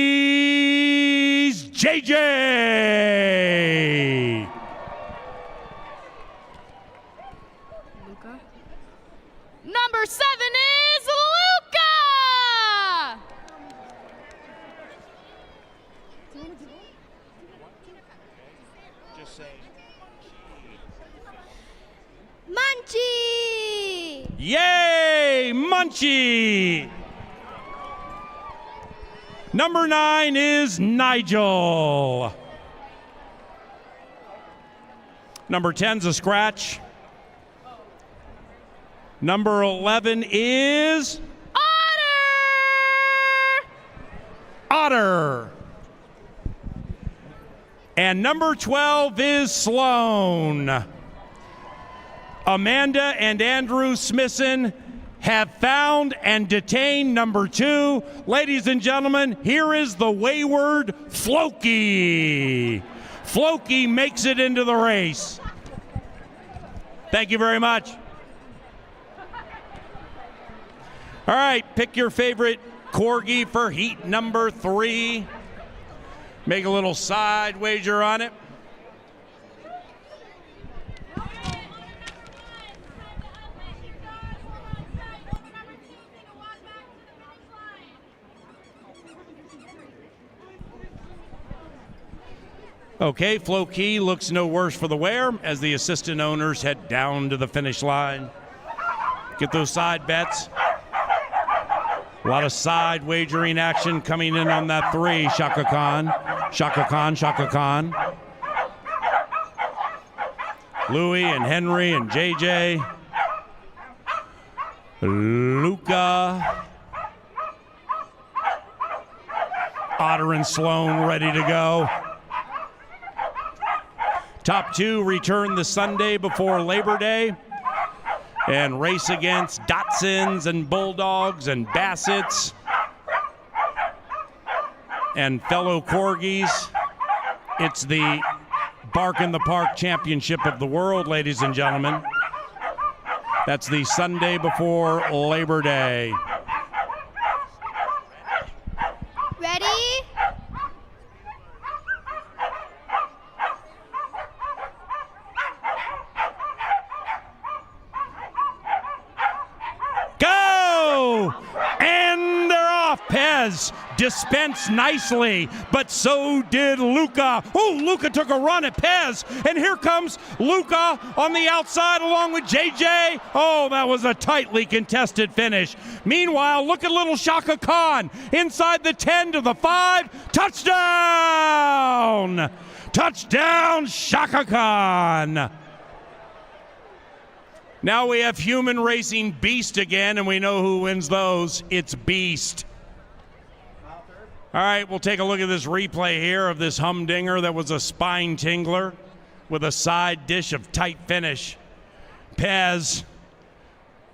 JJ. Luca. Number 7 is Luca. Just say. Munchie! Yay, Munchie. Number 9 is Nigel. Number 10's a scratch. Number 11 is Otter. And number 12 is Sloan. Amanda and Andrew Smithson have found and detained number 2. Ladies and gentlemen, here is the wayward Floki. Floki makes it into the race. Thank you very much. All right, pick your favorite Corgi for heat number 3. Make a little side wager on it. Okay, Floki looks no worse for the wear as the assistant owners head down to the finish line. Get those side bets. A lot of side wagering action coming in on that 3, Shaka Khan. Shaka Khan, Shaka Khan. Louie and Henry and JJ. Luca. Otter and Sloan ready to go. Top 2 return the Sunday before Labor Day and race against Dachshunds and Bulldogs and Bassets and fellow Corgis. It's the Bark in the Park Championship of the World, ladies and gentlemen. That's the Sunday before Labor Day. Ready? Go! And they're off. Pez dispensed nicely, but so did Luca. Oh, Luca took a run at Pez, and here comes Luca on the outside along with JJ. Oh, that was a tightly contested finish. Meanwhile, look at little Shaka Khan inside the 10 to the 5. Touchdown! Touchdown, Shaka Khan! Now we have human racing Beast again, and we know who wins those. It's Beast. All right, we'll take a look at this replay here of this humdinger that was a spine tingler with a side dish of tight finish. Pez,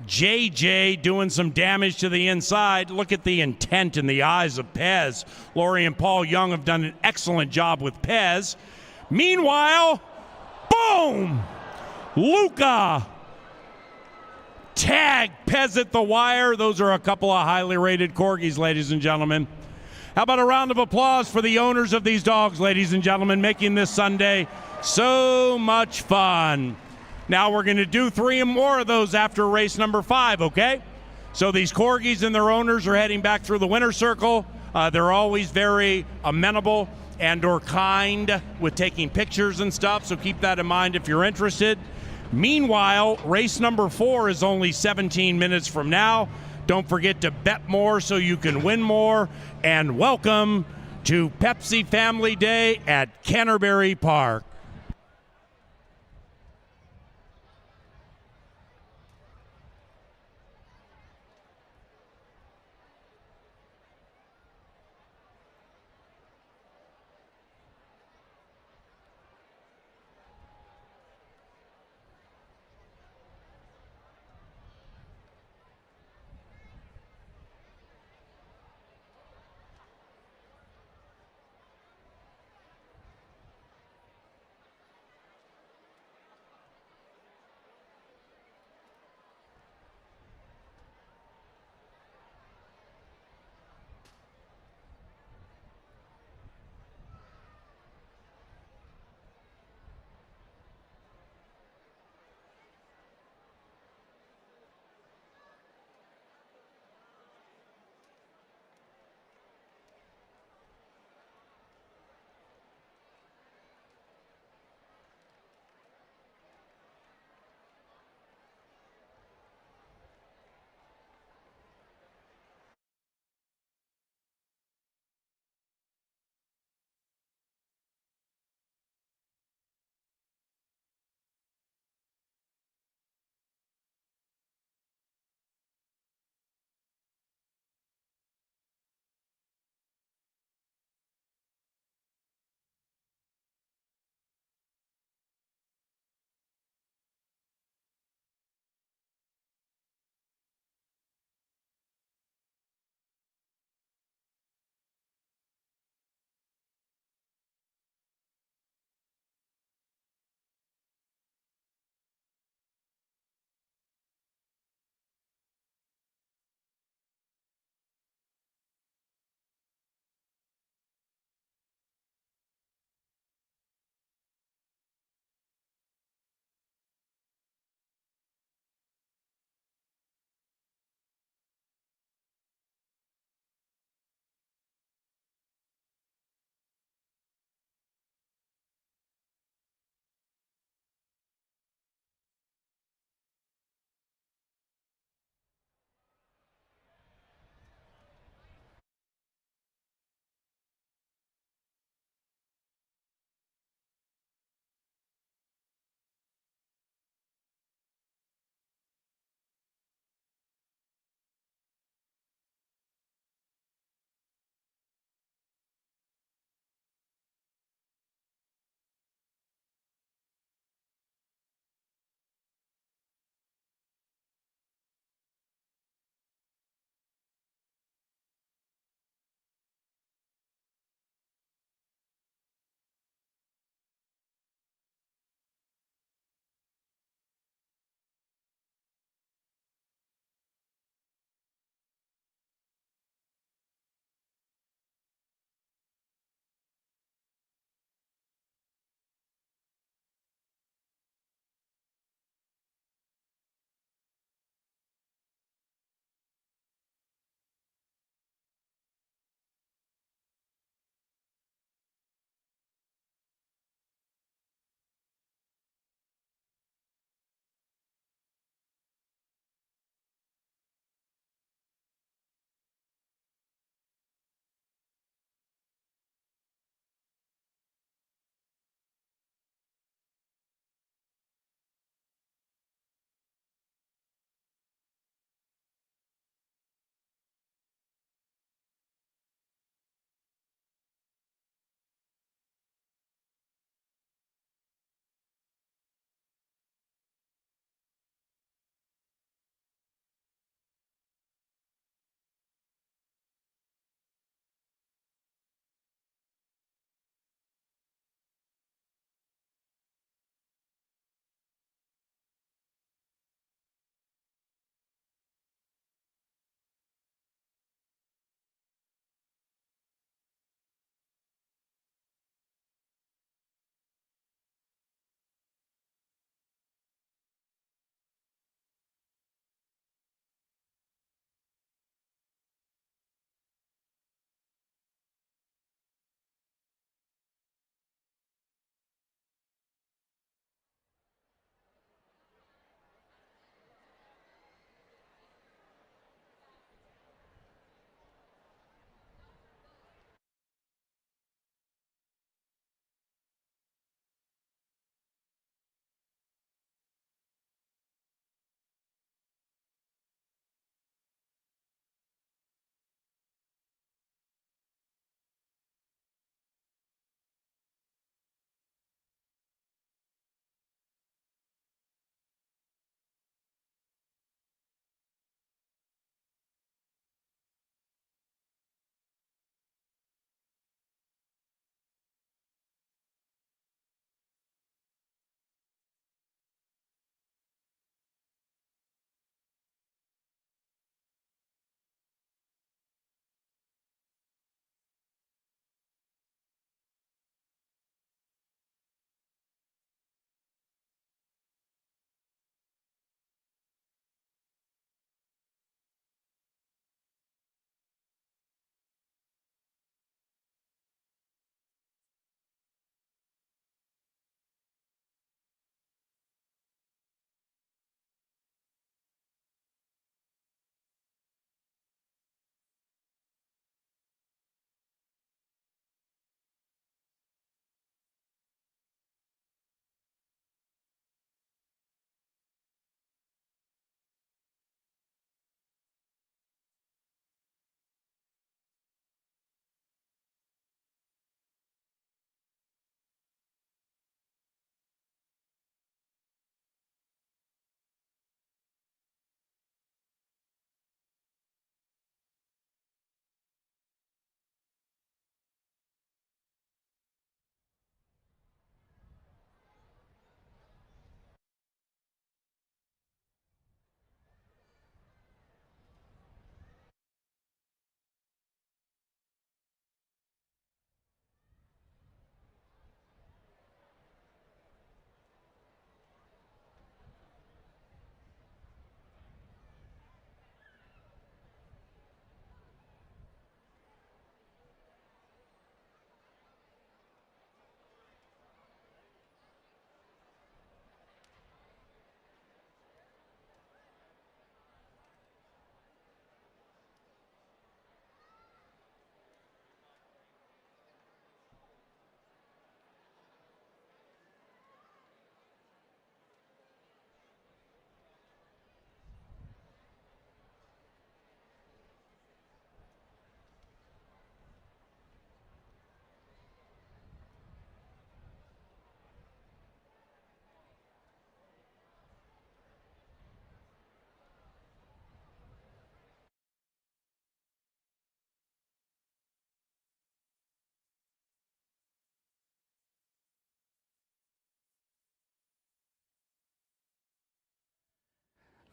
JJ doing some damage to the inside. Look at the intent in the eyes of Pez. Lori and Paul Young have done an excellent job with Pez. Meanwhile, boom! Luca tag Pez at the wire. Those are a couple of highly rated Corgis, ladies and gentlemen. How about a round of applause for the owners of these dogs, ladies and gentlemen, making this Sunday so much fun. Now we're going to do 3 more of those after race number 5, okay? So these Corgis and their owners are heading back through the winner's circle. They're always very amenable and or kind with taking pictures and stuff, so keep that in mind if you're interested. Meanwhile, race number 4 is only 17 minutes from now. Don't forget to bet more so you can win more. And welcome to Pepsi Family Day at Canterbury Park.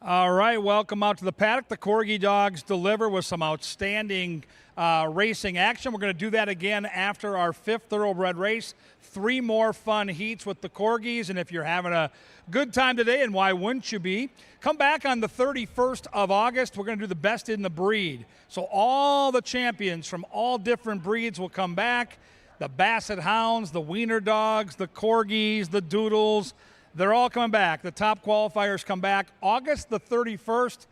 All right, welcome out to the paddock. The Corgi dogs deliver with some outstanding racing action. We're going to do that again after our 5th Thoroughbred race. 3 more fun heats with the Corgis, and if you're having a good time today, and why wouldn't you be, come back on the 31st of August. We're going to do the best in the breed. So all the champions from all different breeds will come back. The Basset Hounds, the Wiener Dogs, the Corgis, the Doodles, they're all coming back. The top qualifiers come back August the 31st,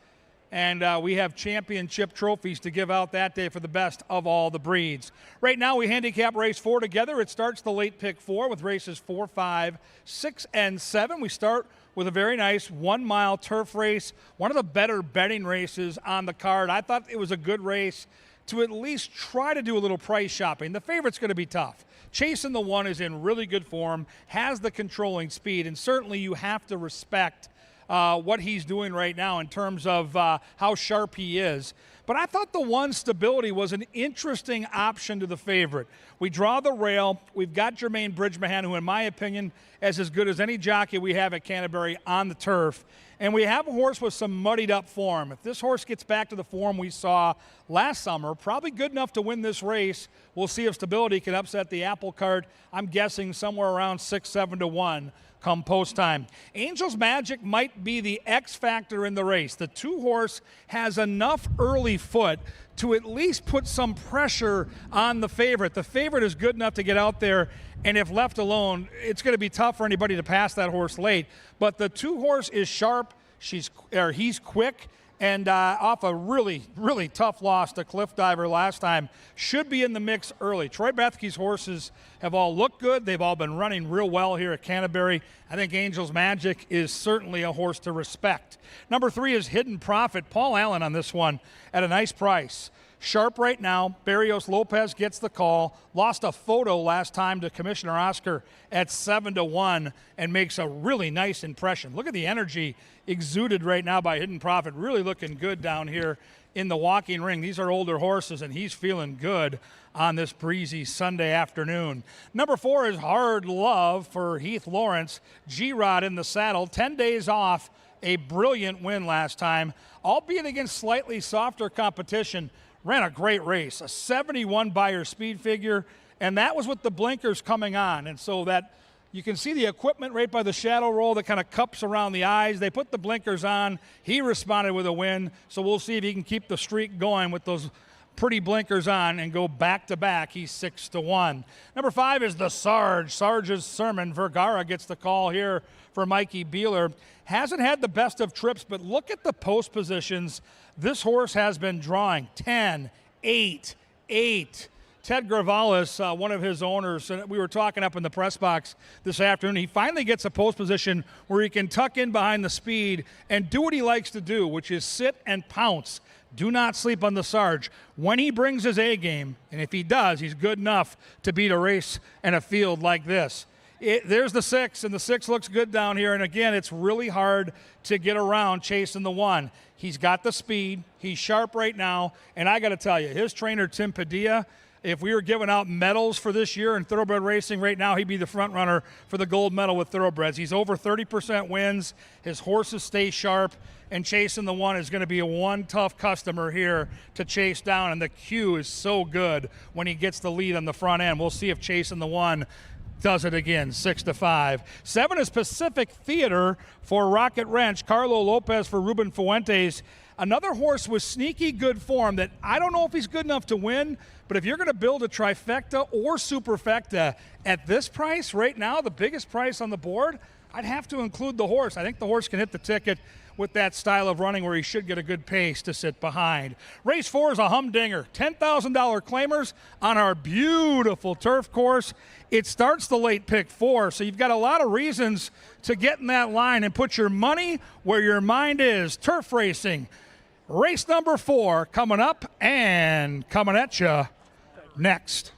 and we have championship trophies to give out that day for the best of all the breeds. Right now, we handicap race 4 together. It starts the late pick 4 with races 4, 5, 6, and 7. We start with a very nice 1-mile turf race, one of the better betting races on the card. I thought it was a good race to at least try to do a little price shopping. The favorite's going to be tough. Chasing the 1 is in really good form, has the controlling speed, and certainly you have to respect what he's doing right now in terms of how sharp he is. But I thought the 1 Stability was an interesting option to the favorite. We draw the rail. We've got Jermaine Bridgemahan, who in my opinion is as good as any jockey we have at Canterbury on the turf. And we have a horse with some muddied up form. If this horse gets back to the form we saw last summer, probably good enough to win this race. We'll see if Stability can upset the apple cart. I'm guessing somewhere around 6-7 to 1 come post time. Angel's Magic might be the X factor in the race. The 2-horse has enough early foot to at least put some pressure on the favorite. The favorite is good enough to get out there, and if left alone, it's going to be tough for anybody to pass that horse late. But the 2-horse is sharp. He's quick, and off a really, really tough loss to Cliff Diver last time, should be in the mix early. Troy Bethke's horses have all looked good. They've all been running real well here at Canterbury. I think Angel's Magic is certainly a horse to respect. Number 3 is Hidden Profit. Paul Allen on this one at a nice price. Sharp right now. Barrios Lopez gets the call. Lost a photo last time to Commissioner Oscar at 7 to 1 and makes a really nice impression. Look at the energy exuded right now by Hidden Profit. Really looking good down here in the walking ring. These are older horses, and he's feeling good on this breezy Sunday afternoon. Number 4 is Hard Love for Heath Lawrence. G-Rod in the saddle. 10 days off. A brilliant win last time, albeit against slightly softer competition. Ran a great race, a 71 Beyer speed figure, and that was with the blinkers coming on. And so that you can see the equipment right by the shadow roll that kind of cups around the eyes. They put the blinkers on. He responded with a win, so we'll see if he can keep the streak going with those pretty blinkers on and go back to back. He's 6 to 1. Number 5 is the Sarge. Sarge's Sermon. Vergara gets the call here for Mikey Beeler. Hasn't had the best of trips, but look at the post positions this horse has been drawing. 10, 8, 8. Ted Gravalis, one of his owners, and we were talking up in the press box this afternoon, he finally gets a post position where he can tuck in behind the speed and do what he likes to do, which is sit and pounce. Do not sleep on the Sarge. When he brings his A game, and if he does, he's good enough to beat a race and a field like this. There's the 6, and the 6 looks good down here. And again, it's really hard to get around chasing the 1. He's got the speed. He's sharp right now. And I got to tell you, his trainer, Tim Padilla, if we were giving out medals for this year in thoroughbred racing right now, he'd be the front runner for the gold medal with thoroughbreds. He's over 30% wins. His horses stay sharp. And chasing the 1 is going to be a one tough customer here to chase down. And the cue is so good when he gets the lead on the front end. We'll see if chasing the 1 does it again. 6 to 5. 7 is Pacific Theater for Rocket Wrench. Carlo Lopez for Ruben Fuentes. Another horse with sneaky good form that I don't know if he's good enough to win, but if you're going to build a trifecta or superfecta at this price right now, the biggest price on the board, I'd have to include the horse. I think the horse can hit the ticket with that style of running where he should get a good pace to sit behind. Race 4 is a humdinger. $10,000 claimers on our beautiful turf course. It starts the late pick 4, so you've got a lot of reasons to get in that line and put your money where your mind is. Turf racing. Race number 4 coming up and coming at you next.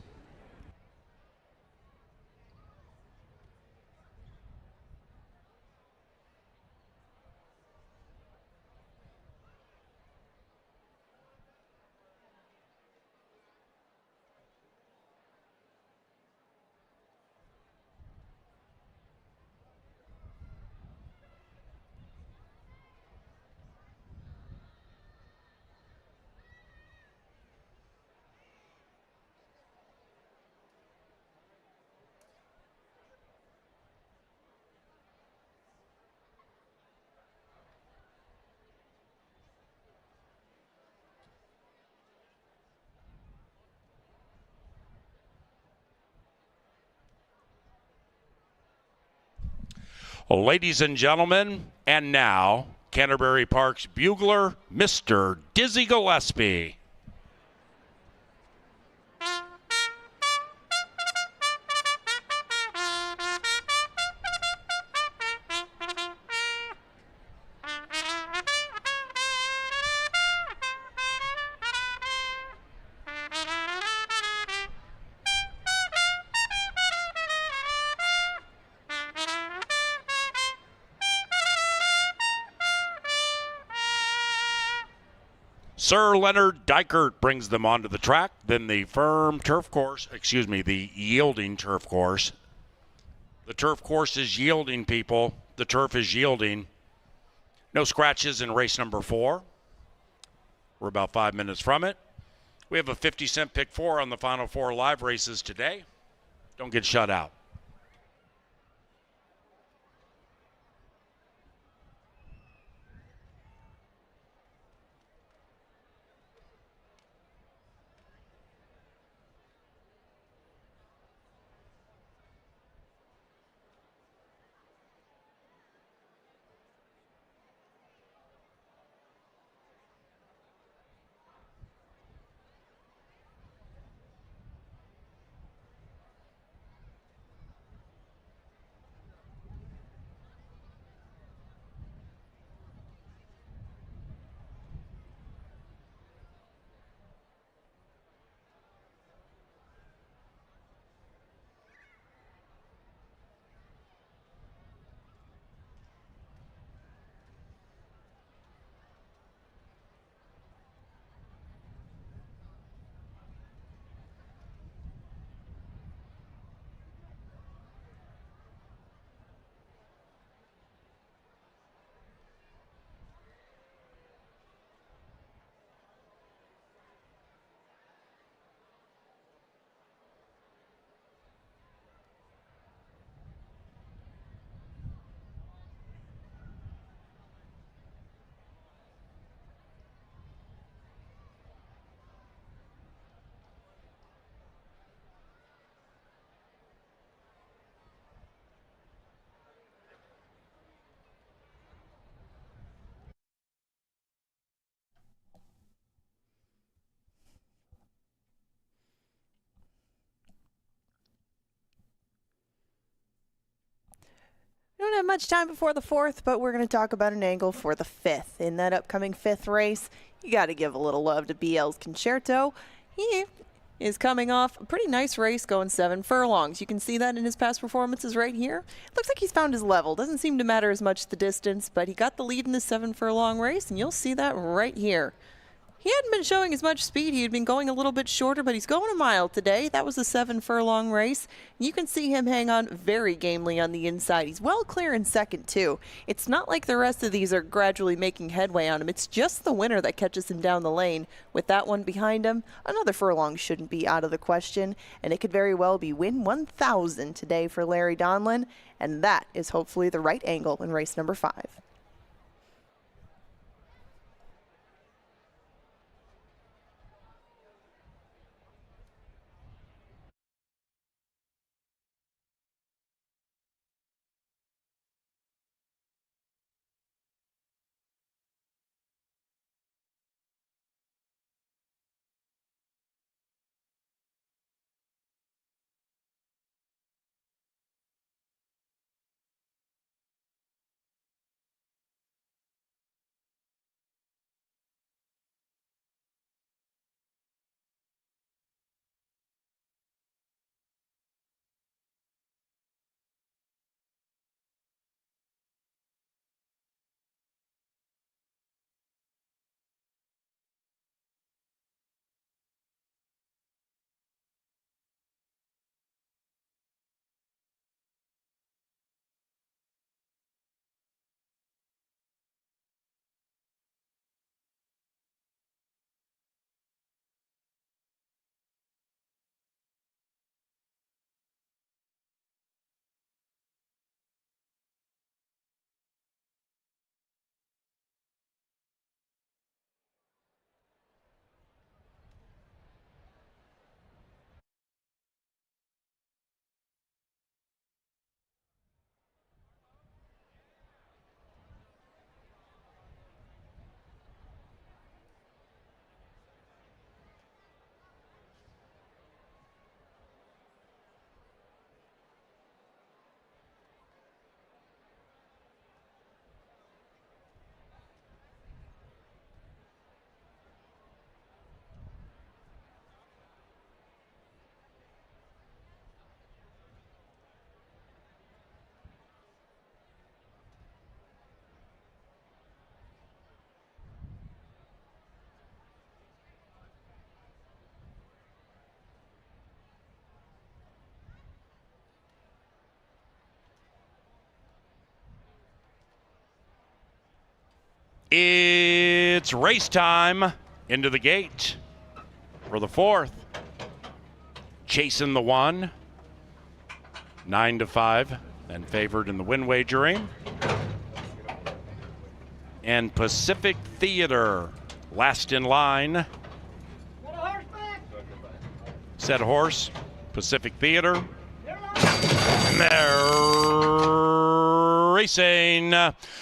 Ladies and gentlemen, and now Canterbury Park's bugler, Mr. Dizzy Gillespie. Sir Leonard Dykert brings them onto the track. Then the yielding turf course. The turf course is yielding, people. The turf is yielding. No scratches in race number 4. We're about 5 minutes from it. We have a 50-cent pick 4 on the final 4 live races today. Don't get shut out. We don't have much time before the 4th, but we're going to talk about an angle for the 5th. In that upcoming 5th race, you got to give a little love to BL's Concerto. He is coming off a pretty nice race going 7 furlongs. You can see that in his past performances right here. Looks like he's found his level. Doesn't seem to matter as much the distance, but he got the lead in the 7 furlong race, and you'll see that right here. He hadn't been showing as much speed. He had been going a little bit shorter, but he's going a mile today. That was a 7 furlong race. You can see him hang on very gamely on the inside. He's well clear in second, too. It's not like the rest of these are gradually making headway on him. It's just the winner that catches him down the lane. With that one behind him, another furlong shouldn't be out of the question, and it could very well be win 1,000 today for Larry Donlin, and that is hopefully the right angle in race number 5. It's race time. Into the gate for the 4th. Chasing the 1. 9-5, and favored in the win wagering. And Pacific Theater, last in line. Set horse, Pacific Theater. And they're racing.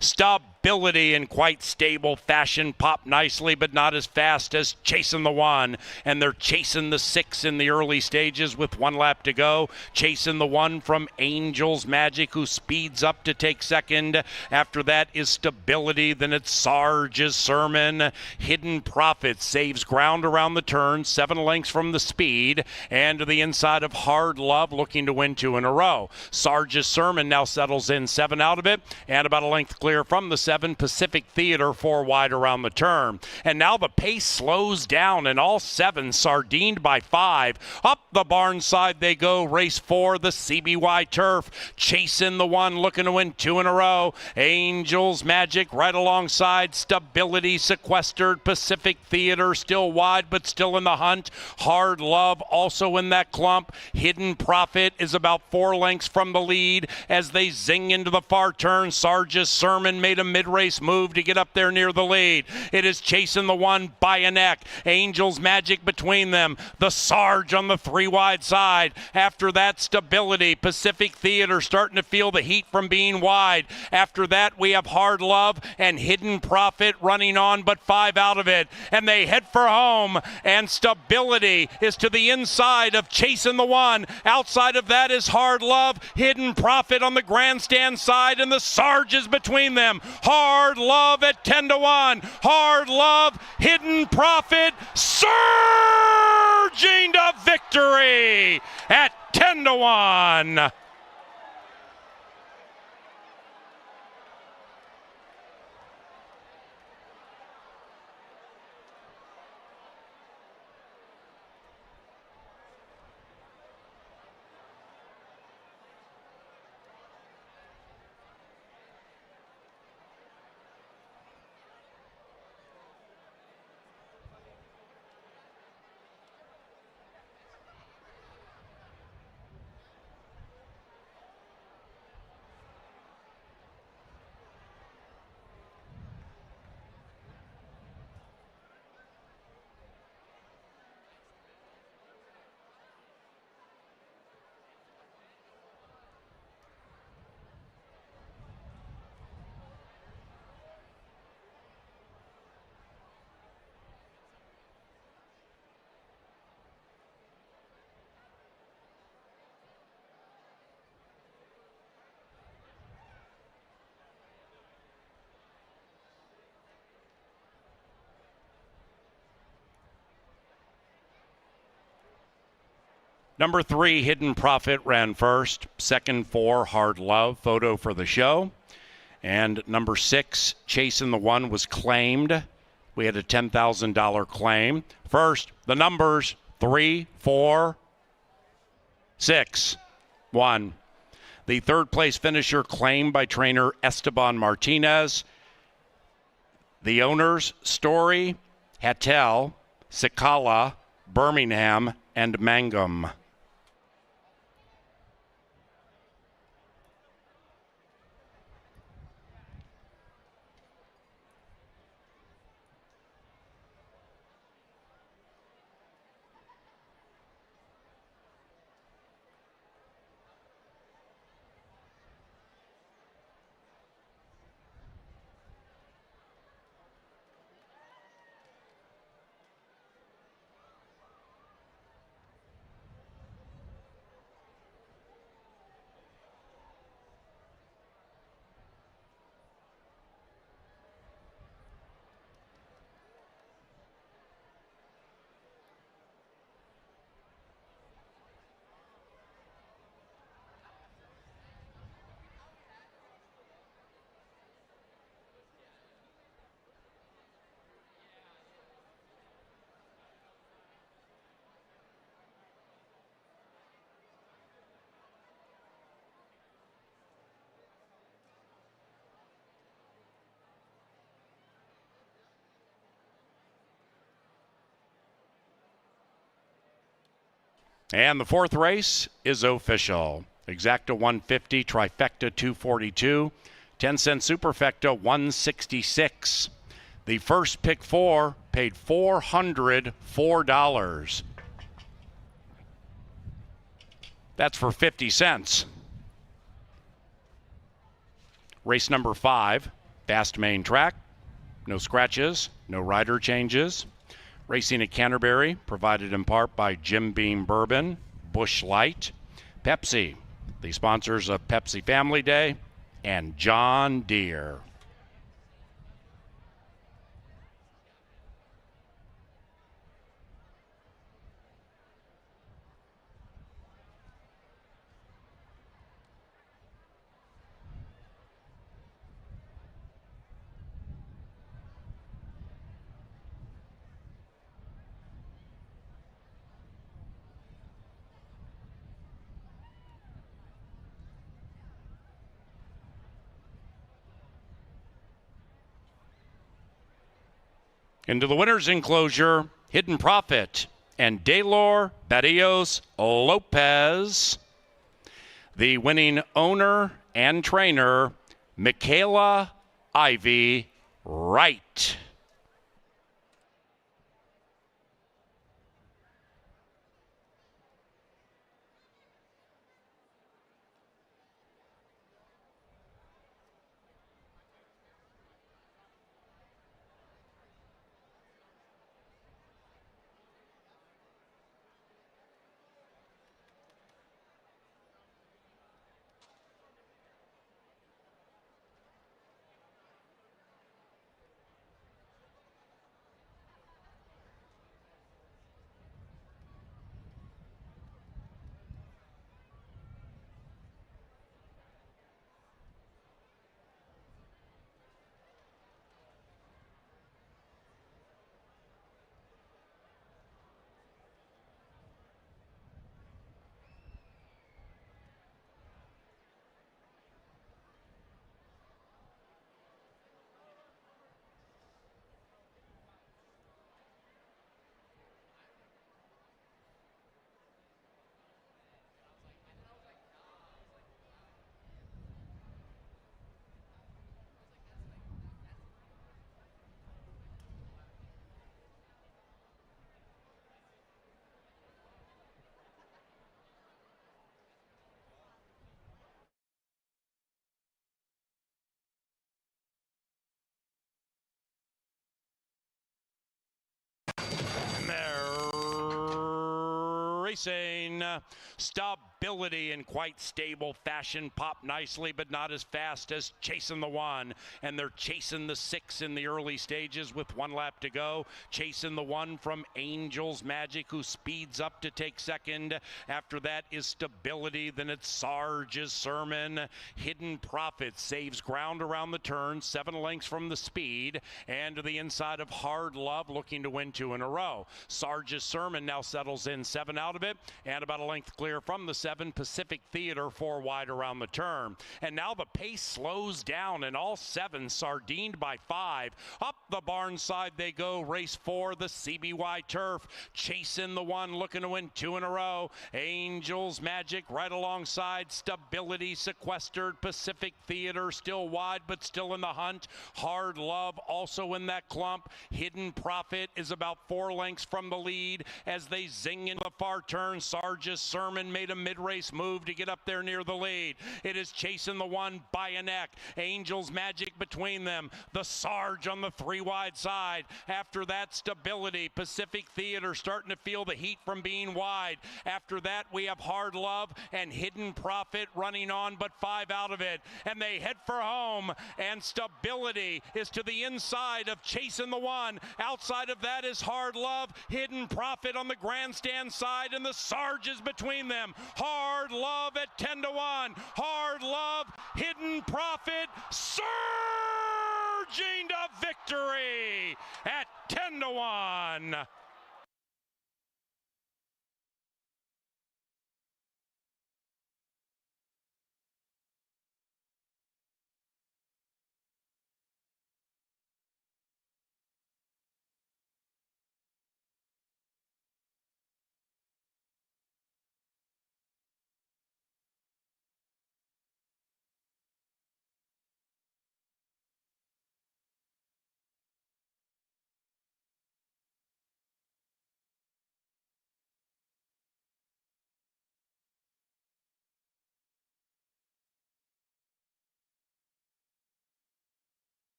Stability in quite stable fashion. Pop nicely, but not as fast as Chasing the 1. And they're chasing the 6 in the early stages with 1 lap to go. Chasing the 1 from Angel's Magic, who speeds up to take second. After that is Stability. Then it's Sarge's Sermon. Hidden Profit saves ground around the turn, 7 lengths from the speed. And to the inside of Hard Love, looking to win 2 in a row. Sarge's Sermon now settles in 7 out of it. And about a length clear from the 7. Pacific Theater 4 wide around the turn. And now the pace slows down, and all 7 sardined by 5. Up the barn side they go. Race 4, the CBY Turf. Chasing the 1, looking to win 2 in a row. Angel's Magic right alongside. Stability sequestered. Pacific Theater still wide, but still in the hunt. Hard Love also in that clump. Hidden Profit is about 4 lengths from the lead as they zing into the far turn. Sarge's Sermon made a mid-race move to get up there near the lead. It is Chasing the 1 by a neck. Angel's Magic between them. The Sarge on the 3 wide side. After that, Stability. Pacific Theater starting to feel the heat from being wide. After that, we have Hard Love and Hidden Profit running on, but 5 out of it. And they head for home. And Stability is to the inside of Chasing the 1. Outside of that is Hard Love. Hidden Profit on the grandstand side, and the Sarge is between them. Hard Love at 10-1. Hard Love, Hidden Profit, surging to victory at 10-1. Number 3, Hidden Profit ran first. Second, 4, Hard Love, photo for the show. And number 6, Chasing the 1 was claimed. We had a $10,000 claim. First, the numbers 3, 4, 6, 1. The 3rd place finisher claimed by trainer Esteban Martinez. The owners, Story, Hattel, Sikala, Birmingham, and Mangum. And the fourth race is official. Exacta 150, trifecta 242, 10-cent superfecta 166. The first pick four paid $404. That's for 50 cents. Race number 5, fast main track. No scratches, no rider changes. Racing at Canterbury, provided in part by Jim Beam Bourbon, Busch Light, Pepsi, the sponsors of Pepsi Family Day, and John Deere. Into the winner's enclosure, Hidden Profit and Daylor Barrios Lopez. The winning owner and trainer, Michaela Ivy Wright. Racing stability in quite stable fashion. Pop nicely, but not as fast as Chasing the One. And they're chasing the 6 in the early stages with 1 lap to go. Chasing the One from Angel's Magic, who speeds up to take second. After that is Stability. Then it's Sarge's Sermon. Hidden Profit saves ground around the turn, 7 lengths from the speed. And to the inside of Hard Love, looking to win 2 in a row. Sarge's Sermon now settles in 7 out of it, and about a length clear from the 7. Pacific Theater 4 wide around the turn. And now the pace slows down, and all 7 sardined by 5. Up the barn side they go. Race 4, the CBY Turf. Chasing the One, looking to win 2 in a row. Angel's Magic right alongside. Stability sequestered. Pacific Theater still wide, but still in the hunt. Hard Love also in that clump. Hidden Profit is about 4 lengths from the lead as they zing into the far turn. Sarge's Sermon made a mid-race move to get up there near the lead. It is Chasing the One by a neck. Angel's Magic between them. The Sarge on the 3 wide side. After that, Stability. Pacific Theater starting to feel the heat from being wide. After that, we have Hard Love and Hidden Profit running on, but 5 out of it. And they head for home. And Stability is to the inside of Chasing the One. Outside of that is Hard Love. Hidden Profit on the grandstand side, and the Sarge is between them. Hard Love at 10 to 1. Hard Love, Hidden Profit, surging to victory at 10 to 1.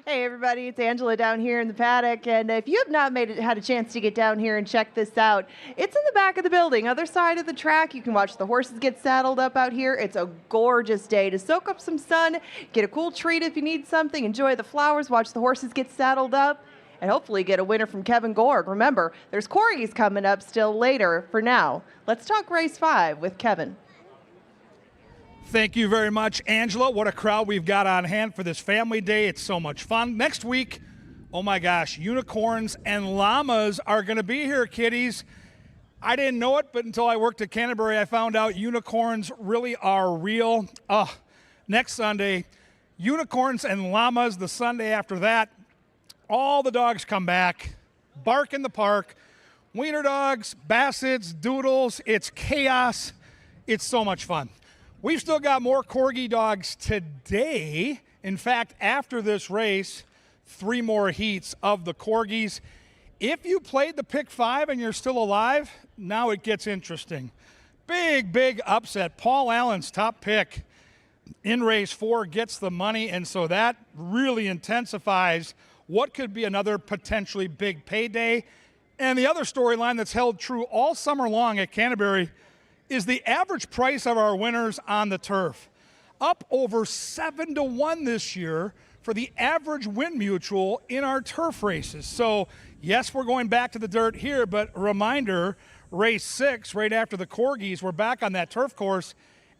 Hey everybody, it's Angela down here in the paddock, and if you have not had a chance to get down here and check this out, it's in the back of the building, other side of the track. You can watch the horses get saddled up out here. It's a gorgeous day to soak up some sun, get a cool treat if you need something, enjoy the flowers, watch the horses get saddled up, and hopefully get a winner from Kevin Gorg. Remember, there's Corgis coming up still later. For now, let's talk race 5 with Kevin. Thank you very much, Angela. What a crowd we've got on hand for this family day. It's so much fun. Next week, oh my gosh, unicorns and llamas are going to be here, kiddies. I didn't know it, but until I worked at Canterbury, I found out unicorns really are real. Next Sunday, unicorns and llamas. The Sunday after that, all the dogs come back, bark in the park. Wiener dogs, bassets, doodles. It's chaos. It's so much fun. We've still got more Corgi dogs today. In fact, after this race, 3 more heats of the Corgis. If you played the pick 5 and you're still alive, now it gets interesting. Big upset. Paul Allen's top pick in race 4 gets the money, and so that really intensifies what could be another potentially big payday. And the other storyline that's held true all summer long at Canterbury is the average price of our winners on the turf. Up over 7-1 this year for the average win mutual in our turf races. So, yes, we're going back to the dirt here, but reminder, race 6, right after the Corgis, we're back on that turf course.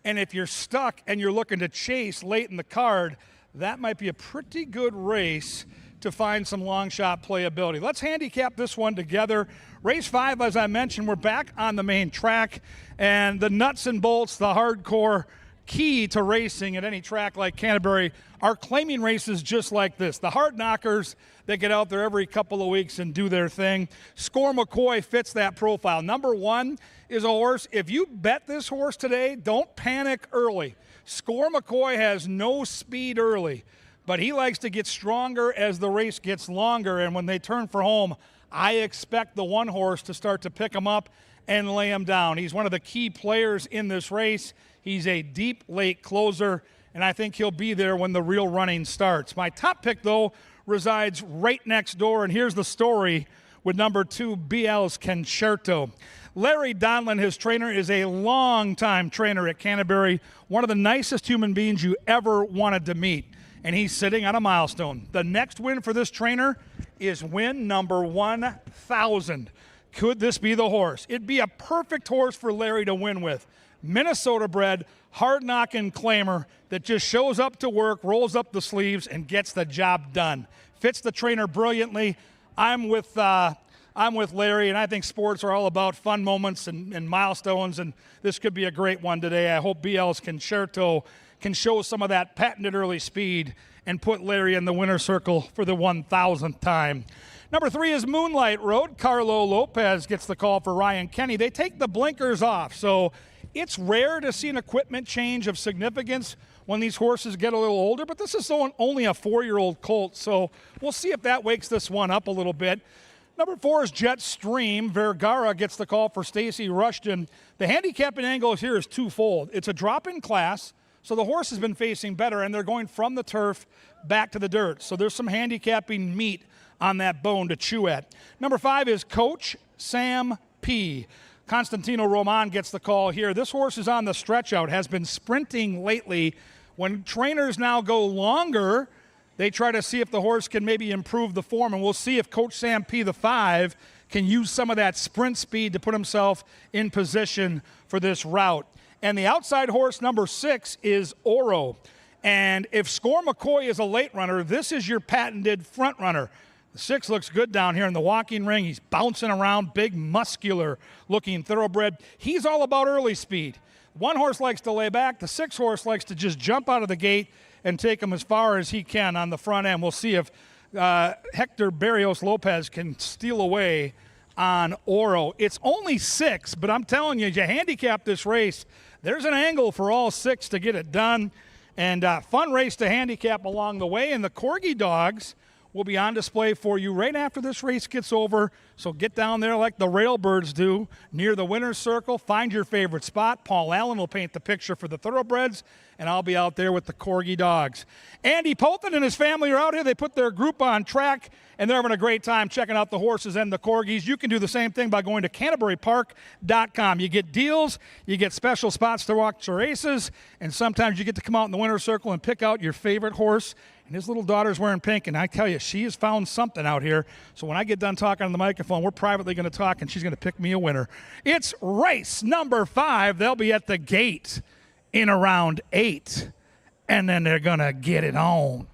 And if you're stuck and you're looking to chase late in the card, that might be a pretty good race to find some long shot playability. Let's handicap this one together. Race 5, as I mentioned, we're back on the main track, and the nuts and bolts, the hardcore key to racing at any track like Canterbury are claiming races just like this. The hard knockers that get out there every couple of weeks and do their thing. Score McCoy fits that profile. Number 1 is a horse. If you bet this horse today, don't panic early. Score McCoy has no speed early, but he likes to get stronger as the race gets longer, and when they turn for home, I expect the 1 horse to start to pick him up and lay him down. He's one of the key players in this race. He's a deep late closer, and I think he'll be there when the real running starts. My top pick, though, resides right next door, and here's the story with number 2, BL's Concerto. Larry Donlan, his trainer, is a long-time trainer at Canterbury, one of the nicest human beings you ever wanted to meet. And he's sitting on a milestone. The next win for this trainer is win number 1,000. Could this be the horse? It'd be a perfect horse for Larry to win with. Minnesota bred, hard-knocking claimer that just shows up to work, rolls up the sleeves, and gets the job done. Fits the trainer brilliantly. I'm with Larry, and I think sports are all about fun moments and milestones, and this could be a great one today. I hope BL's Concerto can show some of that patented early speed and put Larry in the winner's circle for the 1,000th time. Number 3 is Moonlight Road. Carlo Lopez gets the call for Ryan Kenny. They take the blinkers off, so it's rare to see an equipment change of significance when these horses get a little older, but this is only a 4-year-old colt, so we'll see if that wakes this one up a little bit. Number 4 is Jetstream. Vergara gets the call for Stacy Rushton. The handicapping angle here is twofold. It's a drop in class, so the horse has been facing better, and they're going from the turf back to the dirt. So there's some handicapping meat on that bone to chew at. Number 5 is Coach Sam P. Constantino Roman gets the call here. This horse is on the stretch out, has been sprinting lately. When trainers now go longer, they try to see if the horse can maybe improve the form, and we'll see if Coach Sam P, the 5, can use some of that sprint speed to put himself in position for this route. And the outside horse, number 6, is Oro. And if Score McCoy is a late runner, this is your patented front runner. The 6 looks good down here in the walking ring. He's bouncing around, big, muscular-looking thoroughbred. He's all about early speed. 1 horse likes to lay back. The 6 horse likes to just jump out of the gate and take him as far as he can on the front end. We'll see if Hector Barrios Lopez can steal away on Oro. It's only 6, but I'm telling you, you handicap this race, there's an angle for all 6 to get it done. And fun race to handicap along the way. And the Corgi dogs will be on display for you right after this race gets over. So get down there like the Railbirds do near the winner's circle. Find your favorite spot. Paul Allen will paint the picture for the Thoroughbreds. and I'll be out there with the Corgi dogs. Andy Polton and his family are out here. They put their group on track, and they're having a great time checking out the horses and the Corgis. You can do the same thing by going to CanterburyPark.com. You get deals, you get special spots to watch the races, and sometimes you get to come out in the winner's circle and pick out your favorite horse. And his little daughter's wearing pink, and I tell you, she has found something out here. So when I get done talking on the microphone, we're privately going to talk, and she's going to pick me a winner. It's race number 5. They'll be at the gate in around 8, and then they're going to get it on.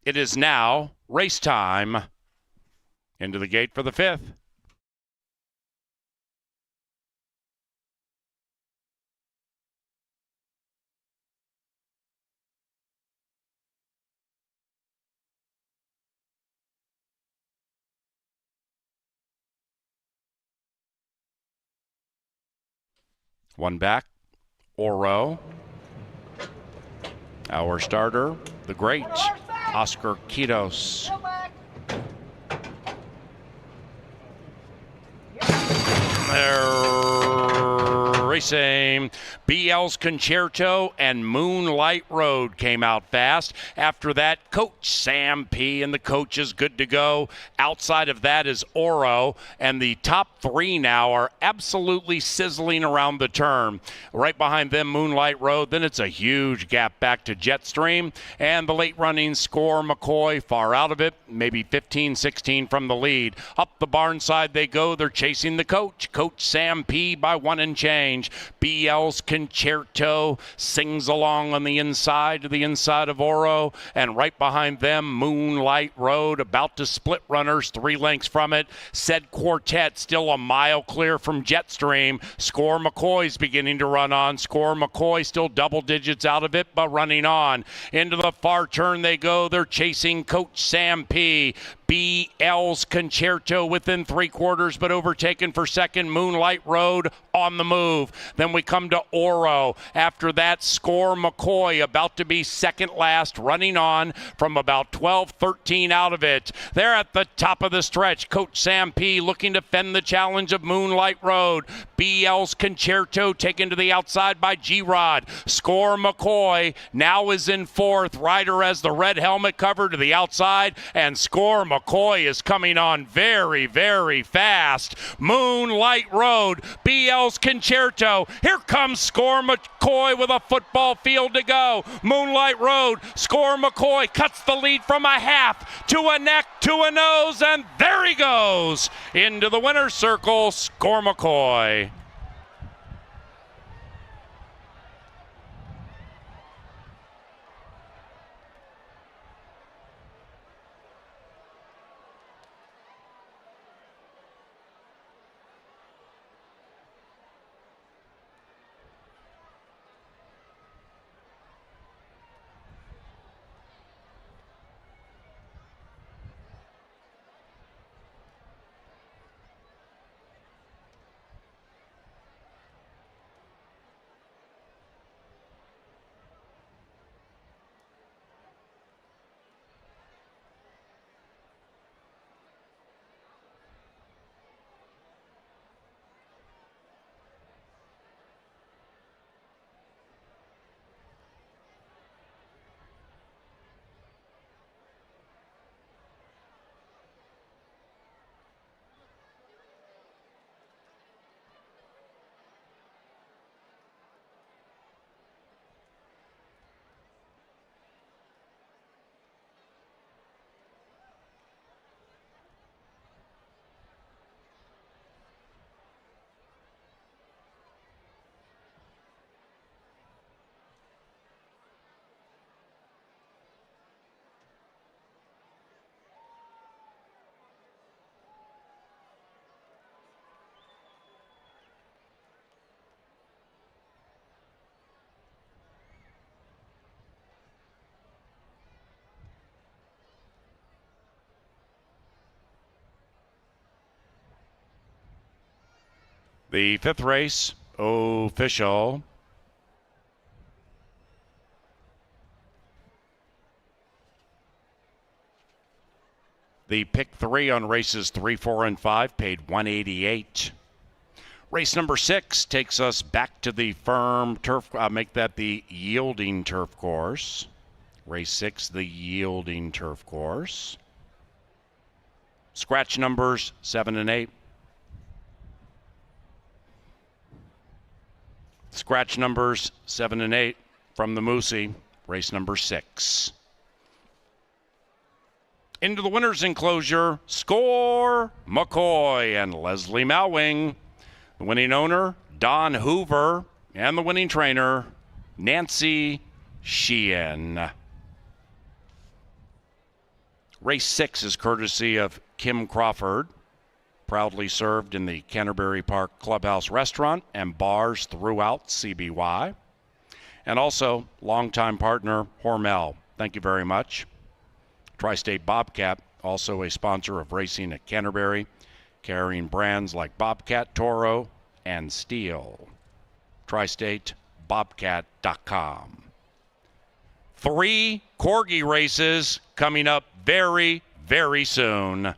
It is now race time. Into the gate for the 5th. One back, Oro. Our starter, the great Oscar Quitos. They're racing. BL's Concerto and Moonlight Road came out fast. After that, Coach Sam P. and the coach is good to go. Outside of that is Oro, and the top 3 now are absolutely sizzling around the turn. Right behind them, Moonlight Road. Then it's a huge gap back to Jetstream, and the late running Score McCoy far out of it, maybe 15, 16 from the lead. Up the barn side they go. They're chasing the coach. Coach Sam P. by 1 and change. BL's Concerto sings along on the inside to the inside of Oro, and right behind them, Moonlight Road, about to split runners 3 lengths from it. Said Quartet still a mile clear from Jetstream. Score McCoy's beginning to run on. Score McCoy still double digits out of it, but running on. Into the far turn they go. They're chasing Coach Sam P. BL's Concerto within 3/4, but overtaken for second. Moonlight Road on the move. Then we come to Oro. After that, Score McCoy about to be second last, running on from about 12, 13 out of it. They're at the top of the stretch. Coach Sam P. looking to fend the challenge of Moonlight Road. BL's Concerto taken to the outside by G-Rod. Score McCoy now is in 4th. Ryder has the red helmet cover to the outside, and Score McCoy is coming on very, very fast. Moonlight Road, BL's Concerto. Here comes Score McCoy with a football field to go. Moonlight Road, Score McCoy cuts the lead from a half to a neck to a nose, and there he goes into the winner's circle. Score McCoy. The 5th race official. The pick 3 on races 3, 4, and 5 paid $188. Race number 6 takes us back to the firm turf. Make that the yielding turf course. Race 6, the yielding turf course. Scratch numbers 7 and 8. Scratch numbers 7 and 8 from the Moosey, race number 6. Into the winner's enclosure, Score McCoy and Leslie Malwing. The winning owner, Don Hoover, and the winning trainer, Nancy Sheehan. Race 6 is courtesy of Kim Crawford, proudly served in the Canterbury Park Clubhouse Restaurant and bars throughout CBY. And also, longtime partner Hormel. Thank you very much. Tri-State Bobcat, also a sponsor of racing at Canterbury, carrying brands like Bobcat, Toro, and Steel. TriStateBobcat.com. 3 Corgi races coming up very, very soon.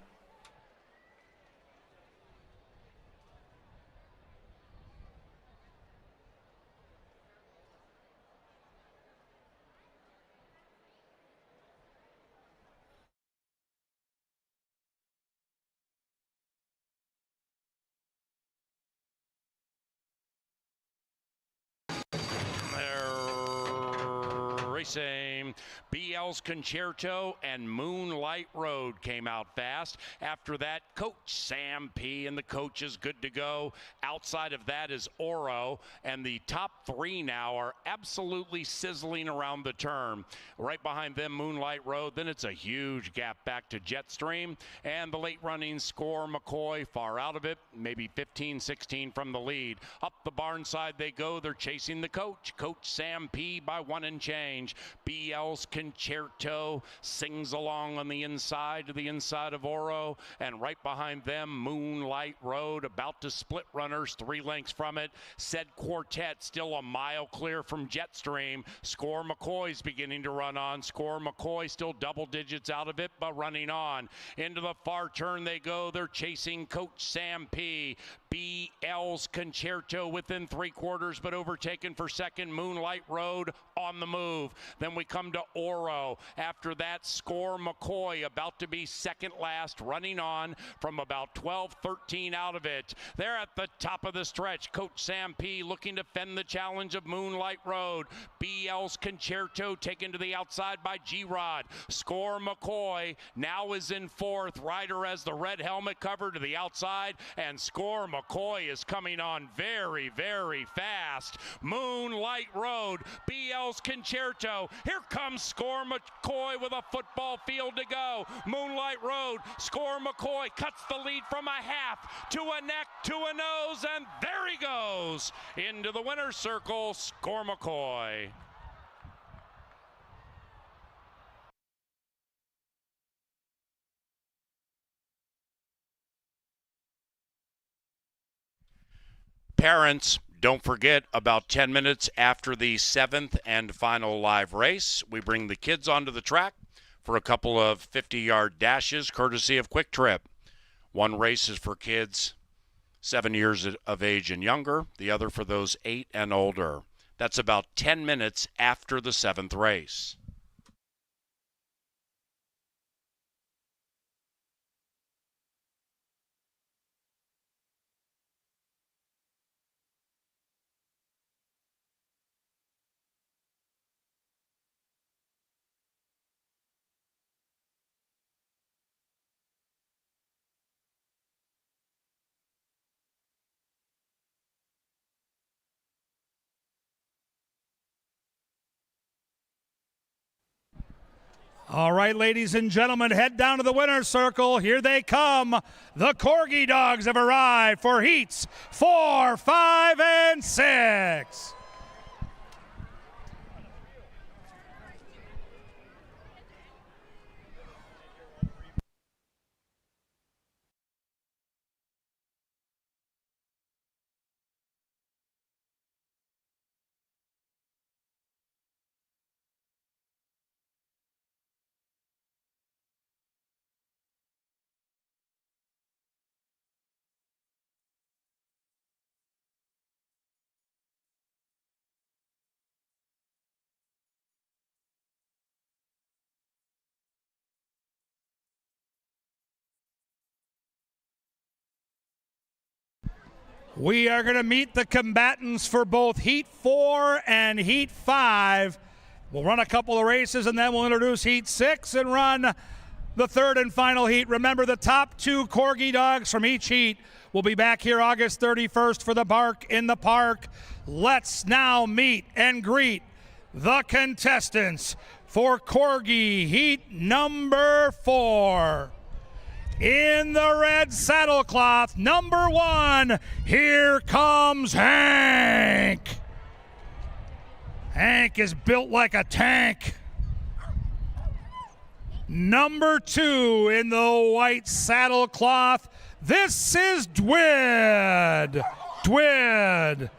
Racing. BL's Concerto and Moonlight Road came out fast. After that, Coach Sam P. and the coach is good to go. Outside of that is Oro, and the top 3 now are absolutely sizzling around the turn. Right behind them, Moonlight Road. Then it's a huge gap back to Jetstream, and the late running Score McCoy far out of it, maybe 15, 16 from the lead. Up the barn side they go. They're chasing the coach. Coach Sam P. by 1 and change. BL's Concerto sings along on the inside to the inside of Oro, and right behind them, Moonlight Road about to split runners 3 lengths from it. Said Quartet still a mile clear from Jetstream. Score McCoy's beginning to run on. Score McCoy still double digits out of it, but running on. Into the far turn they go. They're chasing Coach Sam P. BL's Concerto within 3/4, but overtaken for second. Moonlight Road on the move. Then we come to Oro. After that, Score McCoy about to be second last, running on from about 12, 13 out of it. They're at the top of the stretch. Coach Sam P. looking to fend the challenge of Moonlight Road. BL's Concerto taken to the outside by G-Rod. Score McCoy now is in 4th. Ryder has the red helmet cover to the outside, and Score McCoy is coming on very, very fast. Moonlight Road, BL's Concerto. Here comes Score McCoy with a football field to go. Moonlight Road, Score McCoy cuts the lead from a half to a neck to a nose, and there he goes into the winner's circle. Score McCoy. Parents, don't forget, about 10 minutes after the 7th and final live race, we bring the kids onto the track for a couple of 50-yard dashes, courtesy of Quick Trip. One race is for kids 7 years of age and younger, the other for those 8 and older. That's about 10 minutes after the 7th race. All right, ladies and gentlemen, head down to the winner's circle. Here they come. The Corgi dogs have arrived for heats 4, 5, and 6. We are going to meet the combatants for both Heat 4 and Heat 5. We'll run a couple of races, and then we'll introduce Heat 6 and run the 3rd and final heat. Remember, the top 2 Corgi dogs from each heat will be back here August 31st for the Bark in the Park. Let's now meet and greet the contestants for Corgi, heat number 4. In the red saddlecloth, number 1, here comes Hank. Hank is built like a tank. Number 2 in the white saddlecloth, this is Dwid. Dwid.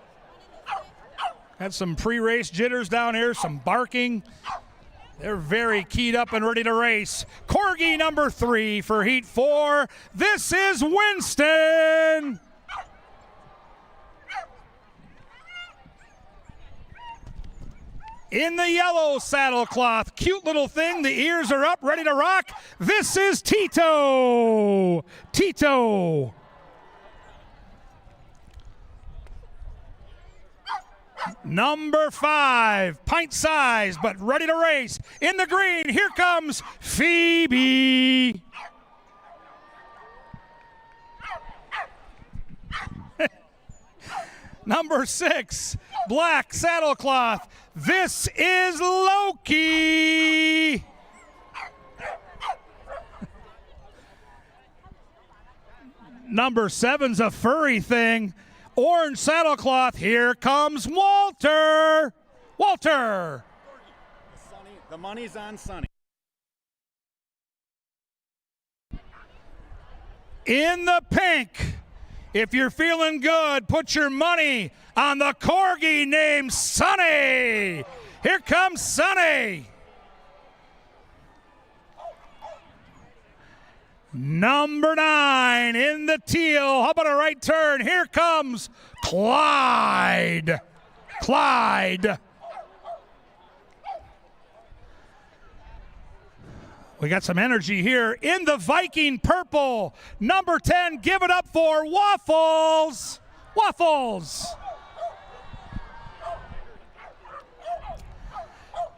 Had some pre-race jitters down here, some barking. They're very keyed up and ready to race. Corgi number 3 for heat 4. This is Winston. In the yellow saddlecloth, cute little thing. The ears are up, ready to rock. This is Tito. Tito. Number 5, pint size, but ready to race. In the green, here comes Phoebe. Number 6, black saddlecloth. This is Loki. Number 7's a furry thing. Orange saddlecloth, here comes Walter. Walter. The money's on Sonny. In the pink, if you're feeling good, put your money on the Corgi named Sonny. Here comes Sonny. Number 9 in the teal. How about a right turn? Here comes Clyde. Clyde. We got some energy here in the Viking purple. Number 10, give it up for Waffles. Waffles.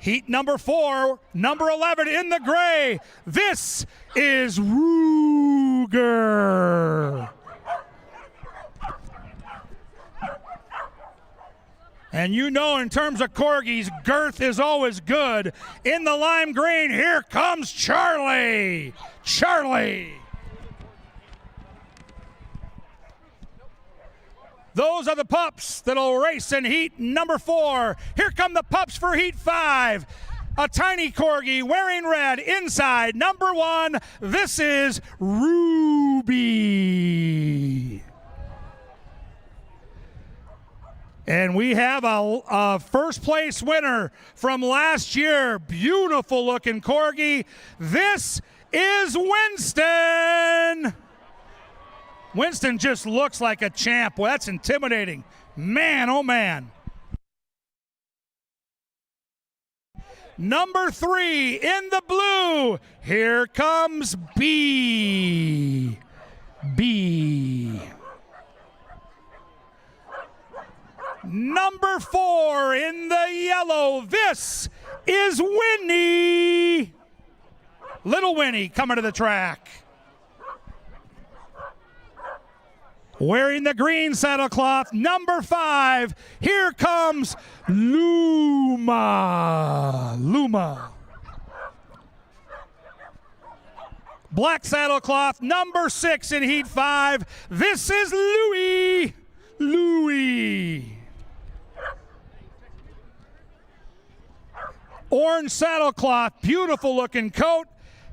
Heat number 4, number 11 in the gray. This is Ruger. And you know, in terms of corgis, girth is always good. In the lime green, here comes Charlie. Charlie. Those are the pups that'll race in heat number 4. Here come the pups for heat 5. A tiny corgi wearing red inside. Number 1, this is Ruby. And we have a first place winner from last year. Beautiful looking corgi. This is Winston. Winston just looks like a champ. Well, that's intimidating. Man, oh man. Number 3 in the blue. Here comes B. B. Number 4 in the yellow. This is Winnie. Little Winnie coming to the track. Wearing the green saddlecloth, number 5. Here comes Luma. Luma. Black saddlecloth, number 6 in heat 5. This is Louie. Louie. Orange saddlecloth, beautiful looking coat.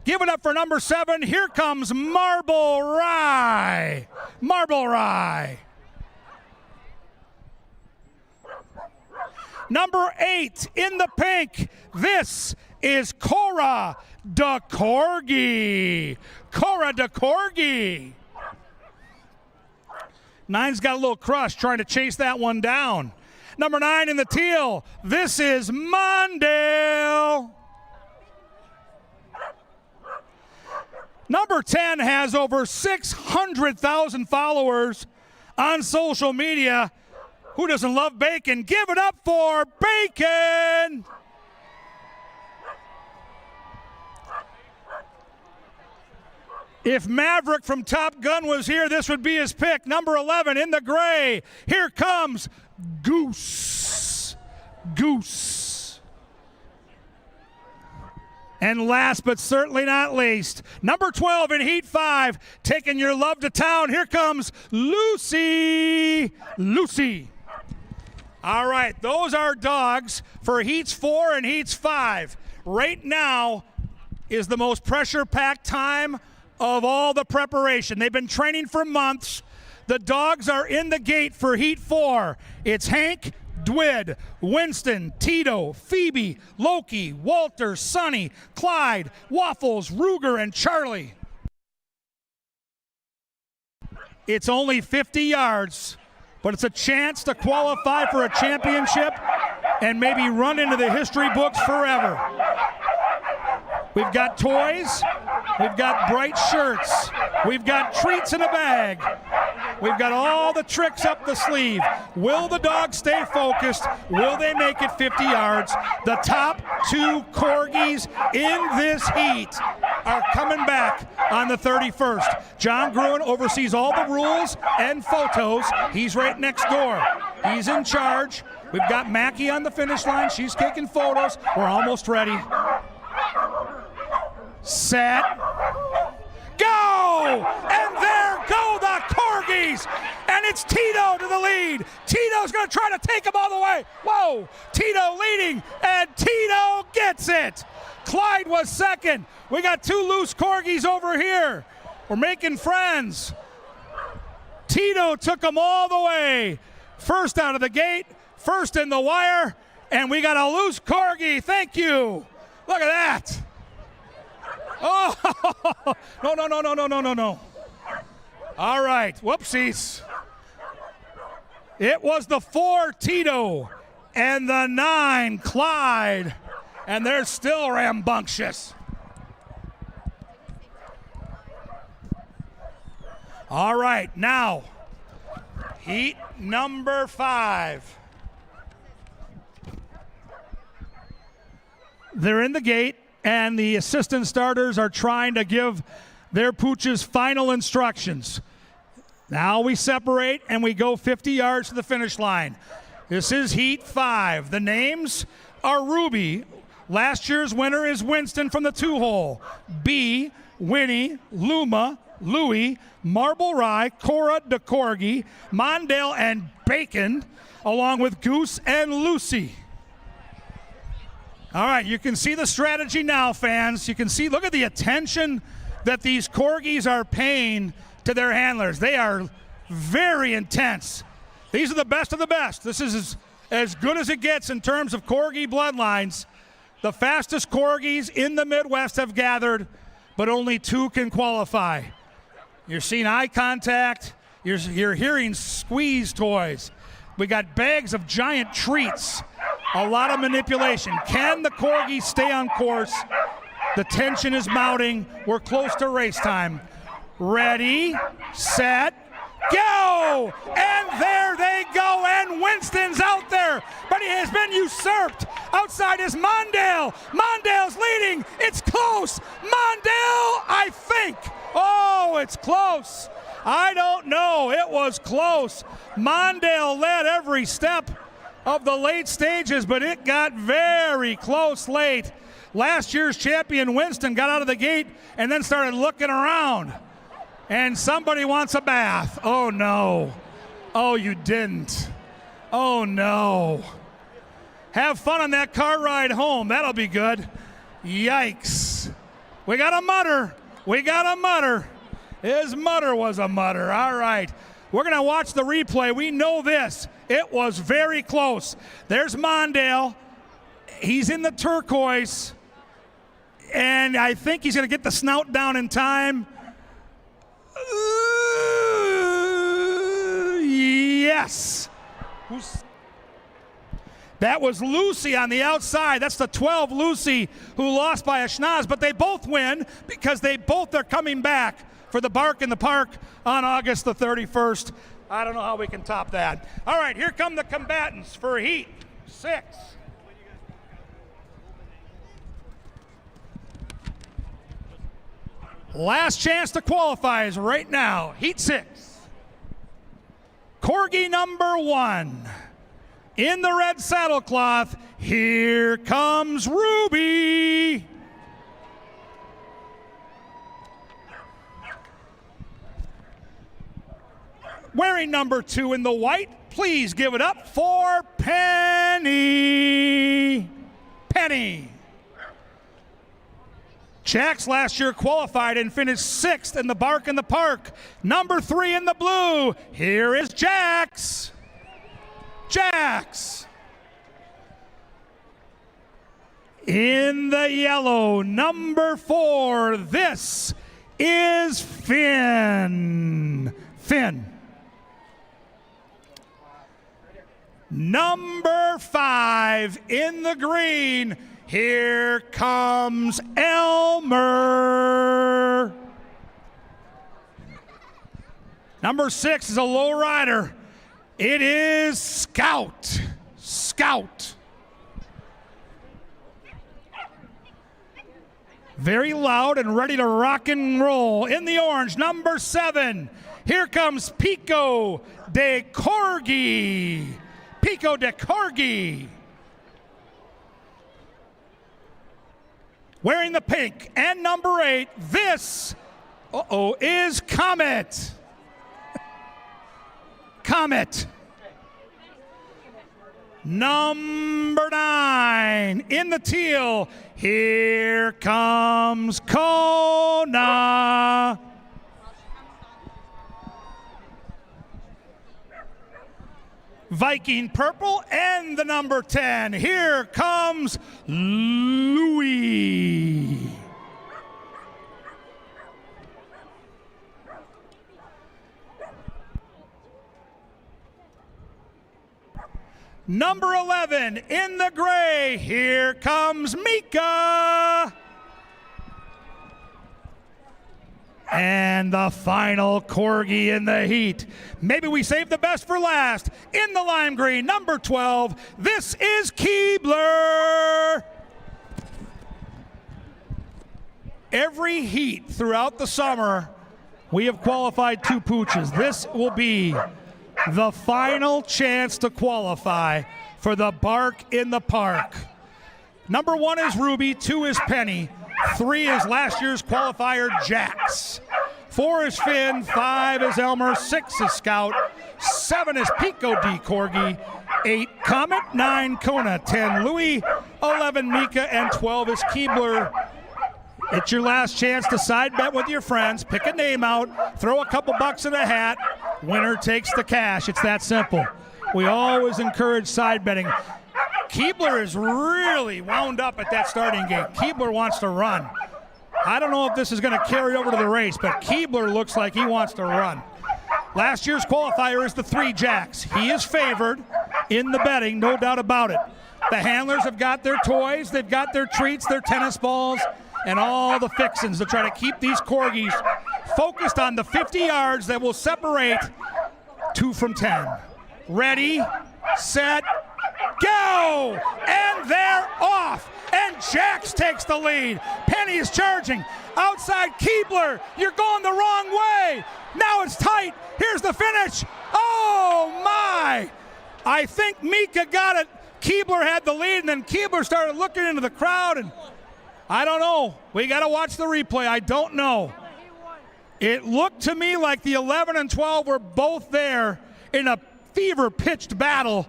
Give it up for number 7. Here comes Marble Rye. Marble Rye. Number 8 in the pink. This is Cora the Corgi. Cora the Corgi. 9's got a little crush trying to chase that one down. Number 9 in the teal. This is Mondale. Number 10 has over 600,000 followers on social media. Who doesn't love bacon? Give it up for Bacon! If Maverick from Top Gun was here, this would be his pick. Number 11 in the gray. Here comes Goose. Goose. And last but certainly not least, number 12 in Heat 5, taking your love to town. Here comes Lucy. Lucy. All right, those are dogs for Heats 4 and Heats 5. Right now is the most pressure-packed time of all the preparation. They've been training for months. The dogs are in the gate for Heat 4. It's Hank, Dwid, Winston, Tito, Phoebe, Loki, Walter, Sonny, Clyde, Waffles, Ruger, and Charlie. It's only 50 yards, but it's a chance to qualify for a championship and maybe run into the history books forever. We've got toys, we've got bright shirts, we've got treats in a bag, we've got all the tricks up the sleeve. Will the dogs stay focused? Will they make it 50 yards? The top 2 Corgis in this heat are coming back on the 31st. John Gruen oversees all the rules and photos. He's right next door. He's in charge. We've got Mackie on the finish line. She's taking photos. We're almost ready. Set, go! And there go the Corgis! And it's Tito to the lead. Tito's going to try to take him all the way. Whoa! Tito leading, and Tito gets it. Clyde was second. We got 2 loose Corgis over here. We're making friends. Tito took them all the way. First out of the gate, first in the wire, and we got a loose Corgi. Thank you. Look at that. Oh, no. All right, whoopsies. It was the 4, Tito, and the 9, Clyde, and they're still rambunctious. All right, now, heat number 5. They're in the gate, and the assistant starters are trying to give their pooches final instructions. Now we separate, and we go 50 yards to the finish line. This is Heat 5. The names are Ruby. Last year's winner is Winston from the 2-hole. B, Winnie, Luma, Louie, Marble Rye, Cora DeCorgi, Mondale, and Bacon, along with Goose and Lucy. All right, you can see the strategy now, fans. You can see, look at the attention that these Corgis are paying to their handlers. They are very intense. These are the best of the best. This is as good as it gets in terms of Corgi bloodlines. The fastest Corgis in the Midwest have gathered, but only 2 can qualify. You're seeing eye contact. You're hearing squeeze toys. We got bags of giant treats. A lot of manipulation. Can the Corgis stay on course? The tension is mounting. We're close to race time. Ready, set, go! And there they go, and Winston's out there, but he has been usurped. Outside is Mondale. Mondale's leading. It's close. Mondale, I think. Oh, it's close. I don't know. It was close. Mondale led every step of the late stages, but it got very close late. Last year's champion Winston got out of the gate and then started looking around. And somebody wants a bath. Oh, no. Oh, you didn't. Oh, no. Have fun on that car ride home. That'll be good. Yikes. We got a mutter. We got a mutter. His mutter was a mutter. All right. We're going to watch the replay. We know this. It was very close. There's Mondale. He's in the turquoise. And I think he's going to get the snout down in time. Yes. That was Lucy on the outside. That's the 12 Lucy who lost by a schnoz, but they both win because they both are coming back for the Bark in the Park on August the 31st. I don't know how we can top that. All right, here come the combatants for Heat 6. Last chance to qualify is right now. Heat 6. Corgi number 1. In the red saddlecloth, here comes Ruby. Wearing number 2 in the white, please give it up for Penny. Penny. Jax last year qualified and finished 6th in the Bark in the Park. Number 3 in the blue, here is Jax. Jax. In the yellow, number 4, this is Finn. Finn. Number 5 in the green, here comes Elmer. Number 6 is a low rider. It is Scout. Scout. Very loud and ready to rock and roll. In the orange, number 7. Here comes Pico de Corgi. Pico de Corgi. Wearing the pink and number 8, this, is Comet. Comet. Number 9 in the teal, here comes Kona. Viking purple and the number 10, here comes Louis. Number 11 in the gray, here comes Mika. And the final Corgi in the heat. Maybe we save the best for last. In the lime green, number 12, this is Keebler. Every heat throughout the summer, we have qualified 2 pooches. This will be the final chance to qualify for the Bark in the Park. Number 1 is Ruby, 2 is Penny, 3 is last year's qualifier Jax, 4 is Finn, 5 is Elmer, 6 is Scout, 7 is Pico de Corgi, 8 Comet, 9 Kona, 10 Louis, 11 Mika, and 12 is Keebler. It's your last chance to side bet with your friends. Pick a name out, throw a couple bucks in a hat. Winner takes the cash. It's that simple. We always encourage side betting. Keebler is really wound up at that starting gate. Keebler wants to run. I don't know if this is going to carry over to the race, but Keebler looks like he wants to run. Last year's qualifier is the 3 Jax. He is favored in the betting, no doubt about it. The handlers have got their toys, they've got their treats, their tennis balls, and all the fixins to try to keep these Corgis focused on the 50 yards that will separate 2 from 10. Ready, set, go! And they're off! And Jax takes the lead. Penny is charging. Outside Keebler, you're going the wrong way. Now it's tight. Here's the finish. Oh my! I think Mika got it. Keebler had the lead, and then Keebler started looking into the crowd, and I don't know. We got to watch the replay. I don't know. It looked to me like the 11 and 12 were both there in a fever-pitched battle.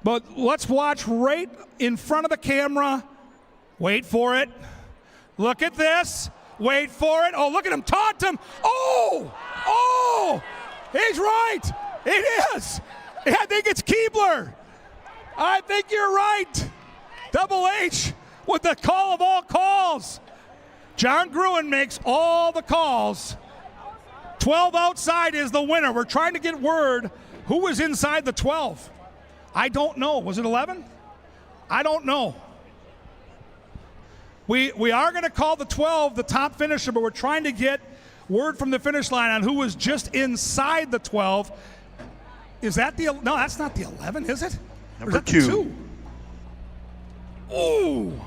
But let's watch right in front of the camera. Wait for it. Look at this. Wait for it. Oh, look at him taunt him. Oh! Oh! He's right. It is. I think it's Keebler. I think you're right. Double H with the call of all calls. John Gruen makes all the calls. 12 outside is the winner. We're trying to get word who was inside the 12. I don't know. Was it 11? I don't know. We are going to call the 12 the top finisher, but we're trying to get word from the finish line on who was just inside the 12. Is that the... No, that's not the 11, is it? Number 2. 2? Ooh.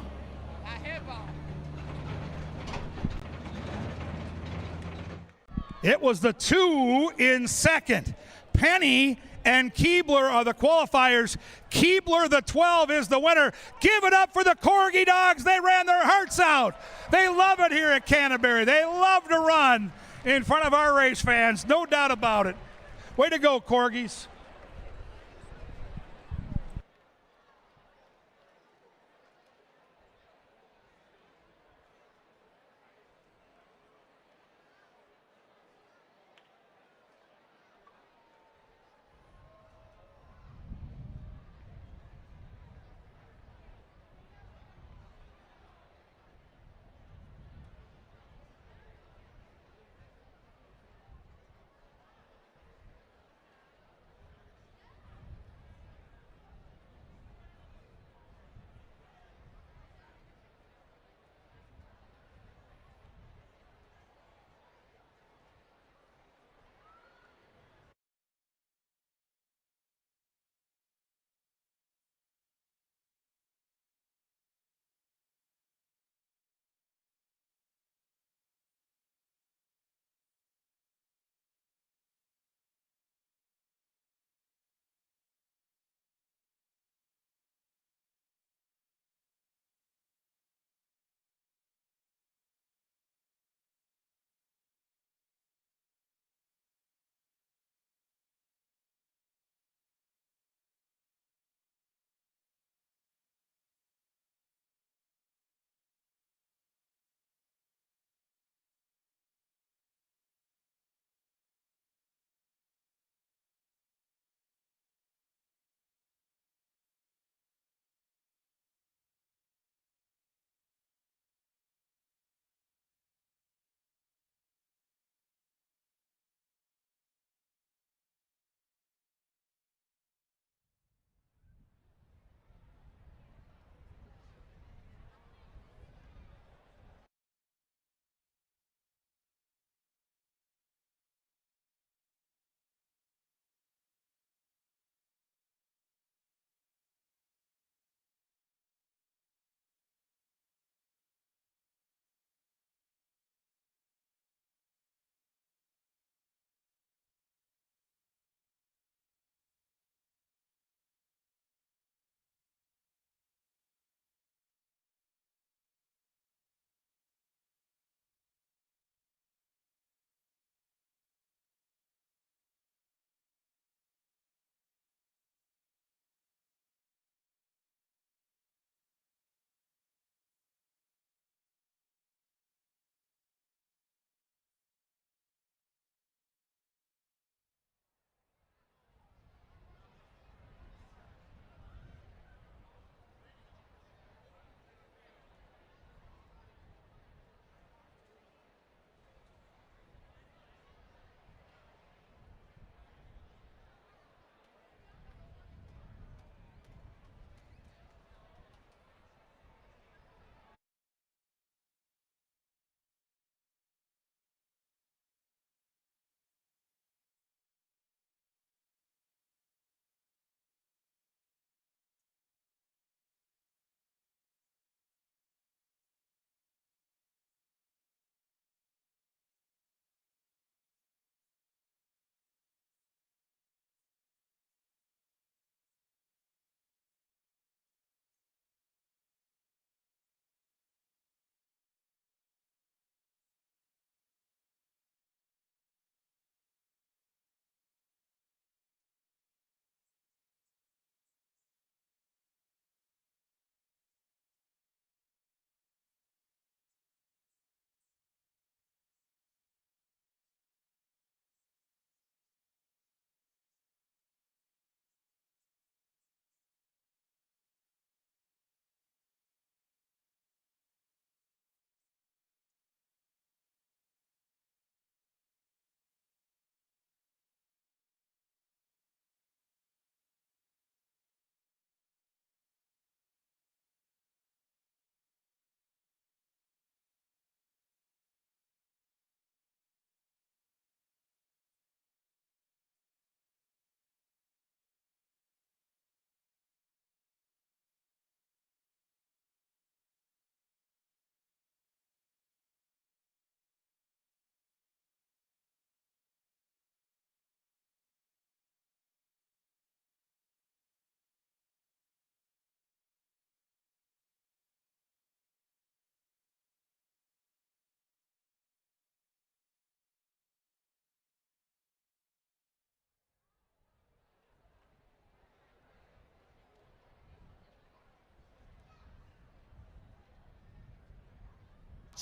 It was the 2 in second. Penny and Keebler are the qualifiers. Keebler, the 12, is the winner. Give it up for the Corgi Dogs. They ran their hearts out. They love it here at Canterbury. They love to run in front of our race fans, no doubt about it. Way to go, Corgis.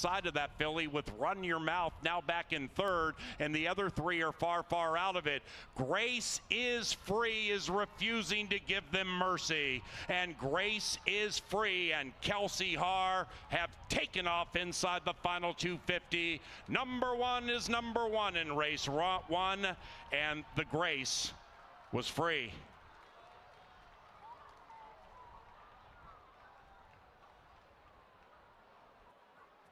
outside of that filly with Run Your Mouth now back in third, and the other three are far, far out of it. Grace is Free is refusing to give them mercy, and Grace is Free and Kelsey Haar have taken off inside the final 250. Number one is number one in race one, and the Grace was Free.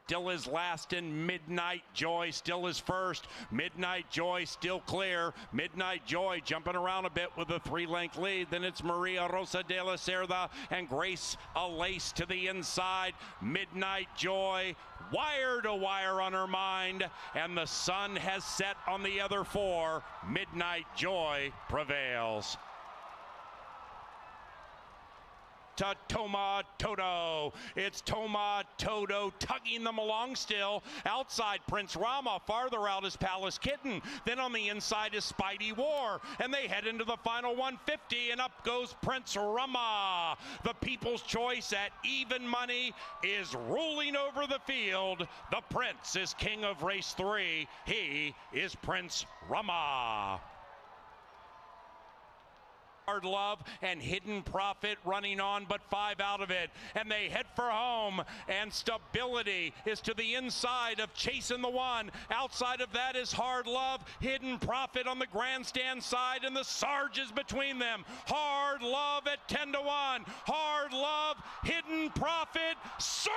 Still is last, and Midnight Joy still is first. Midnight Joy still clear. Midnight Joy jumping around a bit with a 3-length lead. Then it's Maria Rosa de la Cerda and Grace Alace to the inside. Midnight Joy wire to wire on her mind, and the sun has set on the other four. Midnight Joy prevails. To Toma Toto. It's Toma Toto tugging them along still. Outside Prince Rama, farther out is Palace Kitten. Then on the inside is Spidey War. And they head into the final 150, and up goes Prince Rama. The People's Choice at even money is ruling over the field. The Prince is king of race 3. He is Prince Rama. Hard Love and Hidden Profit running on, but 5 out of it, and they head for home, and Stability is to the inside of Chasing the One. Outside of that is Hard Love, Hidden Profit on the grandstand side, and the Sarge is between them. Hard Love at 10 to 1. Hard Love, Hidden Profit, surging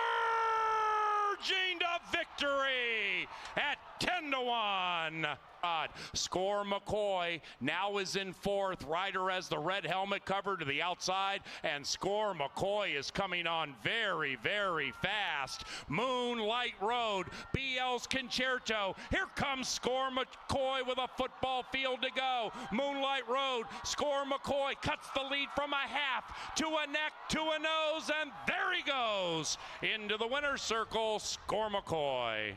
to victory at 10 to 1. Score McCoy now is in fourth. Ryder has the red helmet cover to the outside, and Score McCoy is coming on very, very fast. Moonlight Road, BL's Concerto. Here comes Score McCoy with a football field to go. Moonlight Road, Score McCoy cuts the lead from a half to a neck to a nose, and there he goes into the winner's circle. Score McCoy.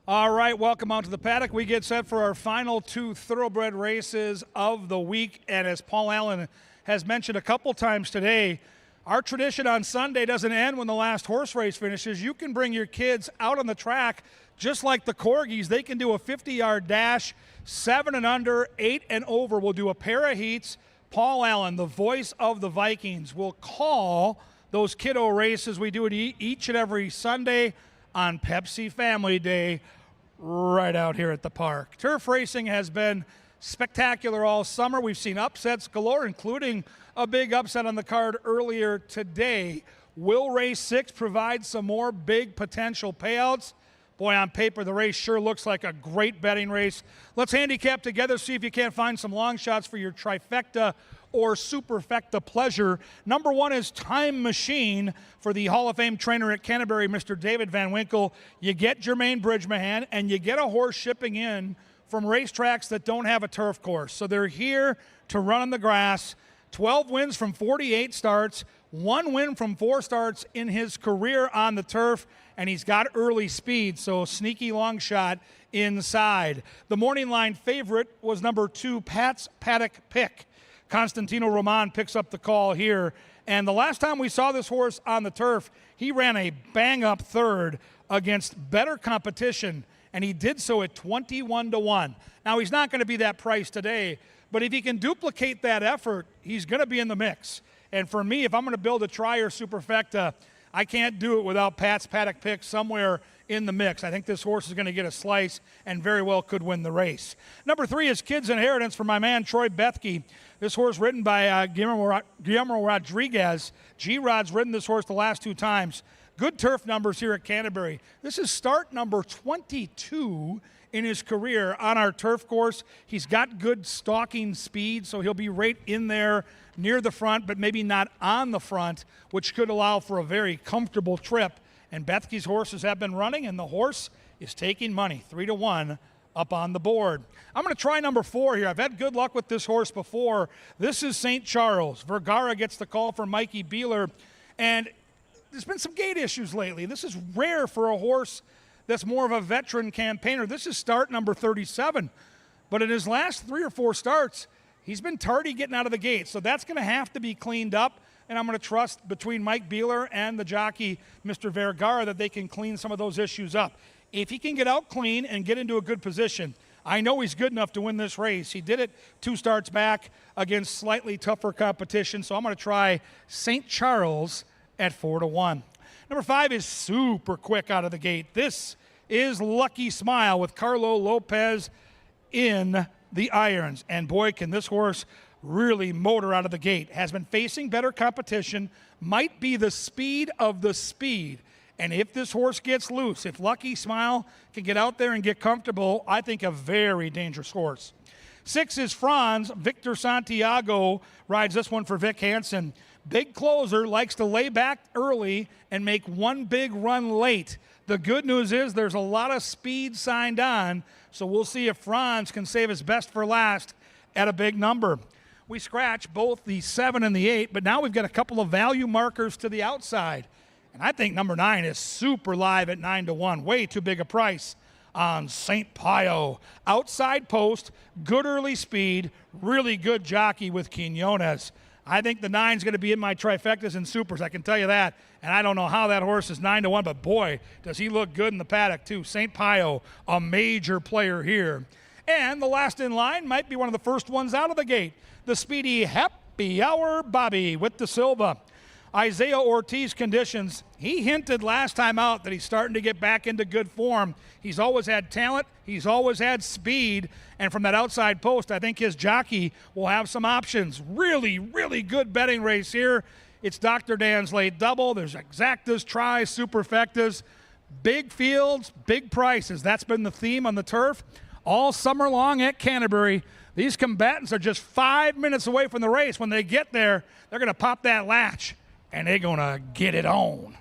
All right, welcome out to the paddock. We get set for our final 2 thoroughbred races of the week. And as Paul Allen has mentioned a couple times today, our tradition on Sunday doesn't end when the last horse race finishes. You can bring your kids out on the track just like the Corgis. They can do a 50-yard dash, 7 and under, 8 and over. We'll do a pair of heats. Paul Allen, the voice of the Vikings, will call those kiddo races. We do it each and every Sunday on Pepsi Family Day, right out here at the park. Turf racing has been spectacular all summer. We've seen upsets galore, including a big upset on the card earlier today. Will race 6 provide some more big potential payouts? Boy, on paper, the race sure looks like a great betting race. Let's handicap together, see if you can't find some long shots for your trifecta or superfecta pleasure. Number 1 is Time Machine for the Hall of Fame trainer at Canterbury, Mr. David Van Winkle. You get Jermaine Bridgemahan, and you get a horse shipping in from racetracks that don't have a turf course. So they're here to run on the grass. 12 wins from 48 starts, 1 win from 4 starts in his career on the turf, and he's got early speed, so sneaky long shot inside. The morning line favorite was number 2, Paddock Pick. Constantino Roman picks up the call here, and the last time we saw this horse on the turf, he ran a bang-up third against better competition, and he did so at 21-1. Now, he's not going to be that price today, but if he can duplicate that effort, he's going to be in the mix. And for me, if I'm going to build a tri or superfecta, I can't do it without Paddock Pick somewhere in the mix. I think this horse is going to get a slice and very well could win the race. Number 3 is Kid's Inheritance for my man Troy Bethke. This horse ridden by Guillermo Rodriguez. G-Rod's ridden this horse the last 2 times. Good turf numbers here at Canterbury. This is start number 22 in his career on our turf course. He's got good stalking speed, so he'll be right in there near the front, but maybe not on the front, which could allow for a very comfortable trip. And Bethke's horses have been running, and the horse is taking money, 3-1 up on the board. I'm going to try number 4 here. I've had good luck with this horse before. This is St. Charles. Vergara gets the call for Mikey Beeler, and there's been some gate issues lately. This is rare for a horse that's more of a veteran campaigner. This is start number 37, but in his last 3 or 4 starts, he's been tardy getting out of the gate, so that's going to have to be cleaned up, and I'm going to trust between Mike Beeler and the jockey, Mr. Vergara, that they can clean some of those issues up. If he can get out clean and get into a good position, I know he's good enough to win this race. He did it 2 starts back against slightly tougher competition, so I'm going to try St. Charles at 4-1. Number 5 is super quick out of the gate. This is Lucky Smile with Carlo Lopez in the irons. And boy, can this horse really motor out of the gate. Has been facing better competition, might be the speed of the speed. And if this horse gets loose, if Lucky Smile can get out there and get comfortable, I think a very dangerous horse. 6 is Franz. Victor Santiago rides this one for Vic Hansen. Big closer, likes to lay back early and make one big run late. The good news is there's a lot of speed signed on, so we'll see if Franz can save his best for last at a big number. We scratch both the 7 and the 8, but now we've got a couple of value markers to the outside. And I think number 9 is super live at 9-1. Way too big a price on St. Pio. Outside post, good early speed, really good jockey with Quinones. I think the 9's going to be in my trifectas and supers, I can tell you that. And I don't know how that horse is 9-1, but boy, does he look good in the paddock too. St. Pio, a major player here. And the last in line might be one of the first ones out of the gate. The speedy Happy Hour Bobby with the Silva. Isaiah Ortiz conditions. He hinted last time out that he's starting to get back into good form. He's always had talent. He's always had speed. And from that outside post, I think his jockey will have some options. Really, really good betting race here. It's Dr. Dan's late double. There's exactas, tries, superfectas. Big fields, big prices. That's been the theme on the turf all summer long at Canterbury. These combatants are just 5 minutes away from the race. When they get there, they're going to pop that latch, and they're going to get it on.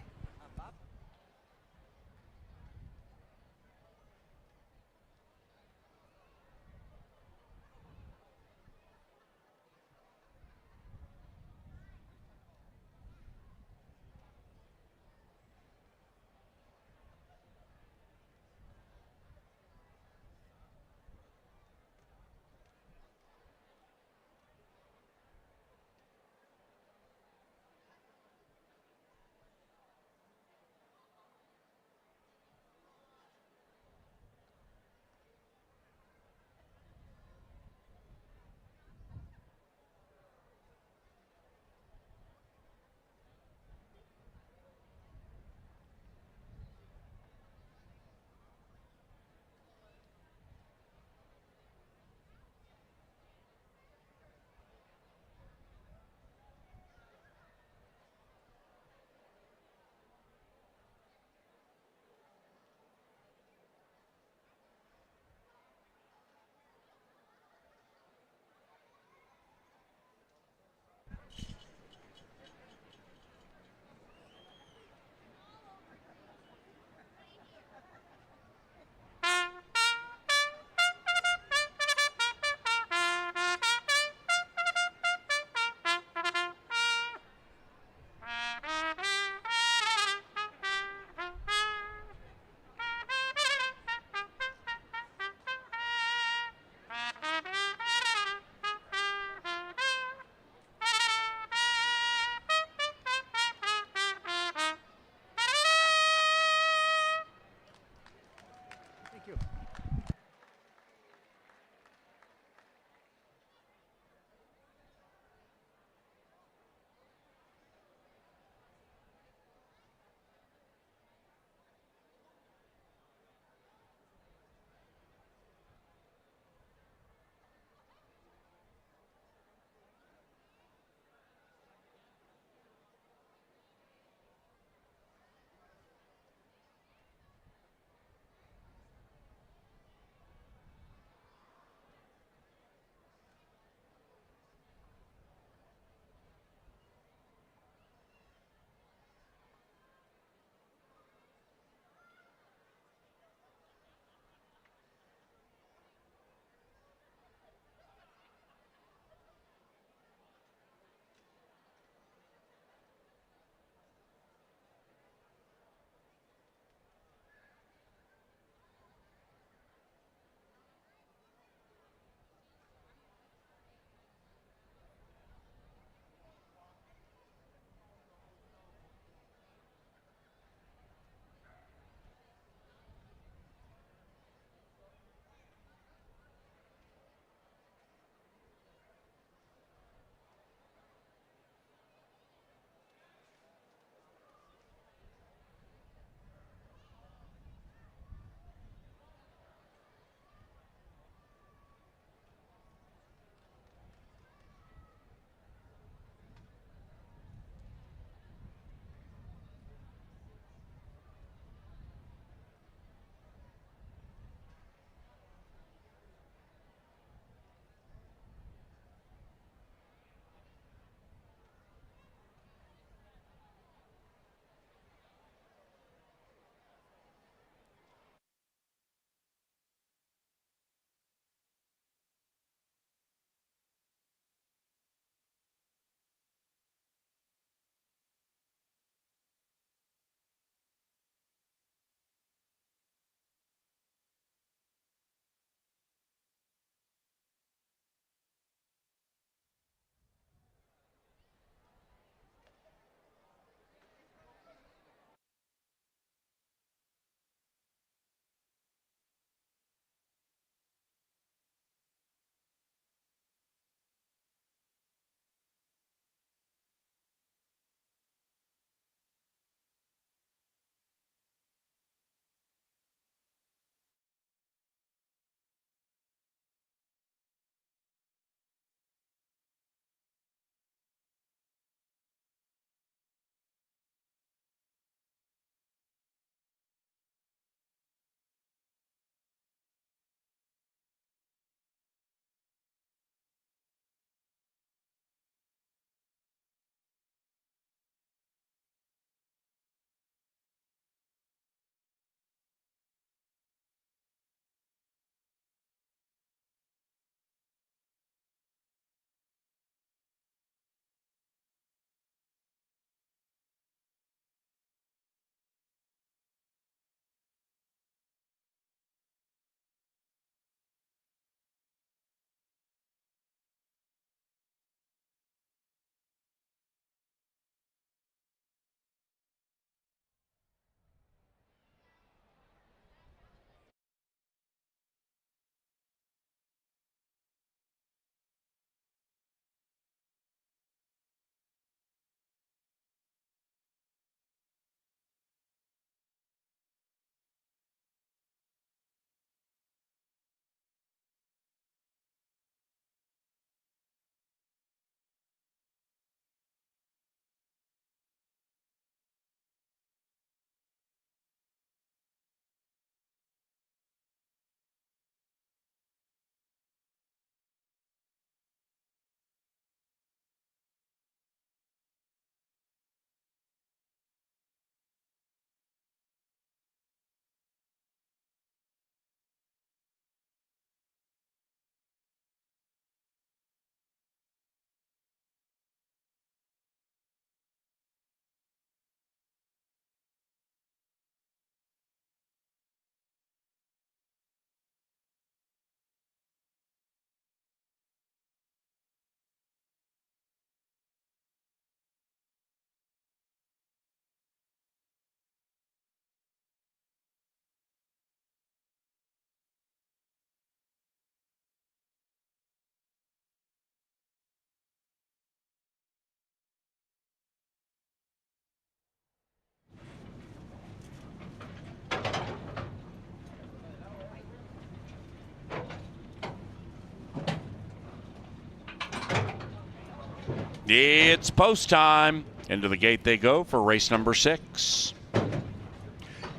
It's post time. Into the gate they go for race number 6.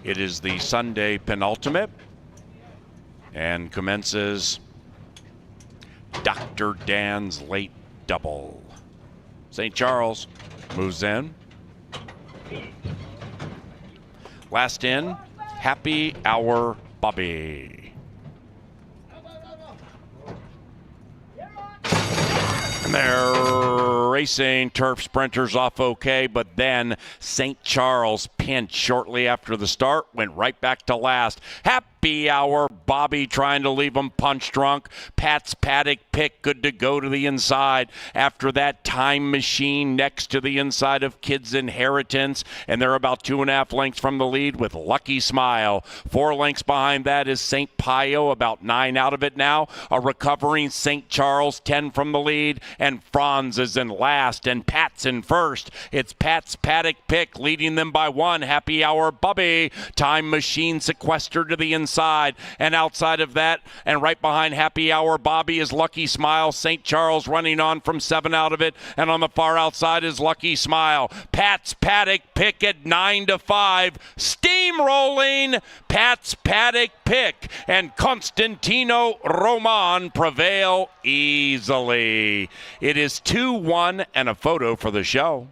It is the Sunday penultimate and commences Dr. Dan's late double. St. Charles moves in. Last in, Happy Hour Bobby. And they're racing turf sprinters off okay, but then St. Charles pinched shortly after the start, went right back to last. Happy Hour Bobby trying to leave him punch drunk. Pat's Paddock pick good to go to the inside. After that, Time Machine next to the inside of Kids Inheritance, and they're about 2.5 lengths from the lead with Lucky Smile. 4 lengths behind that is St. Pio, about 9 out of it now. A recovering St. Charles, 10 from the lead, and Franz is in last, and Pat's in first. It's Pat's Paddock pick leading them by 1. Happy Hour Bubby. Time Machine sequestered to the inside, and outside of that, and right behind Happy Hour Bobby is Lucky Smile. St. Charles running on from 7 out of it, and on the far outside is Lucky Smile. Pat's Paddock pick at 9-5. Steamrolling Pat's Paddock pick, and Constantino Roman prevail easily. It is 2-1 and a photo for the show.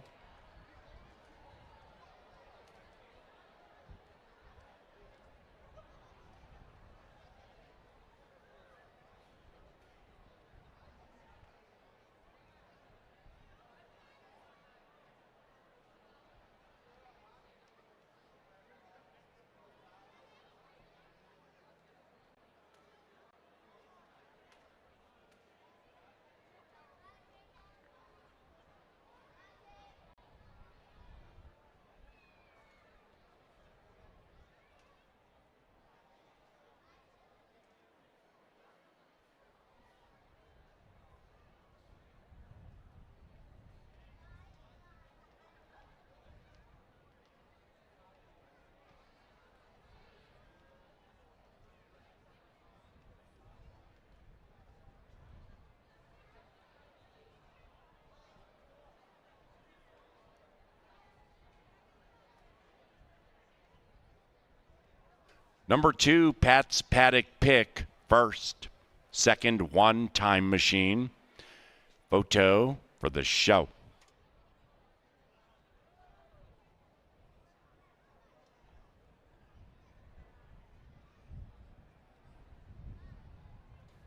Number 2, Pat's Paddock pick first. Second, 1 Time Machine. Photo for the show.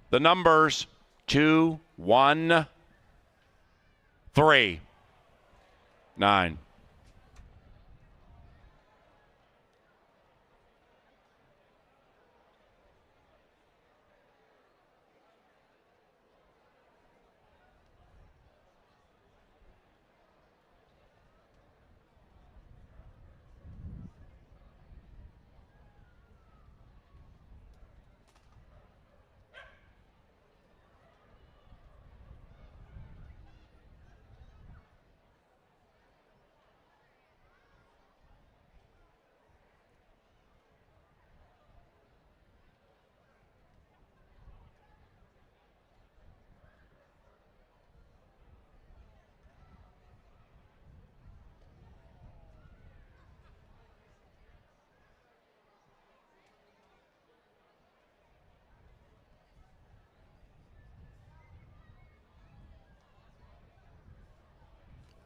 The numbers 2, 1, 3, 9.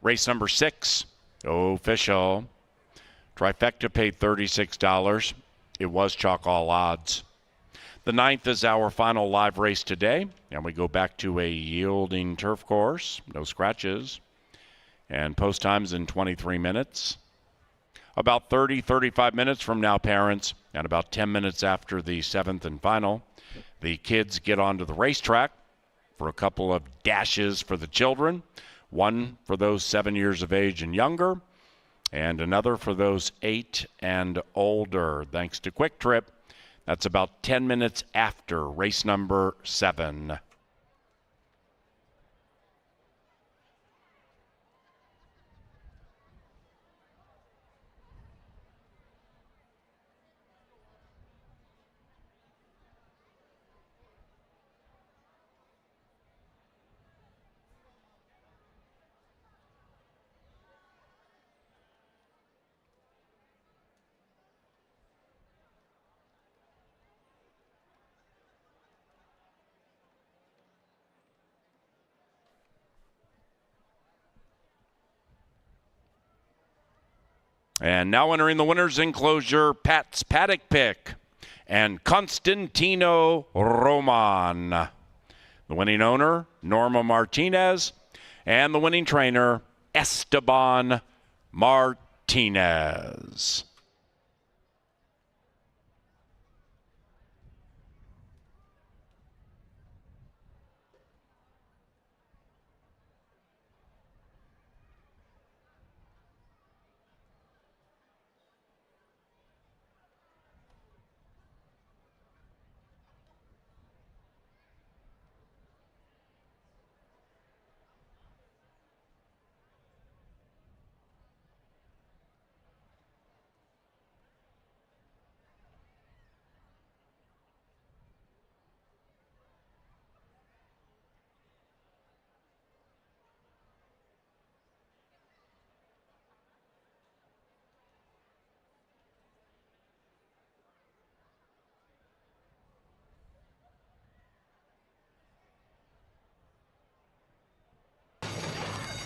Race number 6, official. Trifecta paid $36. It was chalk all odds. The 9th is our final live race today, and we go back to a yielding turf course, no scratches, and post times in 23 minutes. About 35 minutes from now, parents, and about 10 minutes after the 7th and final, the kids get onto the racetrack for a couple of dashes for the children. One for those 7 years of age and younger, and another for those 8 and older. Thanks to Quick Trip, that's about 10 minutes after race number 7. And now entering the winner's enclosure, Pat's Paddock pick and Constantino Roman. The winning owner, Norma Martinez, and the winning trainer, Esteban Martinez.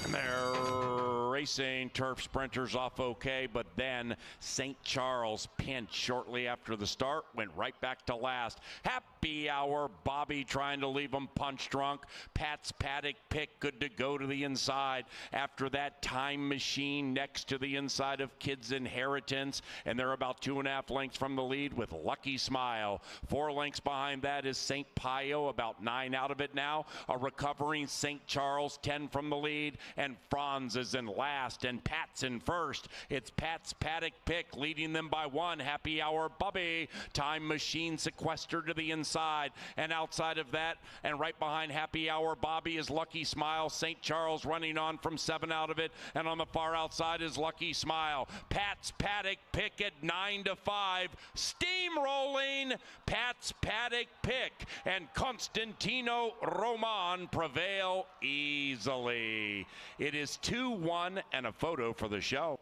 And they're racing turf sprinters off okay, but then St. Charles pinched shortly after the start, went right back to last. Happy Hour, Bobby trying to leave him punch drunk. Pat's Paddock pick good to go to the inside. After that, Time Machine next to the inside of Kids Inheritance, and they're about 2.5 lengths from the lead with Lucky Smile. 4 lengths behind that is St. Pio, about 9 out of it now. A recovering St. Charles, 10 from the lead, and Franz is in last, and Pat's in first. It's Pat's Paddock pick leading them by 1. Happy Hour Bubby. Time Machine sequestered to the inside, and outside of that, and right behind Happy Hour Bobby is Lucky Smile. St. Charles running on from 7 out of it, and on the far outside is Lucky Smile. Pat's Paddock pick at 9-5. Steamrolling Pat's Paddock pick, and Constantino Roman prevail easily. It is 2-1 and a photo for the show.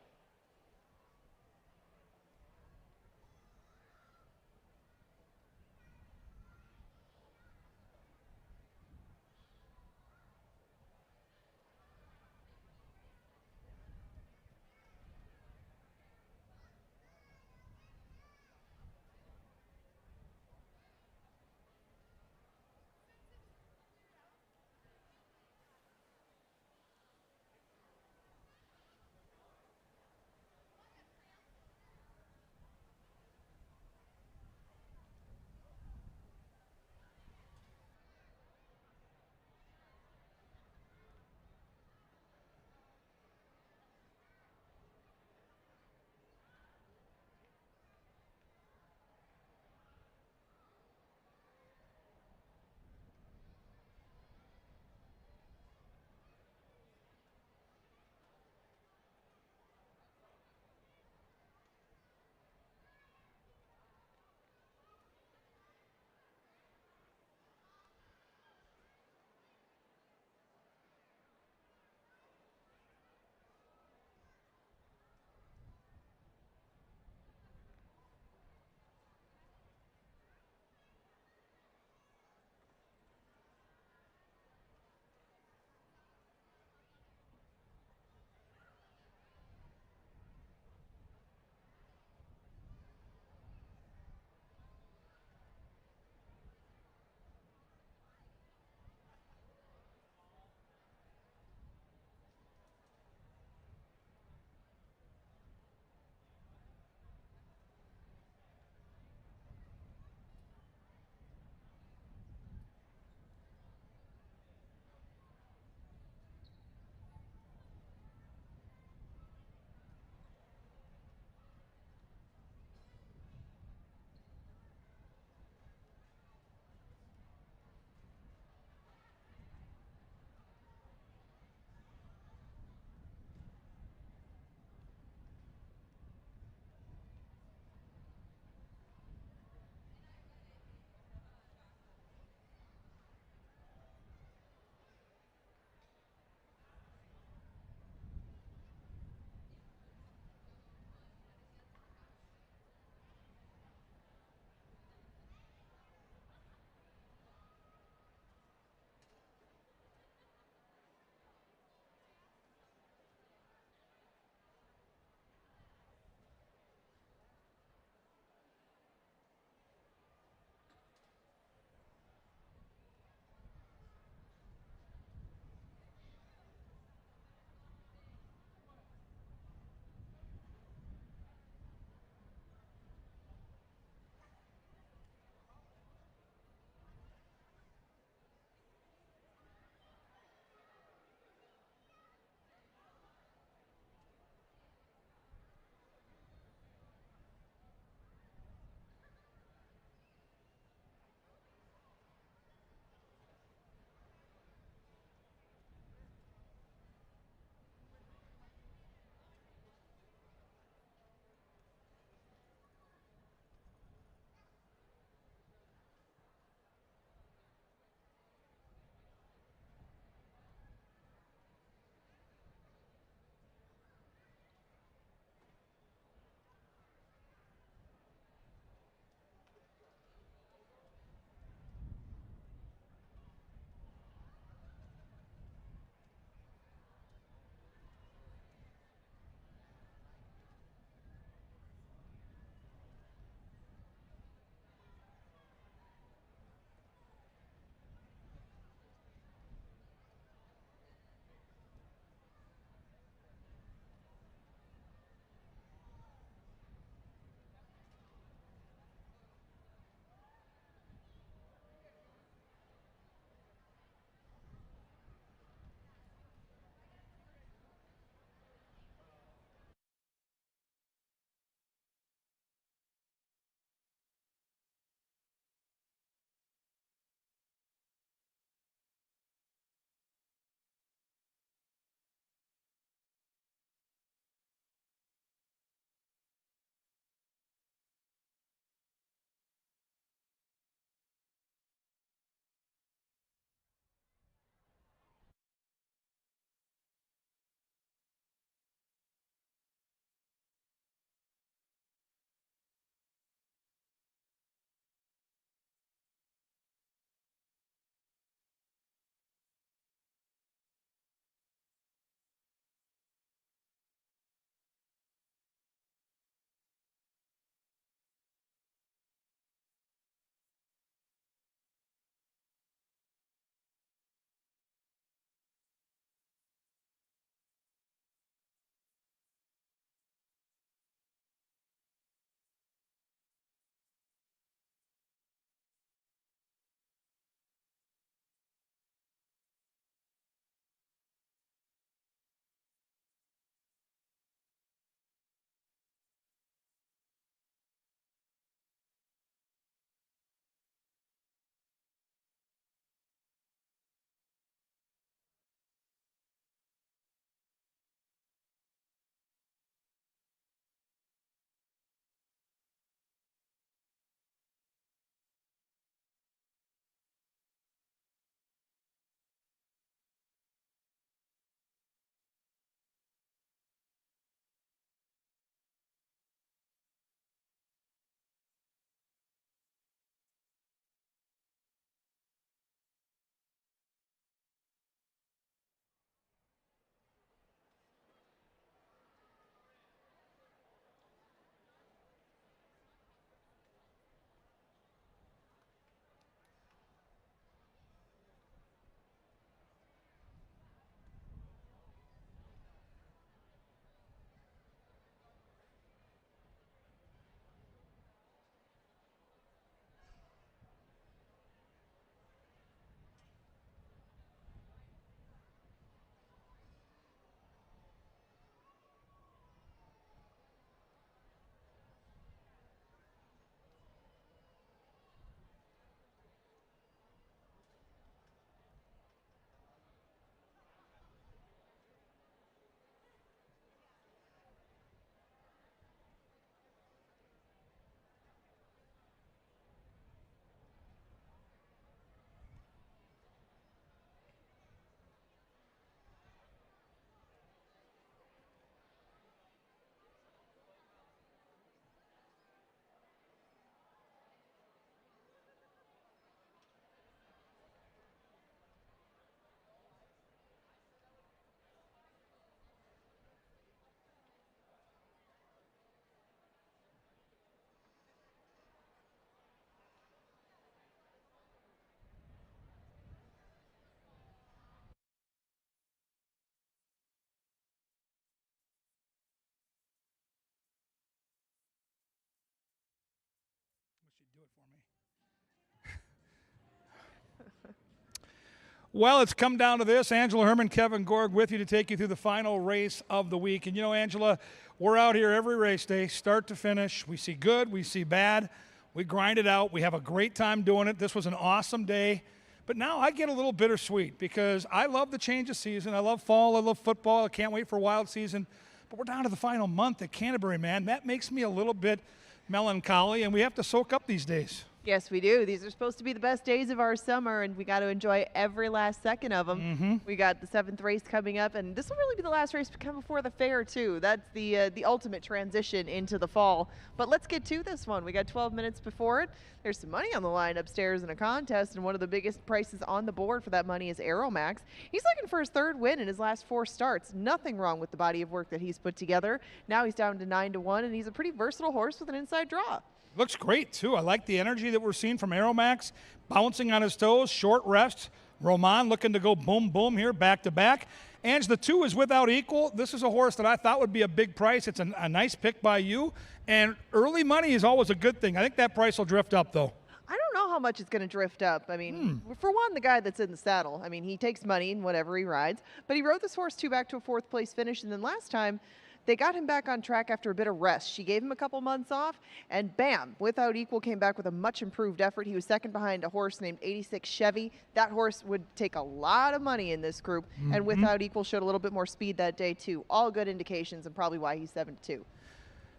Well, it's come down to this. Angela Herman, Kevin Gorg with you to take you through the final race of the week. And you know, Angela, we're out here every race day, start to finish. We see good, we see bad. We grind it out. We have a great time doing it. This was an awesome day. But now I get a little bittersweet because I love the change of season. I love fall. I love football. I can't wait for wild season. But we're down to the final month at Canterbury, man. That makes me a little bit melancholy, and we have to soak up these days. Yes, we do. These are supposed to be the best days of our summer, and we got to enjoy every last second of them. We got the 7th race coming up, and this will really be the last race to come before the fair, too. That's the ultimate transition into the fall. But let's get to this one. We got 12 minutes before it. There's some money on the line upstairs in a contest, and one of the biggest prices on the board for that money is Aeromax. He's looking for his 3rd win in his last 4 starts. Nothing wrong with the body of work that he's put together. Now he's down to 9-1, and he's a pretty versatile horse with an inside draw. Looks great, too. I like the energy that we're seeing from Aeromax, bouncing on his toes, short rest. Roman looking to go boom, boom here, back to back. Ange, the 2 is Without Equal. This is a horse that I thought would be a big price. It's a nice pick by you. And early money is always a good thing. I think that price will drift up, though. I don't know how much it's going to drift up. I mean, for one, the guy that's in the saddle, I mean, he takes money in whatever he rides. But he rode this horse, too, back to a 4th place finish. And then last time, they got him back on track after a bit of rest. She gave him a couple months off, and bam, Without Equal came back with a much improved effort. He was second behind a horse named 86 Chevy. That horse would take a lot of money in this group, and Without Equal showed a little bit more speed that day, too. All good indications, and probably why he's 7-2.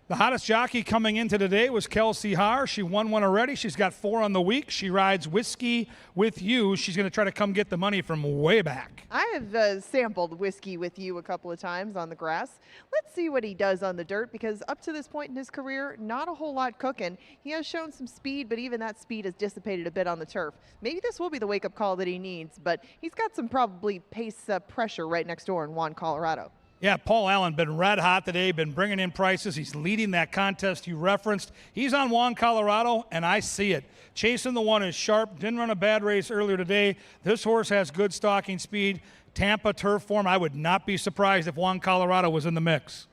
The hottest jockey coming into today was Kelsey Haar. She won one already. She's got 4 on the week. She rides Whiskey with You. She's going to try to come get the money from way back. I have sampled Whiskey with You a couple of times on the grass. Let's see what he does on the dirt, because up to this point in his career, not a whole lot cooking. He has shown some speed, but even that speed has dissipated a bit on the turf. Maybe this will be the wake-up call that he needs, but he's got some probably pace pressure right next door in Juan, Colorado. Yeah, Paul Allen been red hot today, been bringing in prices. He's leading that contest you referenced. He's on Juan, Colorado, and I see it. Chasing the 1 is sharp. Didn't run a bad race earlier today. This horse has good stalking speed. Tampa turf form. I would not be surprised if Juan, Colorado was in the mix.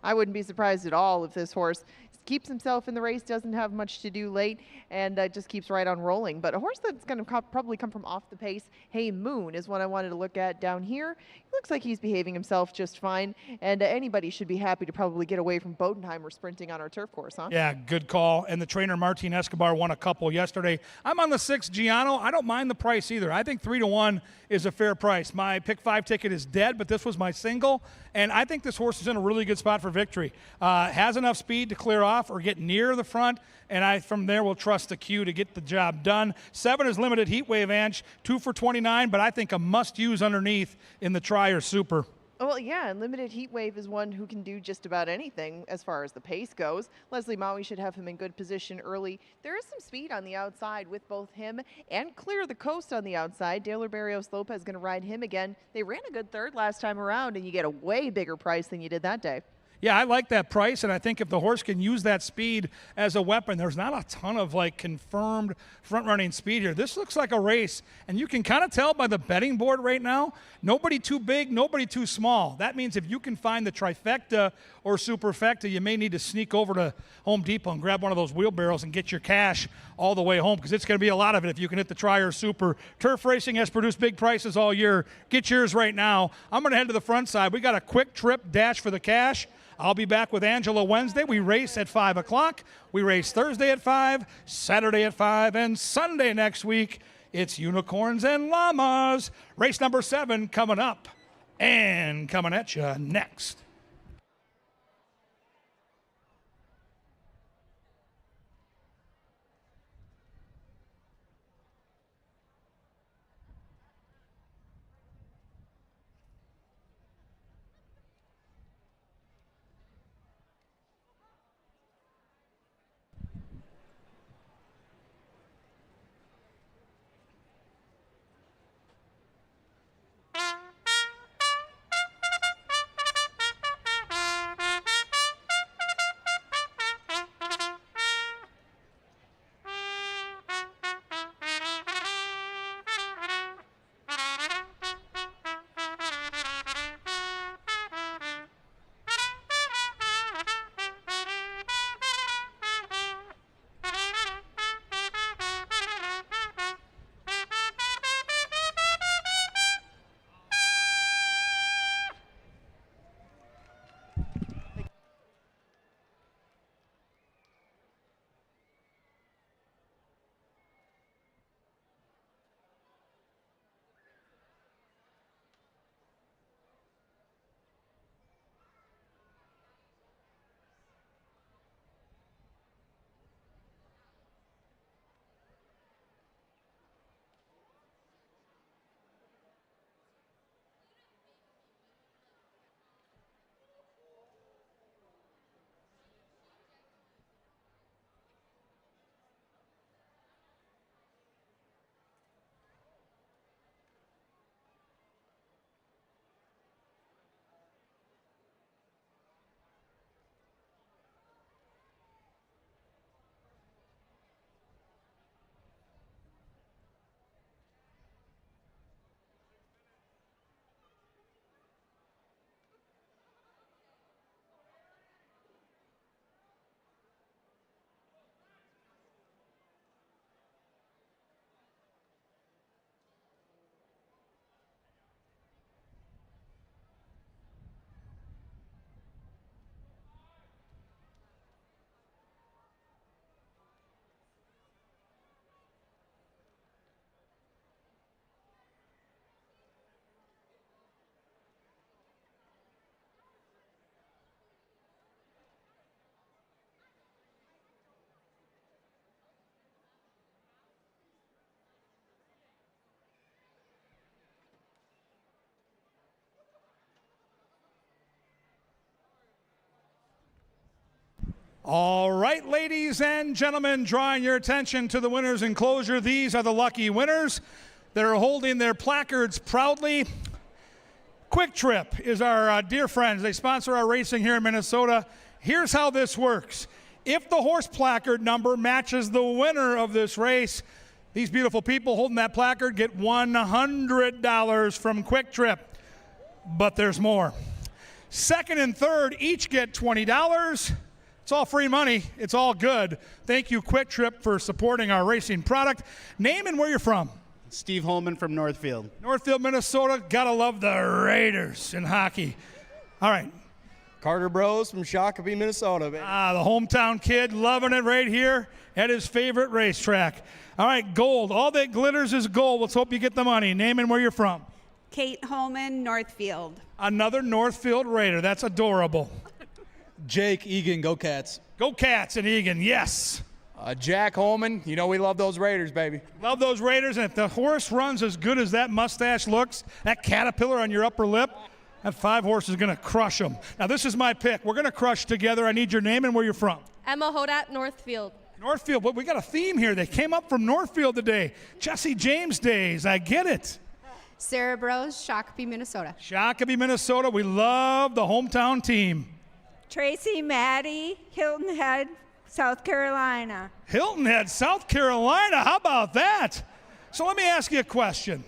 I wouldn't be surprised at all if this horse keeps himself in the race, doesn't have much to do late, and just keeps right on rolling. But a horse that's going to probably come from off the pace, Hey Moon, is what I wanted to look at down here. He looks like he's behaving himself just fine, and anybody should be happy to probably get away from Bodenheimer sprinting on our turf course, huh? Yeah, good call. And the trainer, Martin Escobar, won a couple yesterday. I'm on the 6 Giano. I don't mind the price either. I think 3-1 is a fair price. My pick 5 ticket is dead, but this was my single, and I think this horse is in a really good spot for victory. Has enough speed to clear off or get near the front, and I from there will trust the Q to get the job done. 7 is Limited Heat Wave, Ange, 2 for 29, but I think a must-use underneath in the Tri or Super. Well, yeah, and Limited Heat Wave is one who can do just about anything as far as the pace goes. Leslie Maui should have him in good position early. There is some speed on the outside with both him and Clear the Coast on the outside. Taylor Barrios Lopez is going to ride him again. They ran a good 3rd last time around, and you get a way bigger price than you did that day. Yeah, I like that price, and I think if the horse can use that speed as a weapon, there's not a ton of confirmed front-running speed here. This looks like a race, and you can kind of tell by the betting board right now, nobody too big, nobody too small. That means if you can find the trifecta or superfecta, you may need to sneak over to Home Depot and grab one of those wheelbarrows and get your cash all the way home, because it's going to be a lot of it if you can hit the Tri or Super. Turf racing has produced big prices all year. Get yours right now. I'm going to head to the front side. We got a quick trip dash for the cash. I'll be back with Angela Wednesday. We race at 5 o'clock. We race Thursday at 5, Saturday at 5, and Sunday next week, it's Unicorns and Llamas. Race number 7 coming up and coming at you next. All right, ladies and gentlemen, drawing your attention to the winners' enclosure. These are the lucky winners that are holding their placards proudly. Quick Trip is our dear friends. They sponsor our racing here in Minnesota. Here's how this works. If the horse placard number matches the winner of this race, these beautiful people holding that placard get $100 from Quick Trip. But there's more. Second and third each get $20. It's all free money. It's all good. Thank you, Quick Trip, for supporting our racing product. Name and where you're from. Steve Holman from Northfield. Northfield, Minnesota. Gotta love the Raiders in hockey. All right. Carter Bros from Shakopee, Minnesota. Baby. The hometown kid loving it right here at his favorite racetrack. All right, gold. All that glitters is gold. Let's hope you get the money. Name and where you're from. Kate Holman, Northfield. Another Northfield Raider. That's adorable. Jake Egan, go Cats. Go Cats and Egan, yes. Jack Holman, you know we love those Raiders, baby. Love those Raiders, and if the horse runs as good as that mustache looks, that caterpillar on your upper lip, that 5 horse is going to crush them. Now, this is my pick. We're going to crush together. I need your name and where you're from. Emma Hodat, Northfield. Northfield, but we got a theme here. They came up from Northfield today. Jesse James days, I get it. Sarah Bros, Shakopee, Minnesota. Shakopee, Minnesota. We love the hometown team. Tracy Maddie, Hilton Head, South Carolina. Hilton Head, South Carolina. How about that? So let me ask you a question.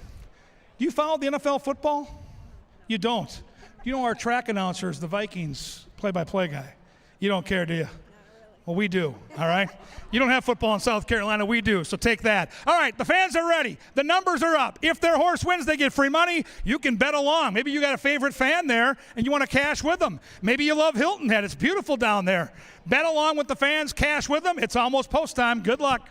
Do you follow the NFL football? You don't. You know our track announcer is the Vikings play-by-play guy. You don't care, do you? Well, we do, all right? You don't have football in South Carolina. We do, so take that. All right, the fans are ready. The numbers are up. If their horse wins, they get free money. You can bet along. Maybe you got a favorite fan there, and you want to cash with them. Maybe you love Hilton Head. It's beautiful down there. Bet along with the fans. Cash with them. It's almost post time. Good luck.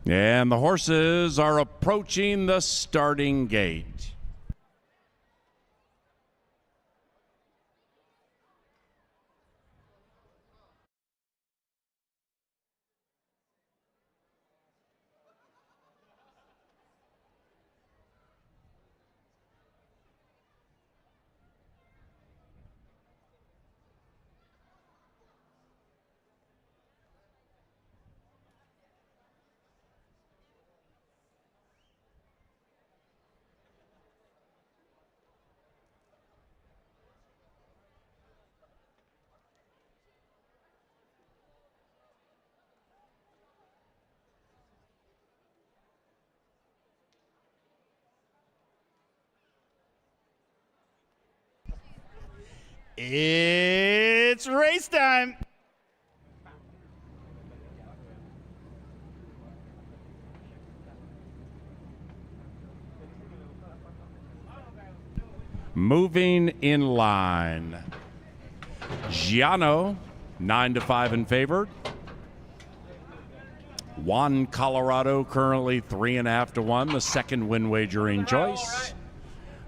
And the horses are approaching the starting gate. It's race time. Moving in line. Giano, 9-5 in favor. Juan Colorado currently 3.5-1, the second win wagering choice.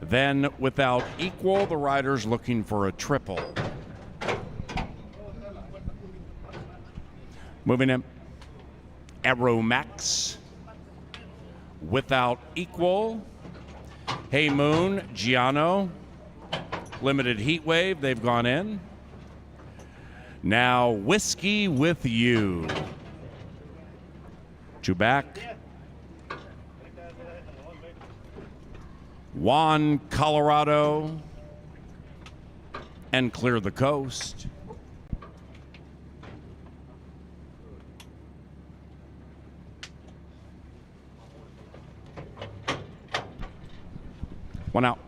Then without equal, the riders looking for a triple. Moving in, Aeromax. Without equal, Hey Moon, Giano. Limited Heat Wave, they've gone in. Now Whiskey with You. Two back. Juan Colorado and Clear the Coast. One out.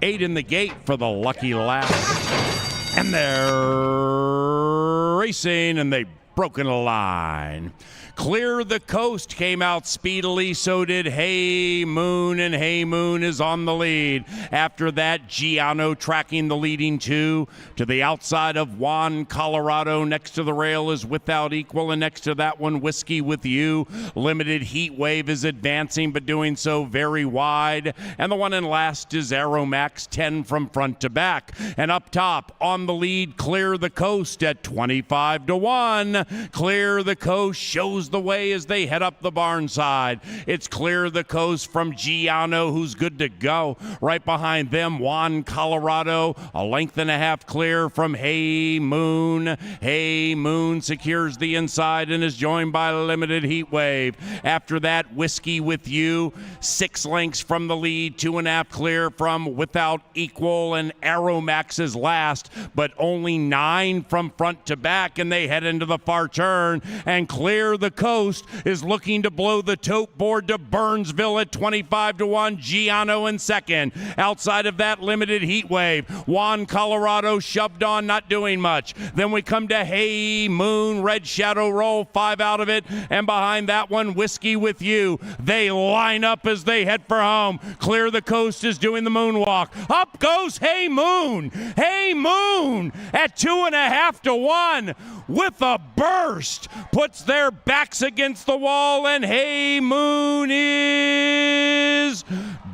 Eight in the gate for the lucky last. And they're racing, and they've broken a line. Clear the Coast came out speedily, so did Hey Moon, and Hey Moon is on the lead. After that, Giano tracking the leading two to the outside of Juan Colorado. Next to the rail is Without Equal, and next to that one, Whiskey with You. Limited Heat Wave is advancing, but doing so very wide. And the one in last is Aeromax, 10 from front to back. And up top, on the lead, Clear the Coast at 25-1. Clear the Coast shows the way as they head up the barn side. It's Clear the Coast from Giano, who's good to go. Right behind them, Juan Colorado, a length and a half clear from Hey Moon. Hey Moon secures the inside and is joined by Limited Heat Wave. After that, Whiskey with You, 6 lengths from the lead, 2.5 clear from Without Equal, and Aeromax is last, but only 9 from front to back, and they head into the far turn, and Clear the Coast is looking to blow the tote board to Burnsville at 25-1. Giano in second. Outside of that, Limited Heat Wave. Juan Colorado shoved on, not doing much. Then we come to Hey Moon, Red Shadow Roll, 5 out of it. And behind that one, Whiskey with You. They line up as they head for home. Clear the Coast is doing the moonwalk. Up goes Hey Moon. Hey Moon at 2.5-1 with a burst. Puts their backs against the wall, and Hey Moon is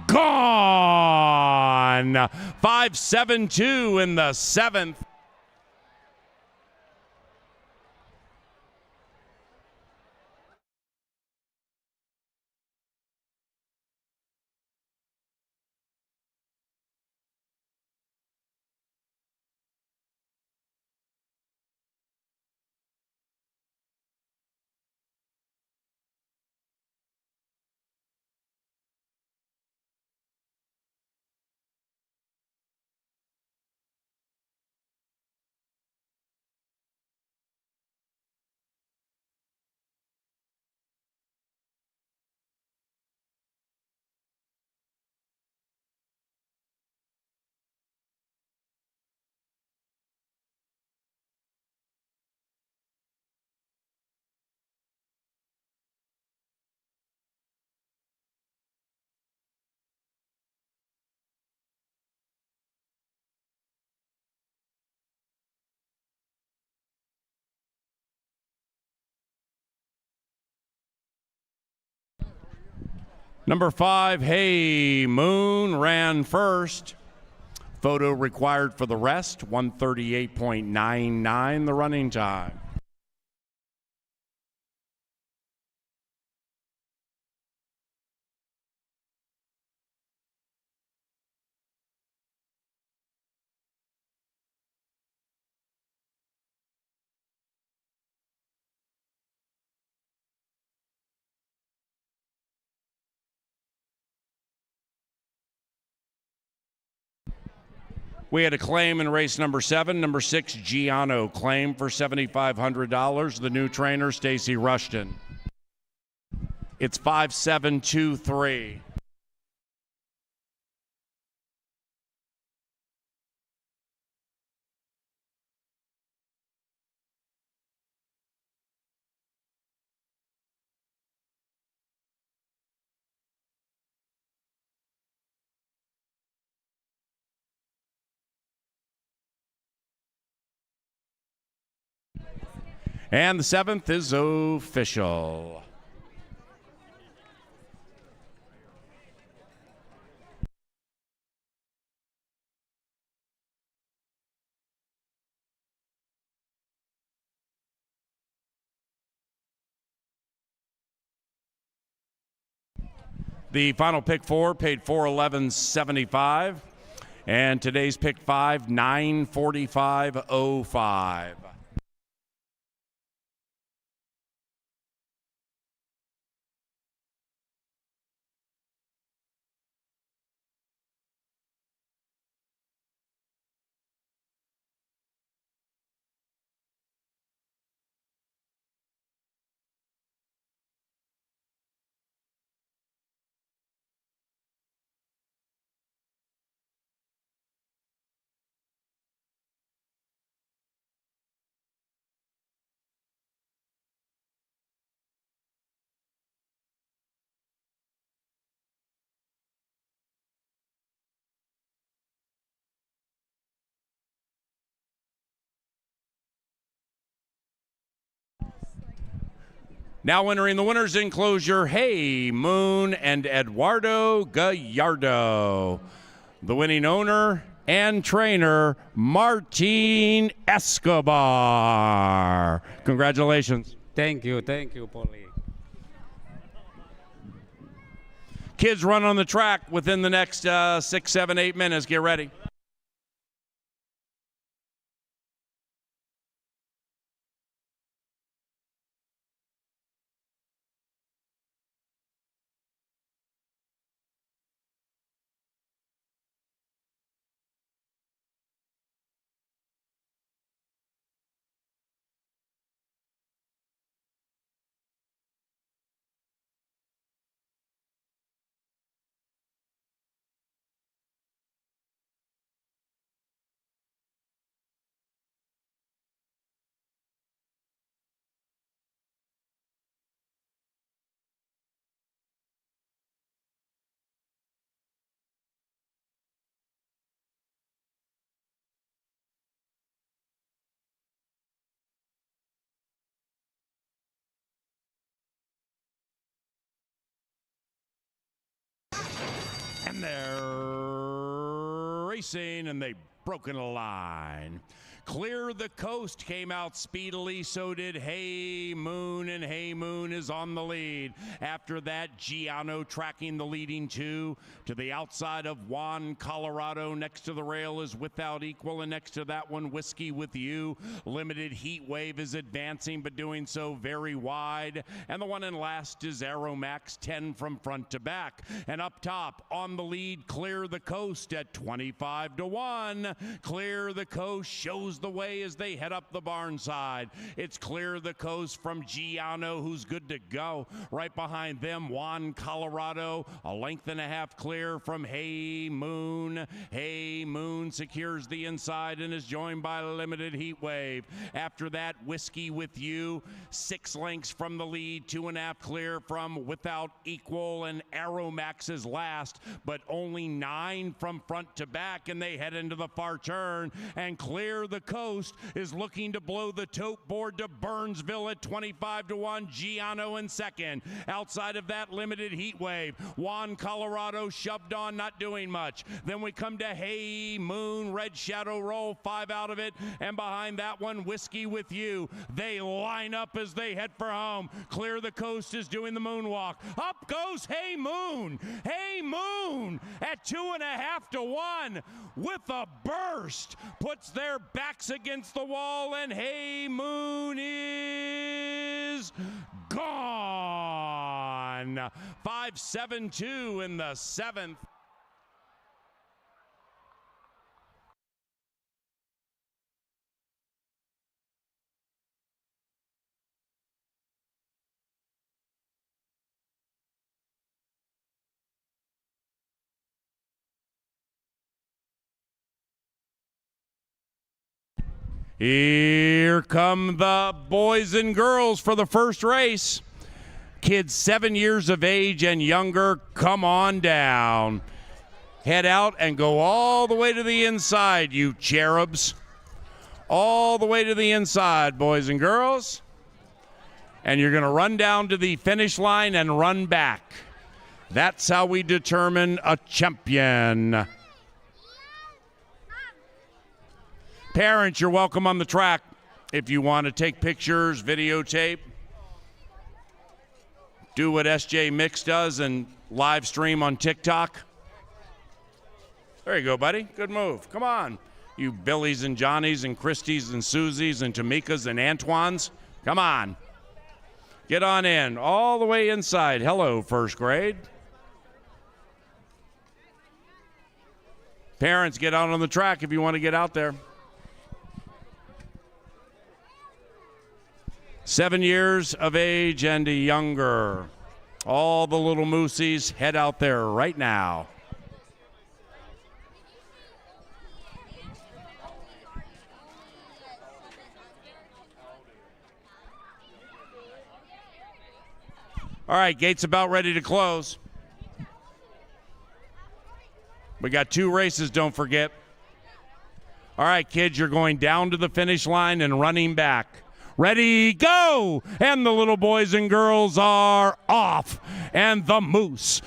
gone. 5-7-2 in the 7th. Number 5, Hey Moon, ran first. Photo required for the rest, 138.99 the running time. We had a claim in race number 7. Number 6, Giano, claim for $7,500. The new trainer, Stacy Rushton. It's 5-7-2-3. And the 7th is official. The final pick 4 paid $411.75, and today's pick 5 $945.05. Now entering the winner's enclosure, Hey Moon and Eduardo Gallardo. The winning owner and trainer, Martin Escobar. Congratulations. Thank you, Paulie. Kids run on the track within the next 6, 7, 8 minutes. Get ready. And they're racing, and they've broken a line. Clear the Coast came out speedily, so did Hey Moon, and Hey Moon is on the lead. After that, Giano tracking the leading 2 to the outside of Juan Colorado. Next to the rail is Without Equal, and next to that one, Whiskey With You. Limited Heat Wave is advancing, but doing so very wide. And the one in last is Aeromax, 10 from front to back. And up top, on the lead, Clear the Coast at 25-1. Clear the Coast shows the way as they head up the barn side. It's Clear the Coast from Giano, who's good to go. Right behind them, Juan Colorado, a length and a half clear from Hey Moon. Hey Moon secures the inside and is joined by Limited Heat Wave. After that, Whiskey With You, 6 lengths from the lead, 2.5 clear from Without Equal, and Aeromax is last, but only 9 from front to back, and they head into the far far turn, and Clear the Coast is looking to blow the tote board to Burnsville at 25-1. Giano in second. Outside of that, Limited Heat Wave. Juan Colorado shoved on, not doing much. Then we come to Hey Moon, Red Shadow Roll, 5 out of it, and behind that one, Whiskey With You. They line up as they head for home. Clear the Coast is doing the moonwalk. Up goes Hey Moon. Hey Moon at 2.5-1 with a burst. Puts their backs against the wall, and Hey Moon is gone. 5-7-2 in the 7th. Here come the boys and girls for the first race. Kids 7 years of age and younger, come on down. Head out and go all the way to the inside, you cherubs. All the way to the inside, boys and girls. And you're going to run down to the finish line and run back. That's how we determine a champion. Parents, you're welcome on the track. If you want to take pictures, videotape, do what SJ Mix does and live stream on TikTok. There you go, buddy. Good move. Come on. You Billies and Johnnies and Christies and Susies and Tamikas and Antoines. Come on. Get on in. All the way inside. Hello, first grade. Parents, get out on the track if you want to get out there. 7 years of age and younger. All the little moosies, head out there right now. All right, gate's about ready to close. We got 2 races, don't forget. All right, kids, you're going down to the finish line and running back. Ready, go! And the little boys and girls are off. And the moose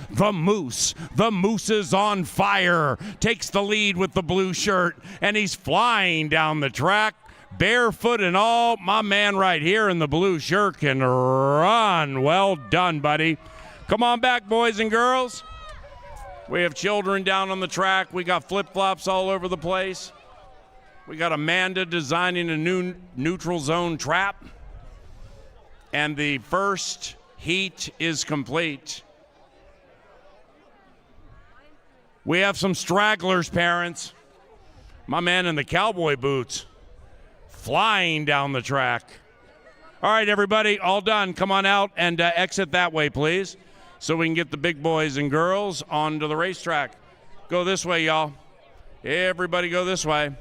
is on fire. Takes the lead with the blue shirt, and he's flying down the track, barefoot and all. My man right here in the blue shirt can run. Well done, buddy. Come on back, boys and girls. We have children down on the track. We got flip-flops all over the place. We got Amanda designing a new neutral zone trap. And the first heat is complete. We have some stragglers, parents. My man in the cowboy boots flying down the track. All right, everybody, all done. Come on out and exit that way, please, so we can get the big boys and girls onto the racetrack. Go this way, y'all. Everybody go this way.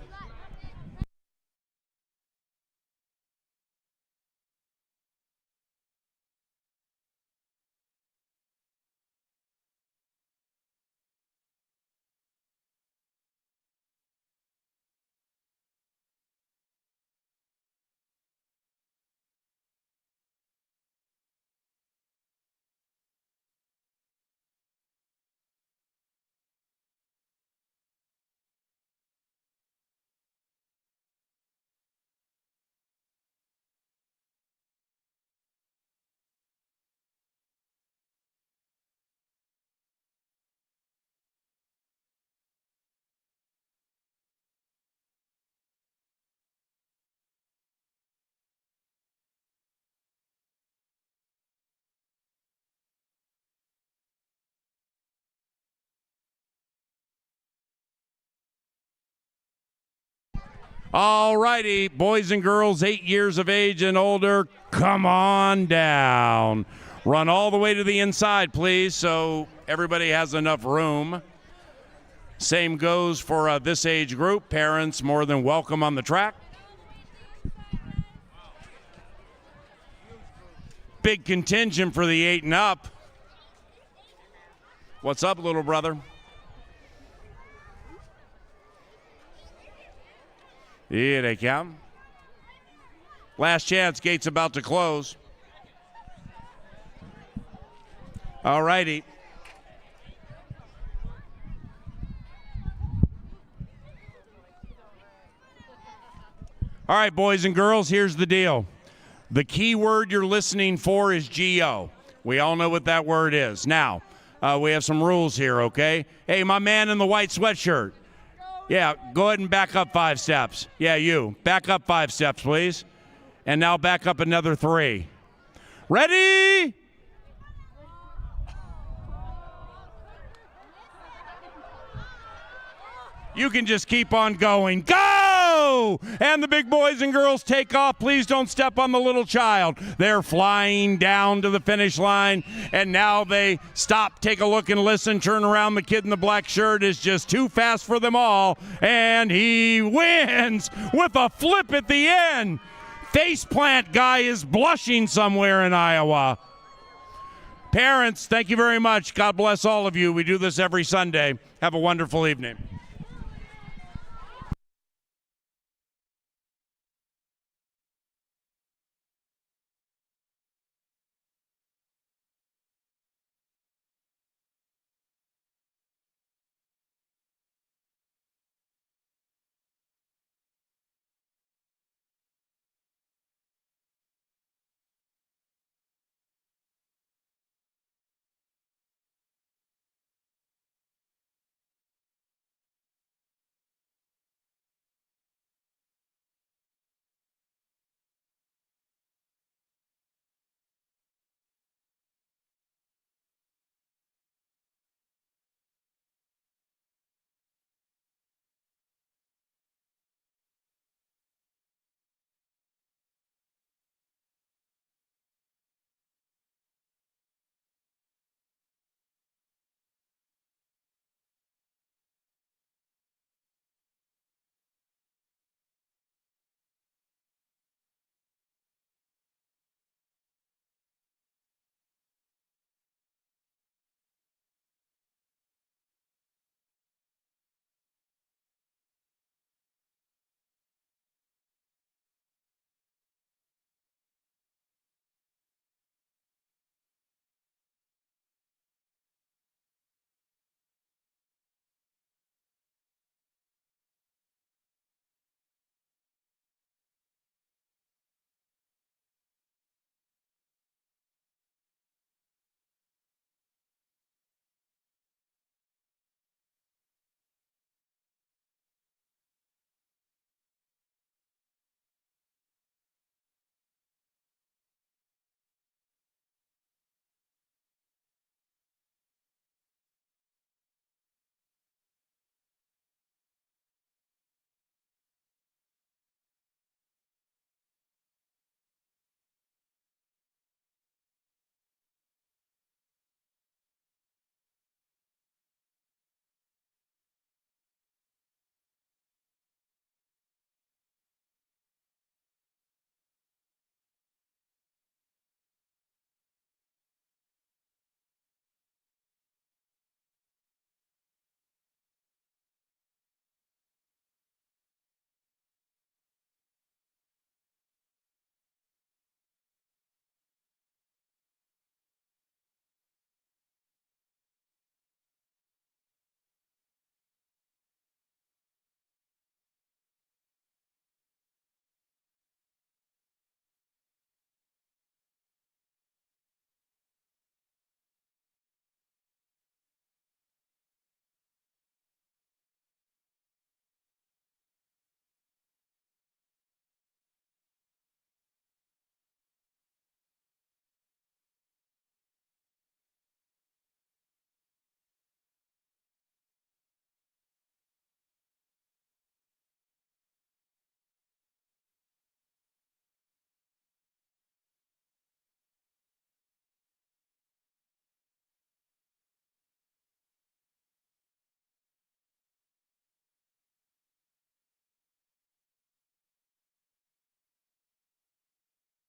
All righty, boys and girls 8 years of age and older, come on down. Run all the way to the inside, please, so everybody has enough room. Same goes for this age group. Parents more than welcome on the track. Big contingent for the 8 and up. What's up, little brother? Here they come. Last chance, gate's about to close. All righty. All right, boys and girls, here's the deal. The key word you're listening for is G-O. We all know what that word is. Now, we have some rules here, okay? Hey, my man in the white sweatshirt. Yeah, go ahead and back up 5 steps. Yeah, you. Back up 5 steps, please. And now back up another 3. Ready? You can just keep on going. Go! And the big boys and girls take off. Please don't step on the little child. They're flying down to the finish line, and now they stop, take a look, and listen, turn around. The kid in the black shirt is just too fast for them all, and he wins with a flip at the end. Faceplant guy is blushing somewhere in Iowa. Parents, thank you very much. God bless all of you. We do this every Sunday. Have a wonderful evening.